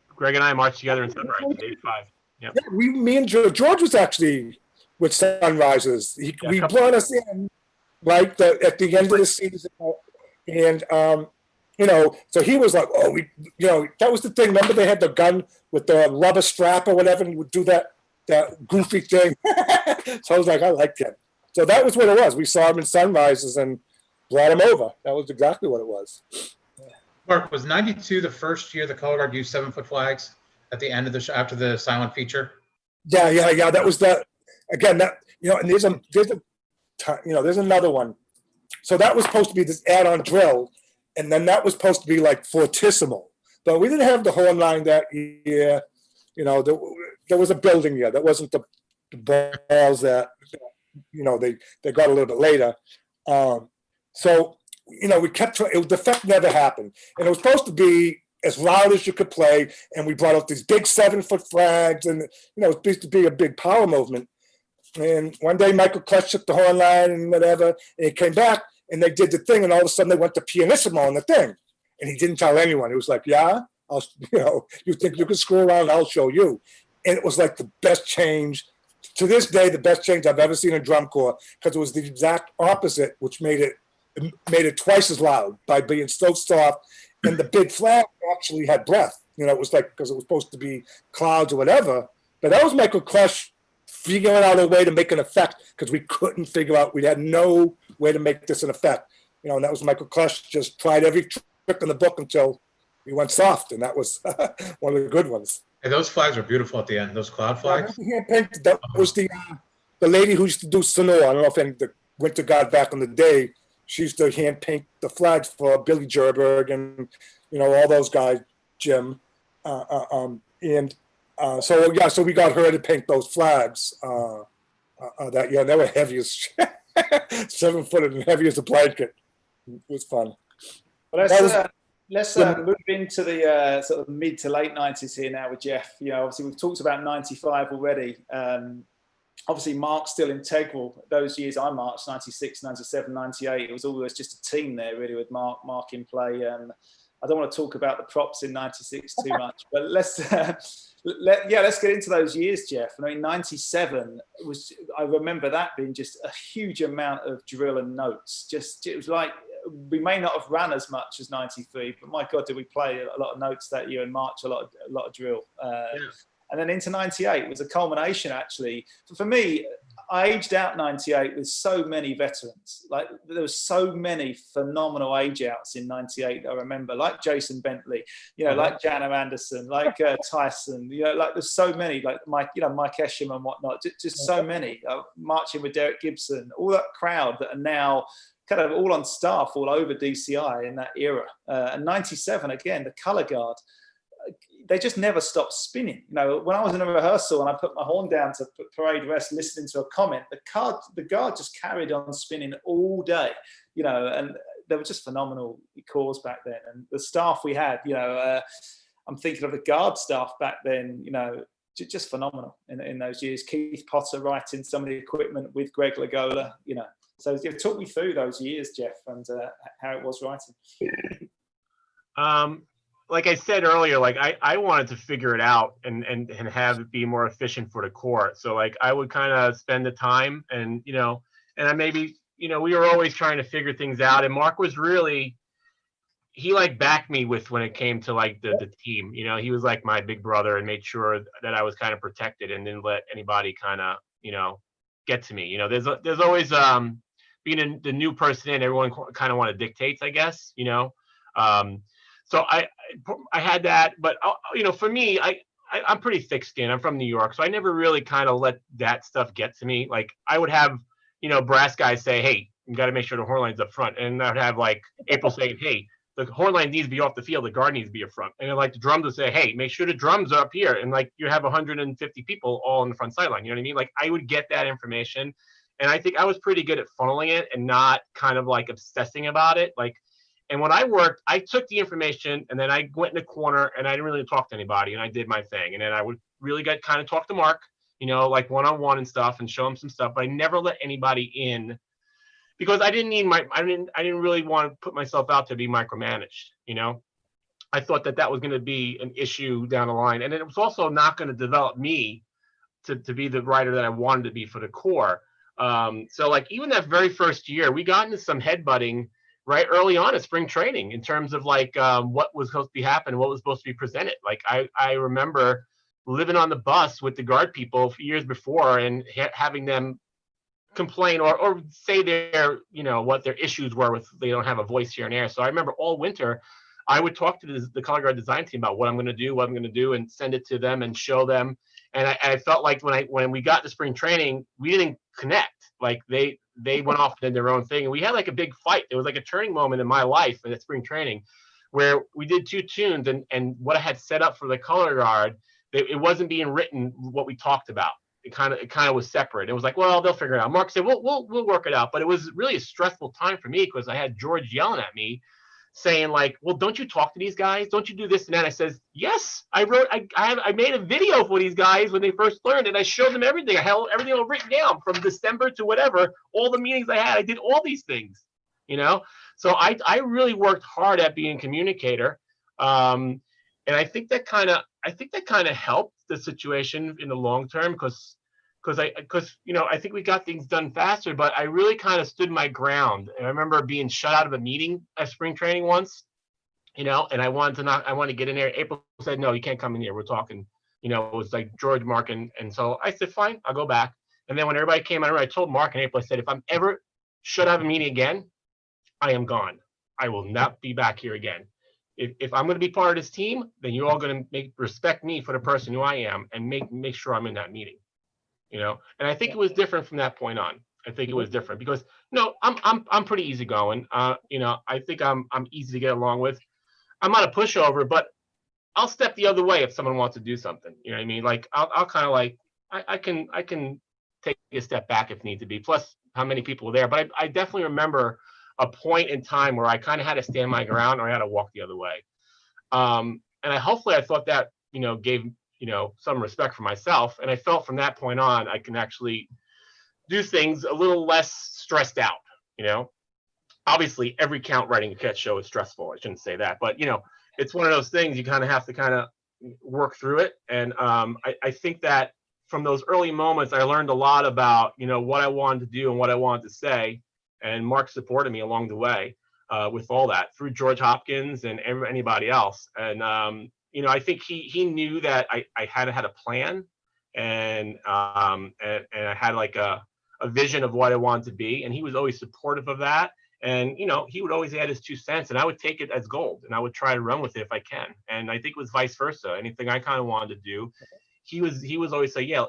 Greg and I marched together in Sunrise in '85. Yeah, me and George was actually with Sunrisers. We brought us in right at the end of the season, and you know, so he was like, oh, you know, that was the thing. Remember they had the gun with the rubber strap or whatever, and he would do that goofy thing. So I was like, I liked him. So that was what it was. We saw him in Sunrises and brought him over. That was exactly what it was. Mark, was 92 the first year the color guard used 7-foot flags at the end of the show after the silent feature? Yeah. That was that. Again, that, you know, and there's another one. So that was supposed to be this add-on drill. And then that was supposed to be like fortissimo, but we didn't have the horn line that year. You know, there was a building year. That wasn't the balls that, you know, they got a little bit later. So, you know, we kept trying. The effect never happened, and it was supposed to be as loud as you could play. And we brought out these big 7-foot flags, and you know, it was supposed to be a big power movement. And one day, Michael Clutch took the horn line and whatever, and he came back. And they did the thing, and all of a sudden they went to pianissimo on the thing, and he didn't tell anyone. He was like, "Yeah, you know, you think you can screw around? I'll show you." And it was like the best change to this day, the best change I've ever seen in drum corps, because it was the exact opposite, which made it twice as loud by being so soft. And the big flag actually had breath. You know, it was like, because it was supposed to be clouds or whatever. But that was Michael Klesch figuring out a way to make an effect, because we couldn't figure out, we had no way to make this an effect. You know, and that was Michael Klesch just tried every trick in the book until we went soft. And that was one of the good ones. And those flags are beautiful at the end, those cloud flags. That was the lady who used to do Sonora. I don't know if any the Winter Guard back in the day, she used to hand paint the flags for Billy Gerberg and, you know, all those guys, Jim. So we got her to paint those flags that year. And they were heavy as shit. 7-footed and heavy as a blanket. It was fun. Well, let's move into the sort of mid to late 90s here now with Jeff. You know, obviously we've talked about 95 already. Obviously Mark's still integral. Those years I marched, 96, 97, 98, it was always just a team there really with Mark in play. I don't want to talk about the props in 96 too much, but let's get into those years, Jeff. I mean, 97 I remember that being just a huge amount of drill and notes. It was like, we may not have ran as much as 93, but my God, did we play a lot of notes that year and march a lot of drill. And then into 98 was a culmination, actually. For me, I aged out 98 with so many veterans. Like, there were so many phenomenal age outs in 98 I remember, like Jason Bentley, you know, like Jana Anderson, like Tyson, you know, like there's so many, like Mike Esham and whatnot, just so many. Marching with Derek Gibson, all that crowd that are now kind of all on staff all over DCI in that era. And 97, again, the color guard, they just never stopped spinning. You know, when I was in a rehearsal and I put my horn down to parade rest, listening to a comment, the guard just carried on spinning all day, you know, and they were just phenomenal corps back then. And the staff we had, you know, I'm thinking of the guard staff back then, you know, just phenomenal in those years. Keith Potter writing some of the equipment with Greg Lagola, you know. So it took me through those years, Jeff, and how it was writing. Like I said earlier, like I wanted to figure it out and have it be more efficient for the corps. So like I would kind of spend the time and, you know, and I maybe, you know, we were always trying to figure things out. And Mark was really, he like backed me with when it came to like the team, you know, he was like my big brother and made sure that I was kind of protected and didn't let anybody kind of, you know, get to me. You know, there's always being the new person in, everyone kind of want to dictate, I guess, you know. So I had that, but you know, for me, I'm pretty thick-skinned. I'm from New York, so I never really kind of let that stuff get to me. Like I would have, you know, brass guys say, "Hey, you got to make sure the horn line's up front," and I'd have like April saying, "Hey, the horn line needs to be off the field. The guard needs to be up front," and then like the drums would say, "Hey, make sure the drums are up here," and like you have 150 people all on the front sideline. You know what I mean? Like I would get that information, and I think I was pretty good at funneling it and not kind of like obsessing about it, like. And when I worked, I took the information and then I went in the corner and I didn't really talk to anybody and I did my thing. And then I would really kind of talk to Mark, you know, like one-on-one and stuff and show him some stuff, but I never let anybody in because I didn't really want to put myself out to be micromanaged, you know. I thought that was going to be an issue down the line. And it was also not going to develop me to be the writer that I wanted to be for the corps. So like even that very first year, we got into some headbutting right early on at spring training in terms of like what was supposed to be happening, what was supposed to be presented. Like I remember living on the bus with the guard people years before and having them complain or say their, you know, what their issues were with they don't have a voice here and there. So I remember all winter I would talk to the color guard design team about what I'm going to do and send it to them and show them. And I felt like when we got to spring training, we didn't connect. Like they went off and did their own thing. And we had like a big fight. It was like a turning moment in my life in that spring training where we did 2 tunes and what I had set up for the color guard, it wasn't being written what we talked about. It kind of was separate. It was like, well, they'll figure it out. Mark said, we'll work it out. But it was really a stressful time for me because I had George yelling at me saying like, well, don't you talk to these guys? Don't you do this and that? I says, yes, I made a video for these guys when they first learned and I showed them everything. I had everything all written down from December to whatever, all the meetings I had. I did all these things, you know? So I really worked hard at being a communicator. And I think that kind of helped the situation in the long term because because I think we got things done faster, but I really kind of stood my ground. And I remember being shut out of a meeting at spring training once, and I wanted to get in there. April said, no, you can't come in here. We're talking, it was like George, Mark, and so I said, fine, I'll go back. And then when everybody came out, I told Mark and April, I said, if I'm ever shut out of a meeting again, I am gone. I will not be back here again. If I'm going to be part of this team, then you're all going to respect me for the person who I am and make sure I'm in that meeting. And I think it was different from that point on. I think it was different because I'm pretty easygoing. I think I'm easy to get along with. I'm not a pushover, but I'll step the other way if someone wants to do something. You know what I mean? Like I'll kind of like I can take a step back if need to be. Plus, how many people were there? But I definitely remember a point in time where I kind of had to stand my ground or I had to walk the other way. And hopefully I thought that gave some respect for myself, and I felt from that point on I can actually do things a little less stressed out. Obviously every count writing a catch show is stressful. I shouldn't say that, but it's one of those things you kind of have to work through it. And I think that from those early moments I learned a lot about what I wanted to do and what I wanted to say, and Mark supported me along the way with all that through George Hopkins and anybody else. And I think he knew that I had a plan, and I had like a vision of what I wanted to be, and he was always supportive of that. And he would always add his 2 cents, and I would take it as gold, and I would try to run with it if I can. And I think it was vice versa. Anything I kind of wanted to do, he was always say, yeah,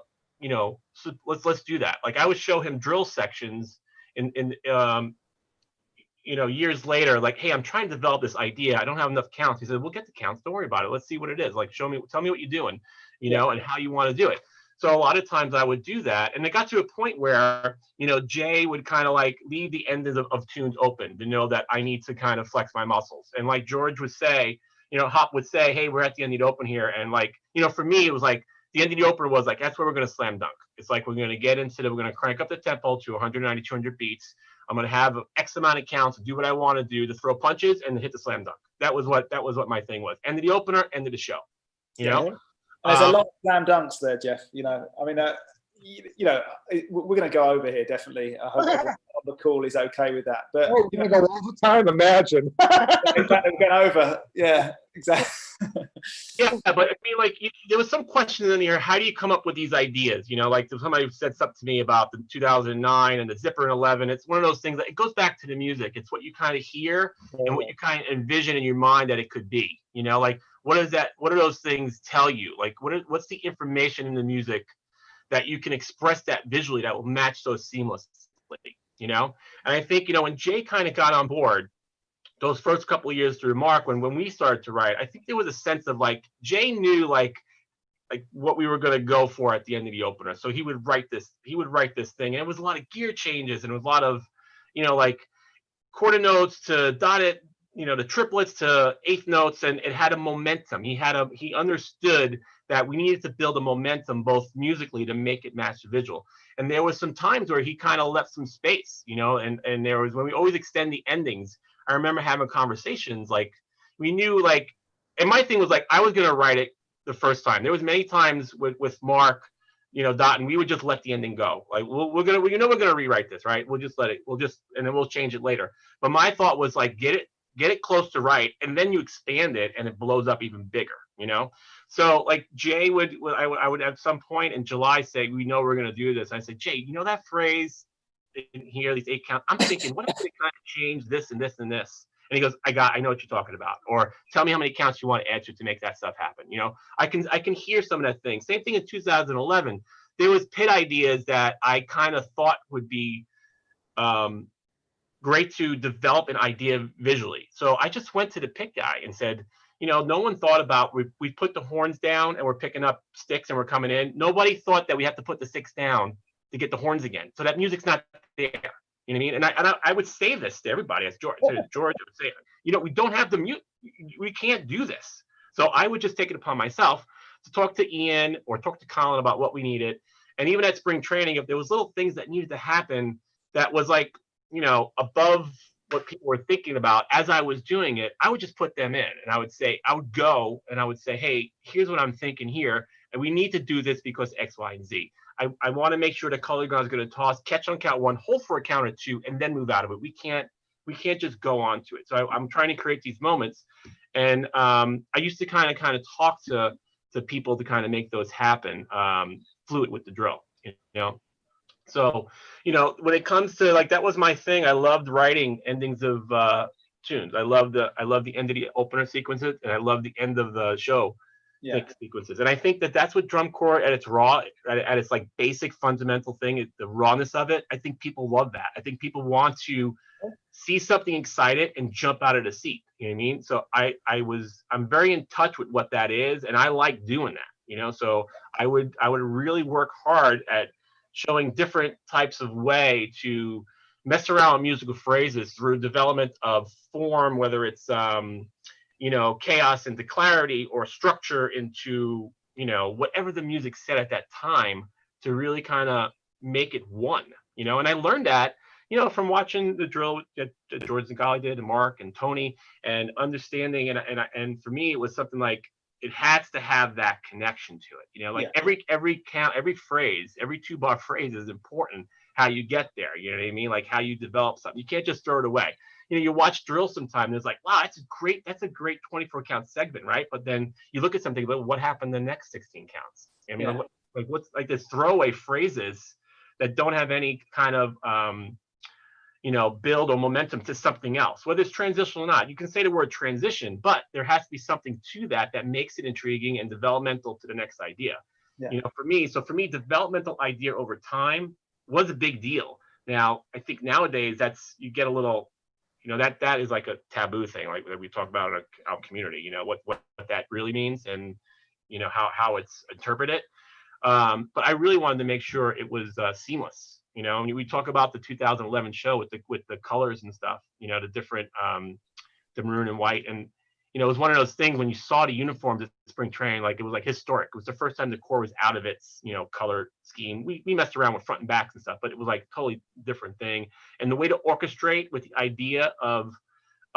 so let's do that. Like I would show him drill sections in years later, like, hey, I'm trying to develop this idea. I don't have enough counts. He said, we'll get the counts. Don't worry about it. Let's see what it is. Like, tell me what you're doing, and how you want to do it. So a lot of times I would do that. And it got to a point where, Jay would kind of like leave the ends of tunes open to know that I need to kind of flex my muscles. And like George would say, Hop would say, hey, we're at the end of the open here. And like, for me, it was like, the end of the opener was like, that's where we're going to slam dunk. It's like, we're going to get into it. We're going to crank up the tempo to 190, 200 beats. I'm going to have X amount of counts to do what I want to do, to throw punches and to hit the slam dunk. That was what my thing was. End of the opener, end of the show. There's a lot of slam dunks there, Jeff. I mean, we're going to go over here definitely. I hope everyone on the call is okay with that. But we're going to go all the time. Imagine. In fact, we're going over. Yeah, exactly. Yeah, but I mean, like, there was some question in here. How do you come up with these ideas? Like somebody said something to me about the 2009 and the Zipper and 11. It's one of those things that it goes back to the music. It's what you kind of hear and what you kind of envision in your mind that it could be. Like what is that? What do those things tell you? Like what's the information in the music that you can express that visually that will match so seamlessly? And I think when Jay kind of got on board, those first couple of years through Mark, when we started to write, I think there was a sense of like Jay knew like what we were going to go for at the end of the opener. So he would write this thing, and it was a lot of gear changes, and it was a lot of, like quarter notes to dotted, the triplets to eighth notes, and it had a momentum. He understood that we needed to build a momentum both musically to make it match the visual. And there was some times where he kind of left some space, and there was when we always extend the endings. I remember having conversations like we knew like, and my thing was like, I was going to write it the first time. There was many times with Mark, Dot, and we would just let the ending go. Like we're going to rewrite this, right? We'll just and then we'll change it later. But my thought was like, get it close to right. And then you expand it and it blows up even bigger, So like Jay I would at some point in July say, we know we're going to do this. I said, Jay, that phrase, here, these 8 counts. I'm thinking, what if we kind of change this and this and this? And he goes, I know what you're talking about. Or tell me how many counts you want to add to make that stuff happen. I can hear some of that thing. Same thing in 2011. There was pit ideas that I kind of thought would be great to develop an idea visually. So I just went to the pit guy and said, no one thought about, we put the horns down and we're picking up sticks and we're coming in. Nobody thought that we have to put the sticks down to get the horns again. So that music's not there. You know what I mean? And I would say this to everybody, as George would say, we don't have the mute. We can't do this. So I would just take it upon myself to talk to Ian or talk to Colin about what we needed. And even at spring training, if there was little things that needed to happen that was like, above what people were thinking about as I was doing it, I would just put them in. And I would go and I would say, hey, here's what I'm thinking here. and we need to do this because X, Y, and Z. I want to make sure the color guard is going to toss, catch on count one, hold for a count or two, and then move out of it. We can't just go on to it. So I'm trying to create these moments, and I used to kind of talk to people to kind of make those happen, fluid with the drill, you know. So, you know, when it comes to like, that was my thing. I loved writing endings of tunes. I love the end of the opener sequences, and I love the end of the show sequences. And I think that's what drum corps at its raw, at its like basic fundamental thing, the rawness of it. I think people love that. I think people want to see something excited and jump out of the seat. You know what I mean? So I'm very in touch with what that is, and I like doing that, you know. So I would really work hard at showing different types of way to mess around with musical phrases through development of form, whether it's you know, chaos into clarity, or structure into, you know, whatever the music said at that time, to really kind of make it one, you know. And I learned that, you know, from watching the drill that George Zingale did, and Mark and Tony, and understanding, and for me, it was something like, it has to have that connection to it, you know, like every count, every phrase, every 2-bar phrase is important, how you get there, you know what I mean? Like how you develop something. You can't just throw it away. You know, you watch drill sometime, and it's like, wow, that's a great 24 count segment, right? But then you look at something, but what happened the next 16 counts? I mean, what's like this throwaway phrases that don't have any kind of you know, build or momentum to something else, whether it's transitional or not. You can say the word transition, but there has to be something to that makes it intriguing and developmental to the next idea. You know, for me, developmental idea over time was a big deal. Now, I think nowadays you get a little, you know, that is like a taboo thing, like that we talk about in our community, you know, what that really means, and, you know, how it's interpreted. But I really wanted to make sure it was seamless. You know, I mean, we talk about the 2011 show with the colors and stuff, you know, the different, the maroon and white. And, you know, it was one of those things when you saw the uniforms at spring training, like it was like historic. It was the first time the Corps was out of its, you know, color scheme. We messed around with front and backs and stuff, but it was like totally different thing. And the way to orchestrate with the idea of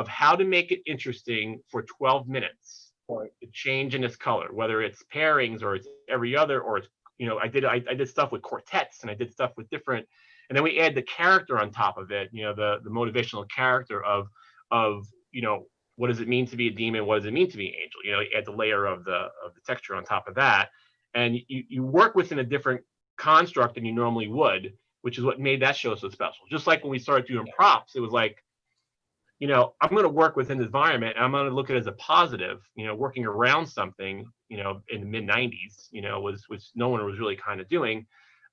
how to make it interesting for 12 minutes, the change in its color, whether it's pairings or it's every other, or it's, you know, I did stuff with quartets, and I did stuff with different, and then we add the character on top of it, you know, the motivational character of, you know, what does it mean to be a demon? What does it mean to be an angel? You know, you add the layer of the texture on top of that, and you work within a different construct than you normally would, which is what made that show so special. Just like when we started doing props, it was like, you know, I'm going to work within the environment, and I'm going to look at it as a positive, you know, working around something, you know, in the mid 90s, you know, was no one was really kind of doing.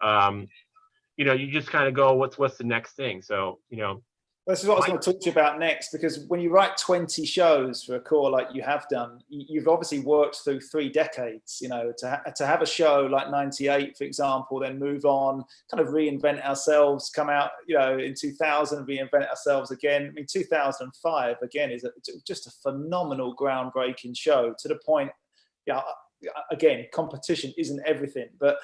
You know, you just kind of go, what's the next thing? So, you know, this is what I was going to talk to you about next, because when you write 20 shows for a Corps like you have done, you've obviously worked through 3 decades. You know, to have a show like 98, for example, then move on, kind of reinvent ourselves, come out, you know, in 2000, reinvent ourselves again. I mean, 2005 again is just a phenomenal, groundbreaking show, to the point. Yeah, again, competition isn't everything, but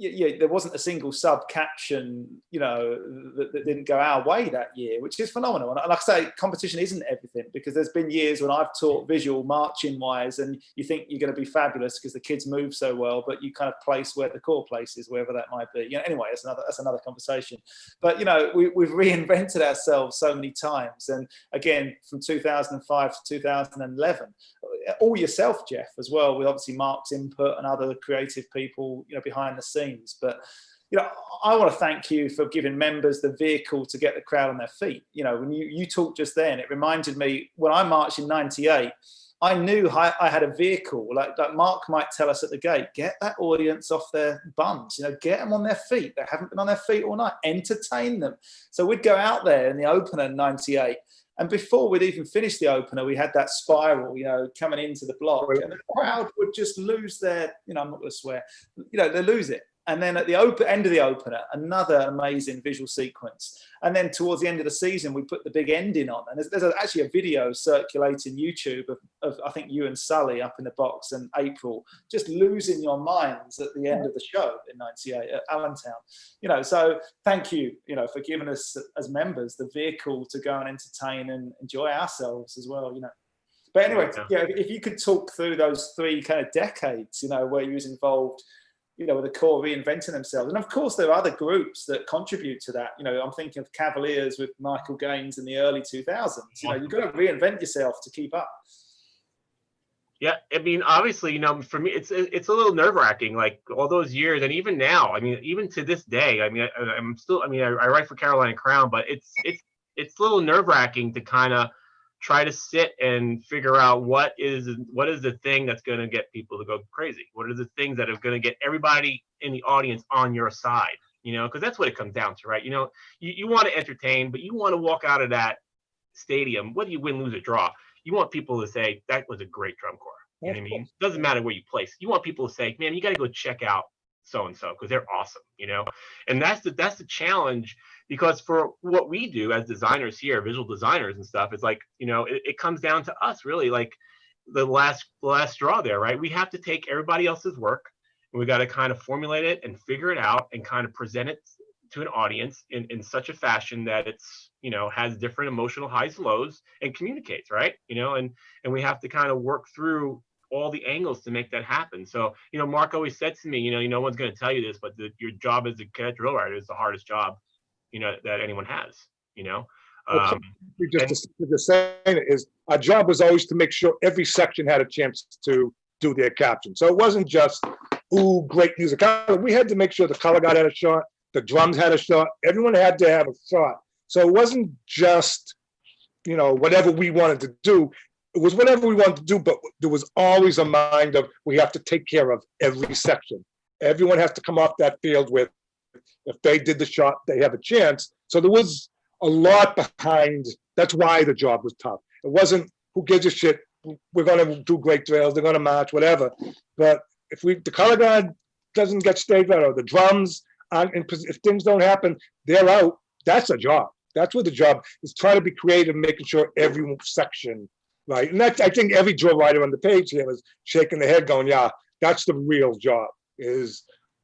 there wasn't a single sub caption, you know, that didn't go our way that year, which is phenomenal. And like I say, competition isn't everything, because there's been years when I've taught visual marching wise, and you think you're going to be fabulous because the kids move so well, but you kind of place where the Corps places, wherever that might be. You know, anyway, that's another conversation. But you know, we've reinvented ourselves so many times, and again, from 2005 to 2011, all yourself, Jeff, as well, with obviously Mark's input and other creative people, you know, behind the scenes. But you know, I want to thank you for giving members the vehicle to get the crowd on their feet. You know, when you talked just then, it reminded me when I marched in '98. I knew I had a vehicle, like Mark might tell us at the gate, get that audience off their bums, you know, get them on their feet. They haven't been on their feet all night, entertain them. So we'd go out there in the opener in '98. And before we'd even finished the opener, we had that spiral, you know, coming into the block, and the crowd would just lose their, you know, I'm not going to swear, you know, they lose it. And then at the end of the opener, another amazing visual sequence. And then towards the end of the season, we put the big ending on. And there's actually a video circulating YouTube of I think you and Sully up in the box and April just losing your minds at the end of the show in '98 at Allentown. You know, so thank you, you know, for giving us as members the vehicle to go and entertain and enjoy ourselves as well, you know. But anyway, Yeah. yeah, if you could talk through those 3 kind of decades, where you was involved, with the Corps reinventing themselves. And of course, there are other groups that contribute to that. I'm thinking of Cavaliers with Michael Gaines in the early 2000s. You've got to reinvent yourself to keep up. Yeah, I mean, obviously, for me, it's a little nerve-wracking, like all those years, and even now. I mean, even to this day, I mean, I'm still. I mean, I write for Carolina Crown, but it's a little nerve-wracking to kind of try to sit and figure out what is the thing that's going to get people to go crazy. What are the things that are going to get everybody in the audience on your side? Because that's what it comes down to, right? You want to entertain, but you want to walk out of that stadium, whether you win, lose, or draw. You want people to say that was a great drum corps. You know what I mean? It doesn't matter where you place. You want people to say, man, you got to go check out so and so because they're awesome. And that's the challenge, because for what we do as designers here, visual designers and stuff, it's like it comes down to us really, like the last straw there, right? We have to take everybody else's work and we got to kind of formulate it and figure it out and kind of present it to an audience in such a fashion that it's has different emotional highs and lows and communicates, right? And we have to kind of work through all the angles to make that happen. So Mark always said to me, no one's going to tell you this, but your job as a cadet drill writer is the hardest job that anyone has. Just saying it is our job was always to make sure every section had a chance to do their caption. So it wasn't just great music. We had to make sure the color guard had a shot, the drums had a shot, everyone had to have a shot. So it wasn't just, whatever we wanted to do. It was whatever we wanted to do, but there was always a mind of we have to take care of every section. Everyone has to come off that field with, if they did the shot, they have a chance. So there was a lot behind. That's why the job was tough. It wasn't who gives a shit. We're going to do great drills. They're going to march, whatever. But if the color guard doesn't get staged right, or the drums aren't if things don't happen, they're out. That's a job. That's what the job is, trying to be creative, making sure every section, right? And I think every drill writer on the page here was shaking their head going, yeah, that's the real job, is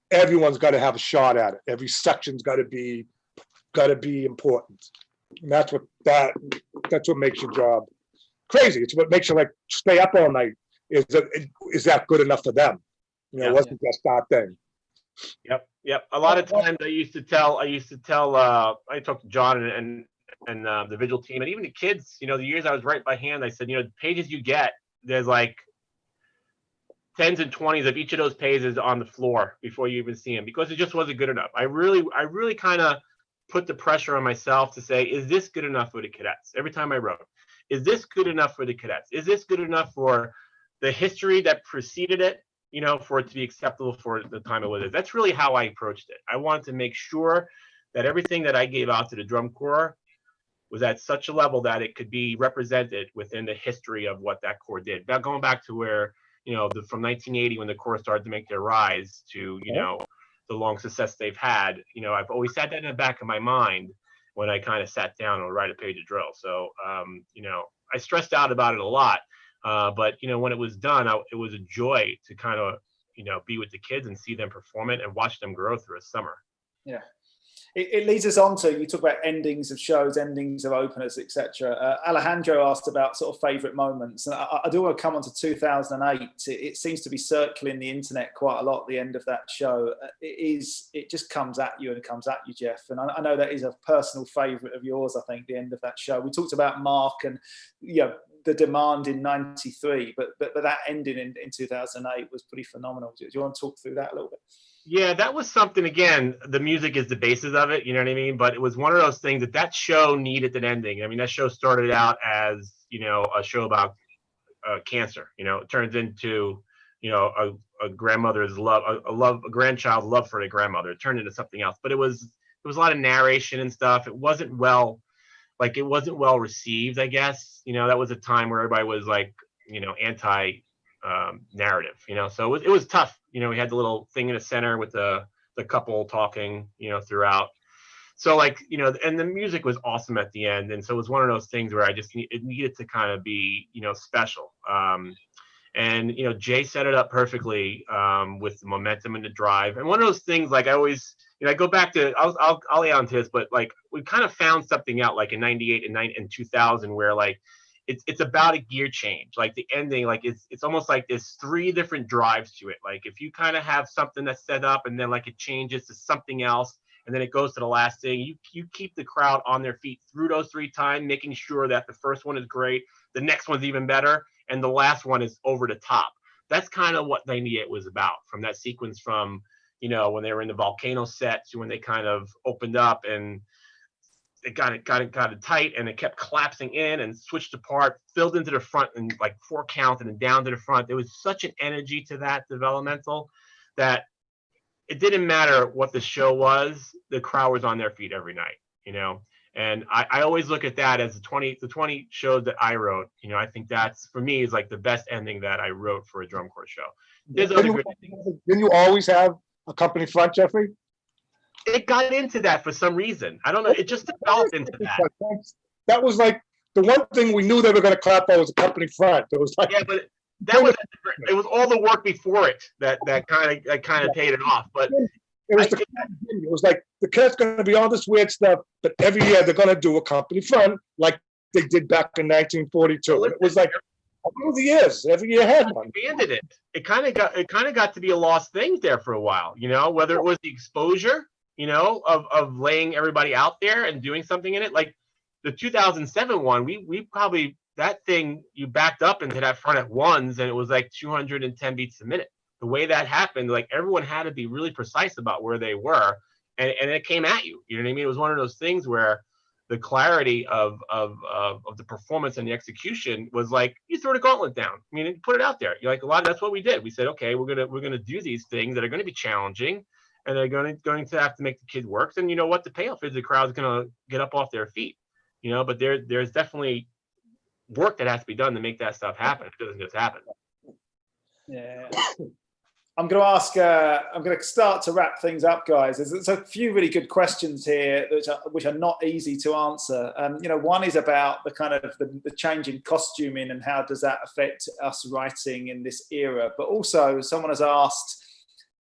everyone's got to have a shot at it. Every section's got to be important. And that's what makes your job crazy. It's what makes you like stay up all night. Is that good enough for them? It wasn't just our thing. Yep. A lot of times I used to tell, I talked to John and the visual team and even the kids, the years I was right by hand, I said, the pages you get, there's like 10s and 20s of each of those pages on the floor before you even see them, because it just wasn't good enough. I really kind of put the pressure on myself to say, is this good enough for the cadets? Every time I wrote, is this good enough for the cadets? Is this good enough for the history that preceded it? For it to be acceptable for the time it was. That's really how I approached it. I wanted to make sure that everything that I gave out to the drum corps was at such a level that it could be represented within the history of what that corps did. Now going back to where, from 1980 when the corps started to make their rise to, the long success they've had, I've always had that in the back of my mind when I kind of sat down and would write a page of drill. So, I stressed out about it a lot. But when it was done, it was a joy to kind of be with the kids and see them perform it and watch them grow through a summer. Yeah, it leads us on to, you talk about endings of shows, endings of openers, etc. Alejandro asked about sort of favorite moments, and I do want to come on to 2008. It seems to be circling the internet quite a lot. The end of that show, it just comes at you and it comes at you, Jeff. And I know that is a personal favorite of yours. I think the end of that show. We talked about Mark and the demand in '93, but that ending in 2008 was pretty phenomenal. Do you want to talk through that a little bit? Yeah, that was something. Again, the music is the basis of it. You know what I mean? But it was one of those things that show needed an ending. I mean, that show started out as a show about cancer. It turns into a grandmother's love, a grandchild's love for a grandmother. It turned into something else. But it was a lot of narration and stuff. It wasn't well received, I guess. That was a time where everybody was like, anti narrative, so it was tough. We had the little thing in the center with the couple talking, throughout. So and the music was awesome at the end. And so it was one of those things where it needed to kind of be, special. And, Jay set it up perfectly with the momentum and the drive. And one of those things, I always, I go back to, I'll lay on to this, but we kind of found something out in 98 and 2000 where it's about a gear change. Like the ending, like it's almost like there's 3 different drives to it. Like if you kind of have something that's set up and then like it changes to something else and then it goes to the last thing, you keep the crowd on their feet through those 3 times, making sure that the first one is great, the next one's even better, and the last one is over the top. That's kind of what 98 was about, from that sequence from, you know, when they were in the volcano set to when they kind of opened up and it got it tight and it kept collapsing in and switched apart, filled into the front and like 4 count and then down to the front. There was such an energy to that developmental that it didn't matter what the show was, the crowd was on their feet every night, you know? And I always look at that as the 20 shows that I wrote. You know, I think that's, for me, is like the best ending that I wrote for a drum corps show. There's other good endings. Didn't you always have a company front, Jeffrey? It got into that for some reason. I don't know. It just developed into that. That was like the one thing we knew they were going to clap on was a company front. It was like, Yeah, but that was, it was all the work before it that kind of paid it off. But it was like the Cadets going to be all this weird stuff, but every year they're going to do a company front like they did back in 1942. And it was like over the years, every year had one. Expanded it. It kind of got to be a lost thing there for a while. You know, whether it was the exposure, you know, of laying everybody out there and doing something in it, like the 2007 one, we probably, that thing, you backed up into that front at ones and it was like 210 beats a minute. The way that happened, like everyone had to be really precise about where they were, and it came at you. You know what I mean? It was one of those things where the clarity of the performance and the execution was like, you throw the gauntlet down. I mean, put it out there. You're like, that's what we did. We said, okay, we're gonna do these things that are gonna be challenging, and they're going to have to make the kids work. And you know what? The payoff is the crowd's gonna get up off their feet. You know, but there's definitely work that has to be done to make that stuff happen. It doesn't just happen. Yeah. I'm going to ask, I'm going to start to wrap things up, guys. There's a few really good questions here which are not easy to answer. You know, one is about the kind of the change in costuming and how does that affect us writing in this era. But also someone has asked,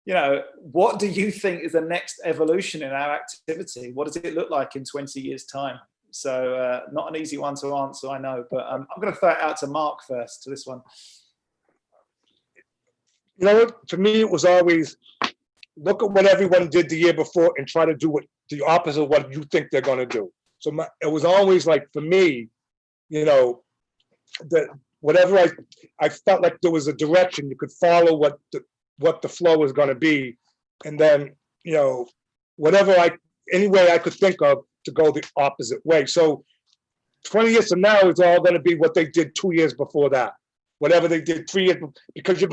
you know, what do you think is the next evolution in our activity? What does it look like in 20 years' time? So not an easy one to answer, I know, but I'm going to throw it out to Mark first, to this one. You know what? For me, it was always look at what everyone did the year before and try to do the opposite of what you think they're going to do. So it was always like, for me, you know, that whatever I felt like there was a direction you could follow what the flow was going to be, and then, you know, any way I could think of to go the opposite way. So 20 years from now, it's all going to be what they did 2 years before that, whatever they did 3 years, because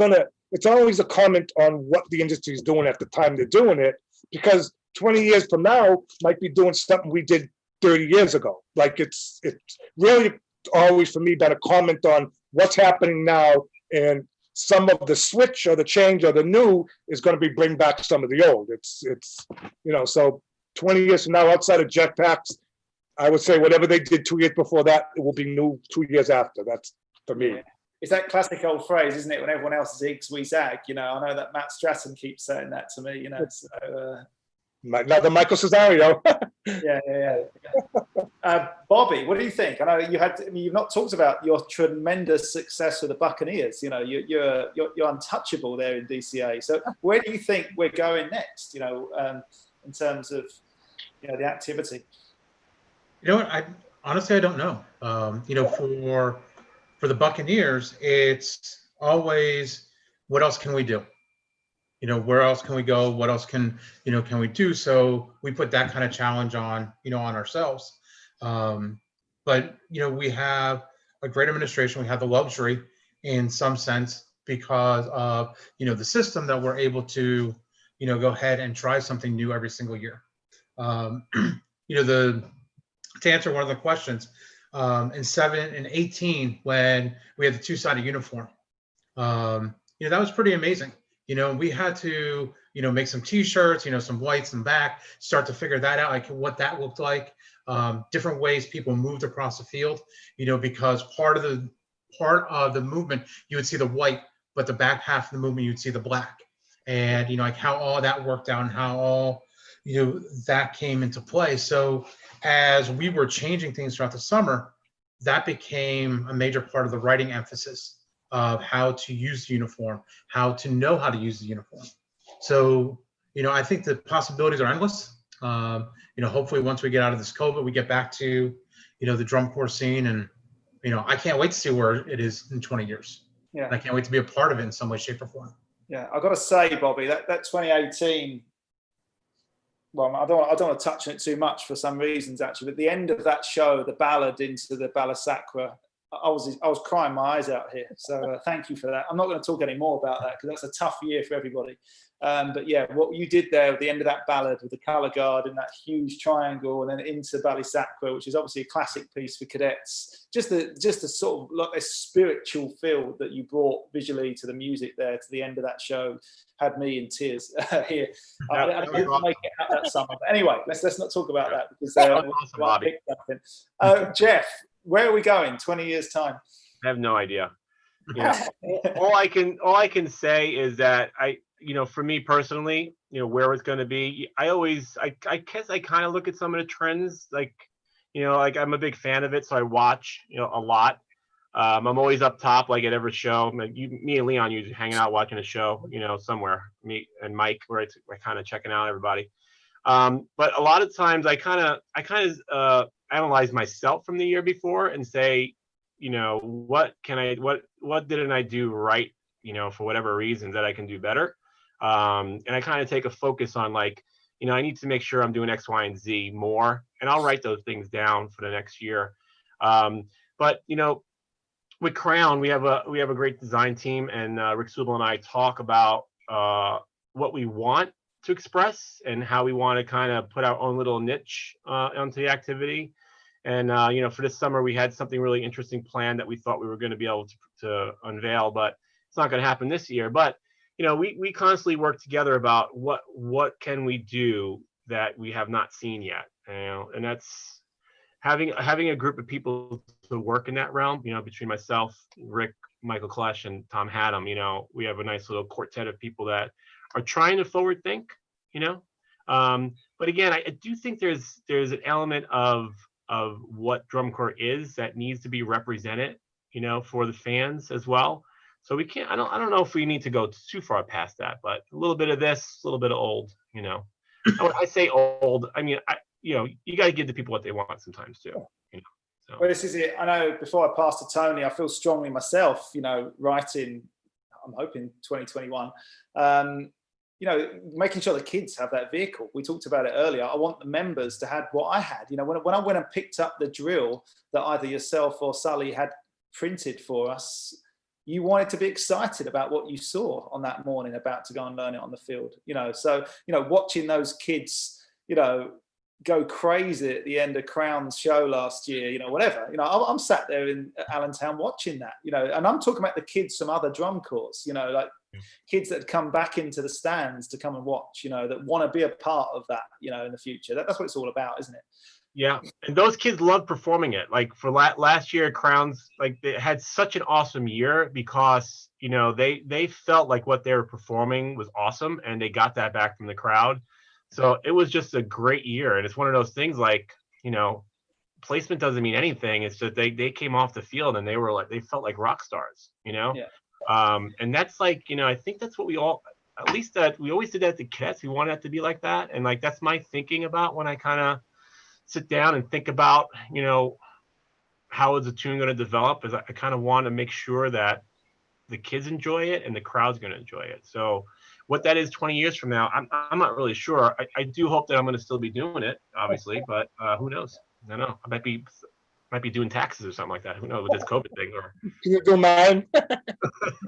it's always a comment on what the industry is doing at the time they're doing it, because 20 years from now might be doing something we did 30 years ago. Like it's really always for me been a comment on what's happening now, and some of the switch or the change or the new is going to be bring back some of the old. It's you know, so 20 years from now, outside of jetpacks, I would say whatever they did 2 years before that, it will be new 2 years after. That's for me. Yeah. It's that classic old phrase, isn't it? When everyone else zigs, we zag. You know, I know that Matt Stratton keeps saying that to me. You know, so, Another Michael Cesario. Yeah. Bobby, what do you think? I know you've not talked about your tremendous success with the Buccaneers. You know, you're untouchable there in DCA. So where do you think we're going next? You know, in terms of, you know, the activity. You know what? I don't know. You know, for the Buccaneers, it's always, what else can we do? You know, where else can we go? What else can we do? So we put that kind of challenge on ourselves. But, you know, we have a great administration. We have the luxury in some sense because of, you know, the system that we're able to, you know, go ahead and try something new every single year. You know, to answer one of the questions, in 7 and 18, when we had the 2-sided uniform, you know, that was pretty amazing. You know, we had to, you know, make some T-shirts, you know, some whites and back, start to figure that out, like what that looked like, different ways people moved across the field, you know, because part of the movement, you would see the white, but the back half of the movement, you'd see the black. And, you know, like how all that worked out and how all, you know, that came into play. So as we were changing things throughout the summer, that became a major part of the writing emphasis of how to use the uniform, how to know how to use the uniform. So, I think the possibilities are endless. Hopefully once we get out of this COVID, we get back to, the drum corps scene, and, I can't wait to see where it is in 20 years. Yeah. And I can't wait to be a part of it in some way, shape, or form. Yeah, I've got to say, Bobby, that 2018. Well, I don't want to touch on it too much for some reasons, actually. But at the end of that show, the ballad into the Bala Sacra, I was crying my eyes out here. So thank you for that. I'm not going to talk any more about that because that's a tough year for everybody. But yeah, what you did there at the end of that ballad with the colour guard and that huge triangle, and then into Bala Sacra, which is obviously a classic piece for cadets. Just a sort of like a spiritual feel that you brought visually to the music there to the end of that show had me in tears here. I didn't make it out that summer. But anyway, let's not talk about that because Jeff, where are we going? 20 years time? I have no idea. All I can say is that for me personally, where it's going to be, I guess I kind of look at some of the trends, like I'm a big fan of it, so I watch a lot. I'm always up top, like at every show. Me and Leon usually hanging out watching a show, somewhere. Me and Mike, we're kind of checking out everybody. But a lot of times I kind of analyze myself from the year before and say, what didn't I do right, for whatever reasons that I can do better. And I kind of take a focus on I need to make sure I'm doing X, Y, and Z more, and I'll write those things down for the next year. But with Crown, we have a great design team, and Rick Subel and I talk about what we want to express and how we want to kind of put our own little niche onto the activity. And for this summer, we had something really interesting planned that we thought we were going to be able to unveil, but it's not going to happen this year. But we constantly work together about what can we do that we have not seen yet, and that's having a group of people to work in that realm. Between myself, Rick, Michael Klesch, and Tom Haddam, we have a nice little quartet of people that are trying to forward think. But again, I do think there's an element of what drum corps is that needs to be represented, for the fans as well. So we can't. I don't know if we need to go too far past that, but a little bit of this, a little bit of old. When I say old, I mean you got to give the people what they want sometimes too. So. Well, this is it. I know. Before I pass to Tony, I feel strongly myself. Writing. I'm hoping 2021. Making sure the kids have that vehicle. We talked about it earlier. I want the members to have what I had. When I went and picked up the drill that either yourself or Sully had printed for us, you wanted to be excited about what you saw on that morning, about to go and learn it on the field. So watching those kids, go crazy at the end of Crown's show last year, whatever. I'm sat there in Allentown watching that, and I'm talking about the kids from other drum corps, kids that come back into the stands to come and watch, that want to be a part of that, in the future. That's what it's all about, isn't it? Yeah, and those kids love performing it. Like for last year, Crowns, they had such an awesome year because they felt like what they were performing was awesome, and they got that back from the crowd. So it was just a great year, and it's one of those things placement doesn't mean anything. It's just they came off the field and they felt like rock stars, Yeah. And that's I think that's what we all, at least that we always did that at the cadets. We wanted it to be like that, and that's my thinking about when I kind of sit down and think about how is the tune going to develop. Is I kind of want to make sure that the kids enjoy it and the crowd's going to enjoy it. So what that is 20 years from now, I'm not really sure. I do hope that I'm going to still be doing it, obviously, but who knows? I don't know. I might be doing taxes or something like that. Who knows with this COVID thing? Or Can you do mine?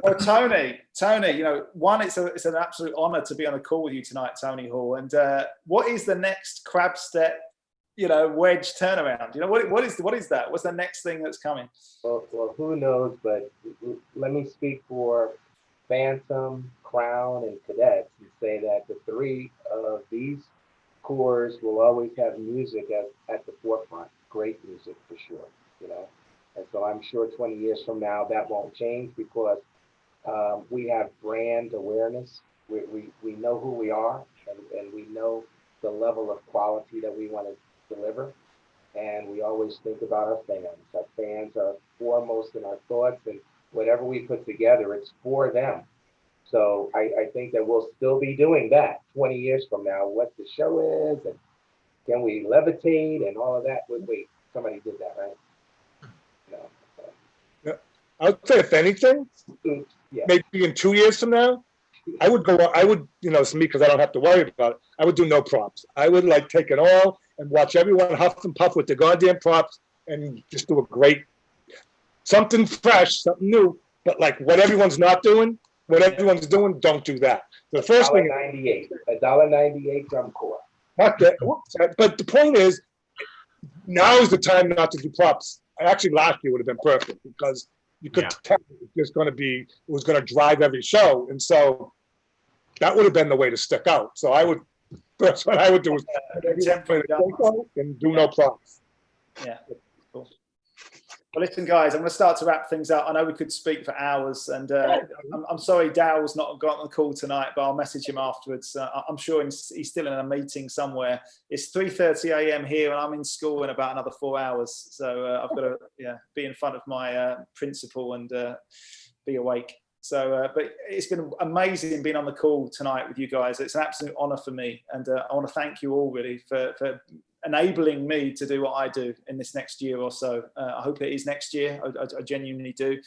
Well, Tony, it's an absolute honor to be on a call with you tonight, Tony Hall. And what is the next crab step, wedge turnaround? What is that? What's the next thing that's coming? Well, who knows? But let me speak for Phantom, Crown, and Cadets and say that the three of these corps will always have music at the forefront. Great music for sure, And so I'm sure 20 years from now that won't change because we have brand awareness. We know who we are, and we know the level of quality that we want to deliver. and we always think about our fans. Our fans are foremost in our thoughts, and whatever we put together, it's for them. So I think that we'll still be doing that 20 years from now, what the show is, and can we levitate and all of that. Wait, somebody did that, right? No. I would say if anything, Oops, yeah. maybe in 2 years from now, I would, it's me because I don't have to worry about it. I would do no props. I would like take it all and watch everyone huff and puff with the goddamn props and just do a great, something fresh, something new, but like what everyone's not doing, what everyone's doing, don't do that. The first thing, $1.98 drum corps. not that, but the point is, now is the time not to do props. Actually, last year would have been perfect because you could tell it was going to drive every show. And so that would have been the way to stick out. So that's what I would do is and do no props. Yeah, cool. Well, listen, guys, I'm going to start to wrap things up. I know we could speak for hours, and I'm sorry Daryl's not got on the call tonight, but I'll message him afterwards. I'm sure he's still in a meeting somewhere. It's 3:30 a.m. here, and I'm in school in about another 4 hours. So I've got to be in front of my principal and be awake. So, but it's been amazing being on the call tonight with you guys. It's an absolute honour for me, and I want to thank you all really for enabling me to do what I do in this next year or so. I hope it is next year. I genuinely do.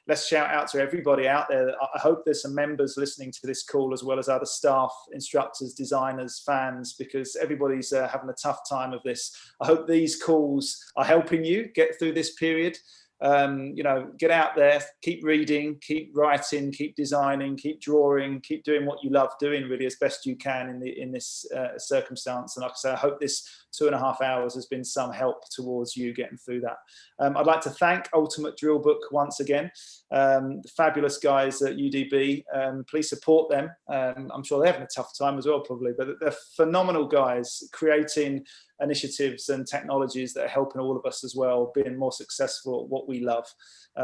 Let's shout out to everybody out there. I hope there's some members listening to this call as well as other staff, instructors, designers, fans, because everybody's having a tough time of this. I hope these calls are helping you get through this period. Get out there, keep reading, keep writing, keep designing, keep drawing, keep doing what you love doing really as best you can in this circumstance. And like I say, I hope this 2.5 hours has been some help towards you getting through that. I'd like to thank Ultimate Drill Book once again, the fabulous guys at UDB. Please support them. I'm sure they're having a tough time as well, probably, but they're phenomenal guys creating initiatives and technologies that are helping all of us as well, being more successful at what we love.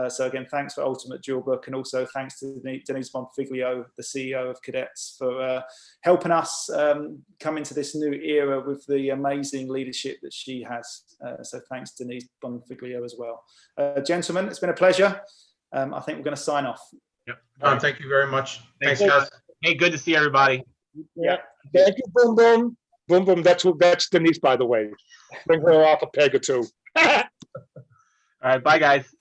So again, thanks for Ultimate Drill Book, and also thanks to Denise Bonfiglio, the CEO of Cadets, for helping us come into this new era with the amazing leadership that she has. So thanks, Denise Bonfiglio, as well. Gentlemen, it's been a pleasure. I think we're going to sign off. Yep. Thank you very much. Thanks, guys. Hey, good to see everybody. Yeah. Thank you, Boom Boom. Boom Boom, that's Denise, by the way. Bring her off a peg or two. All right, bye, guys.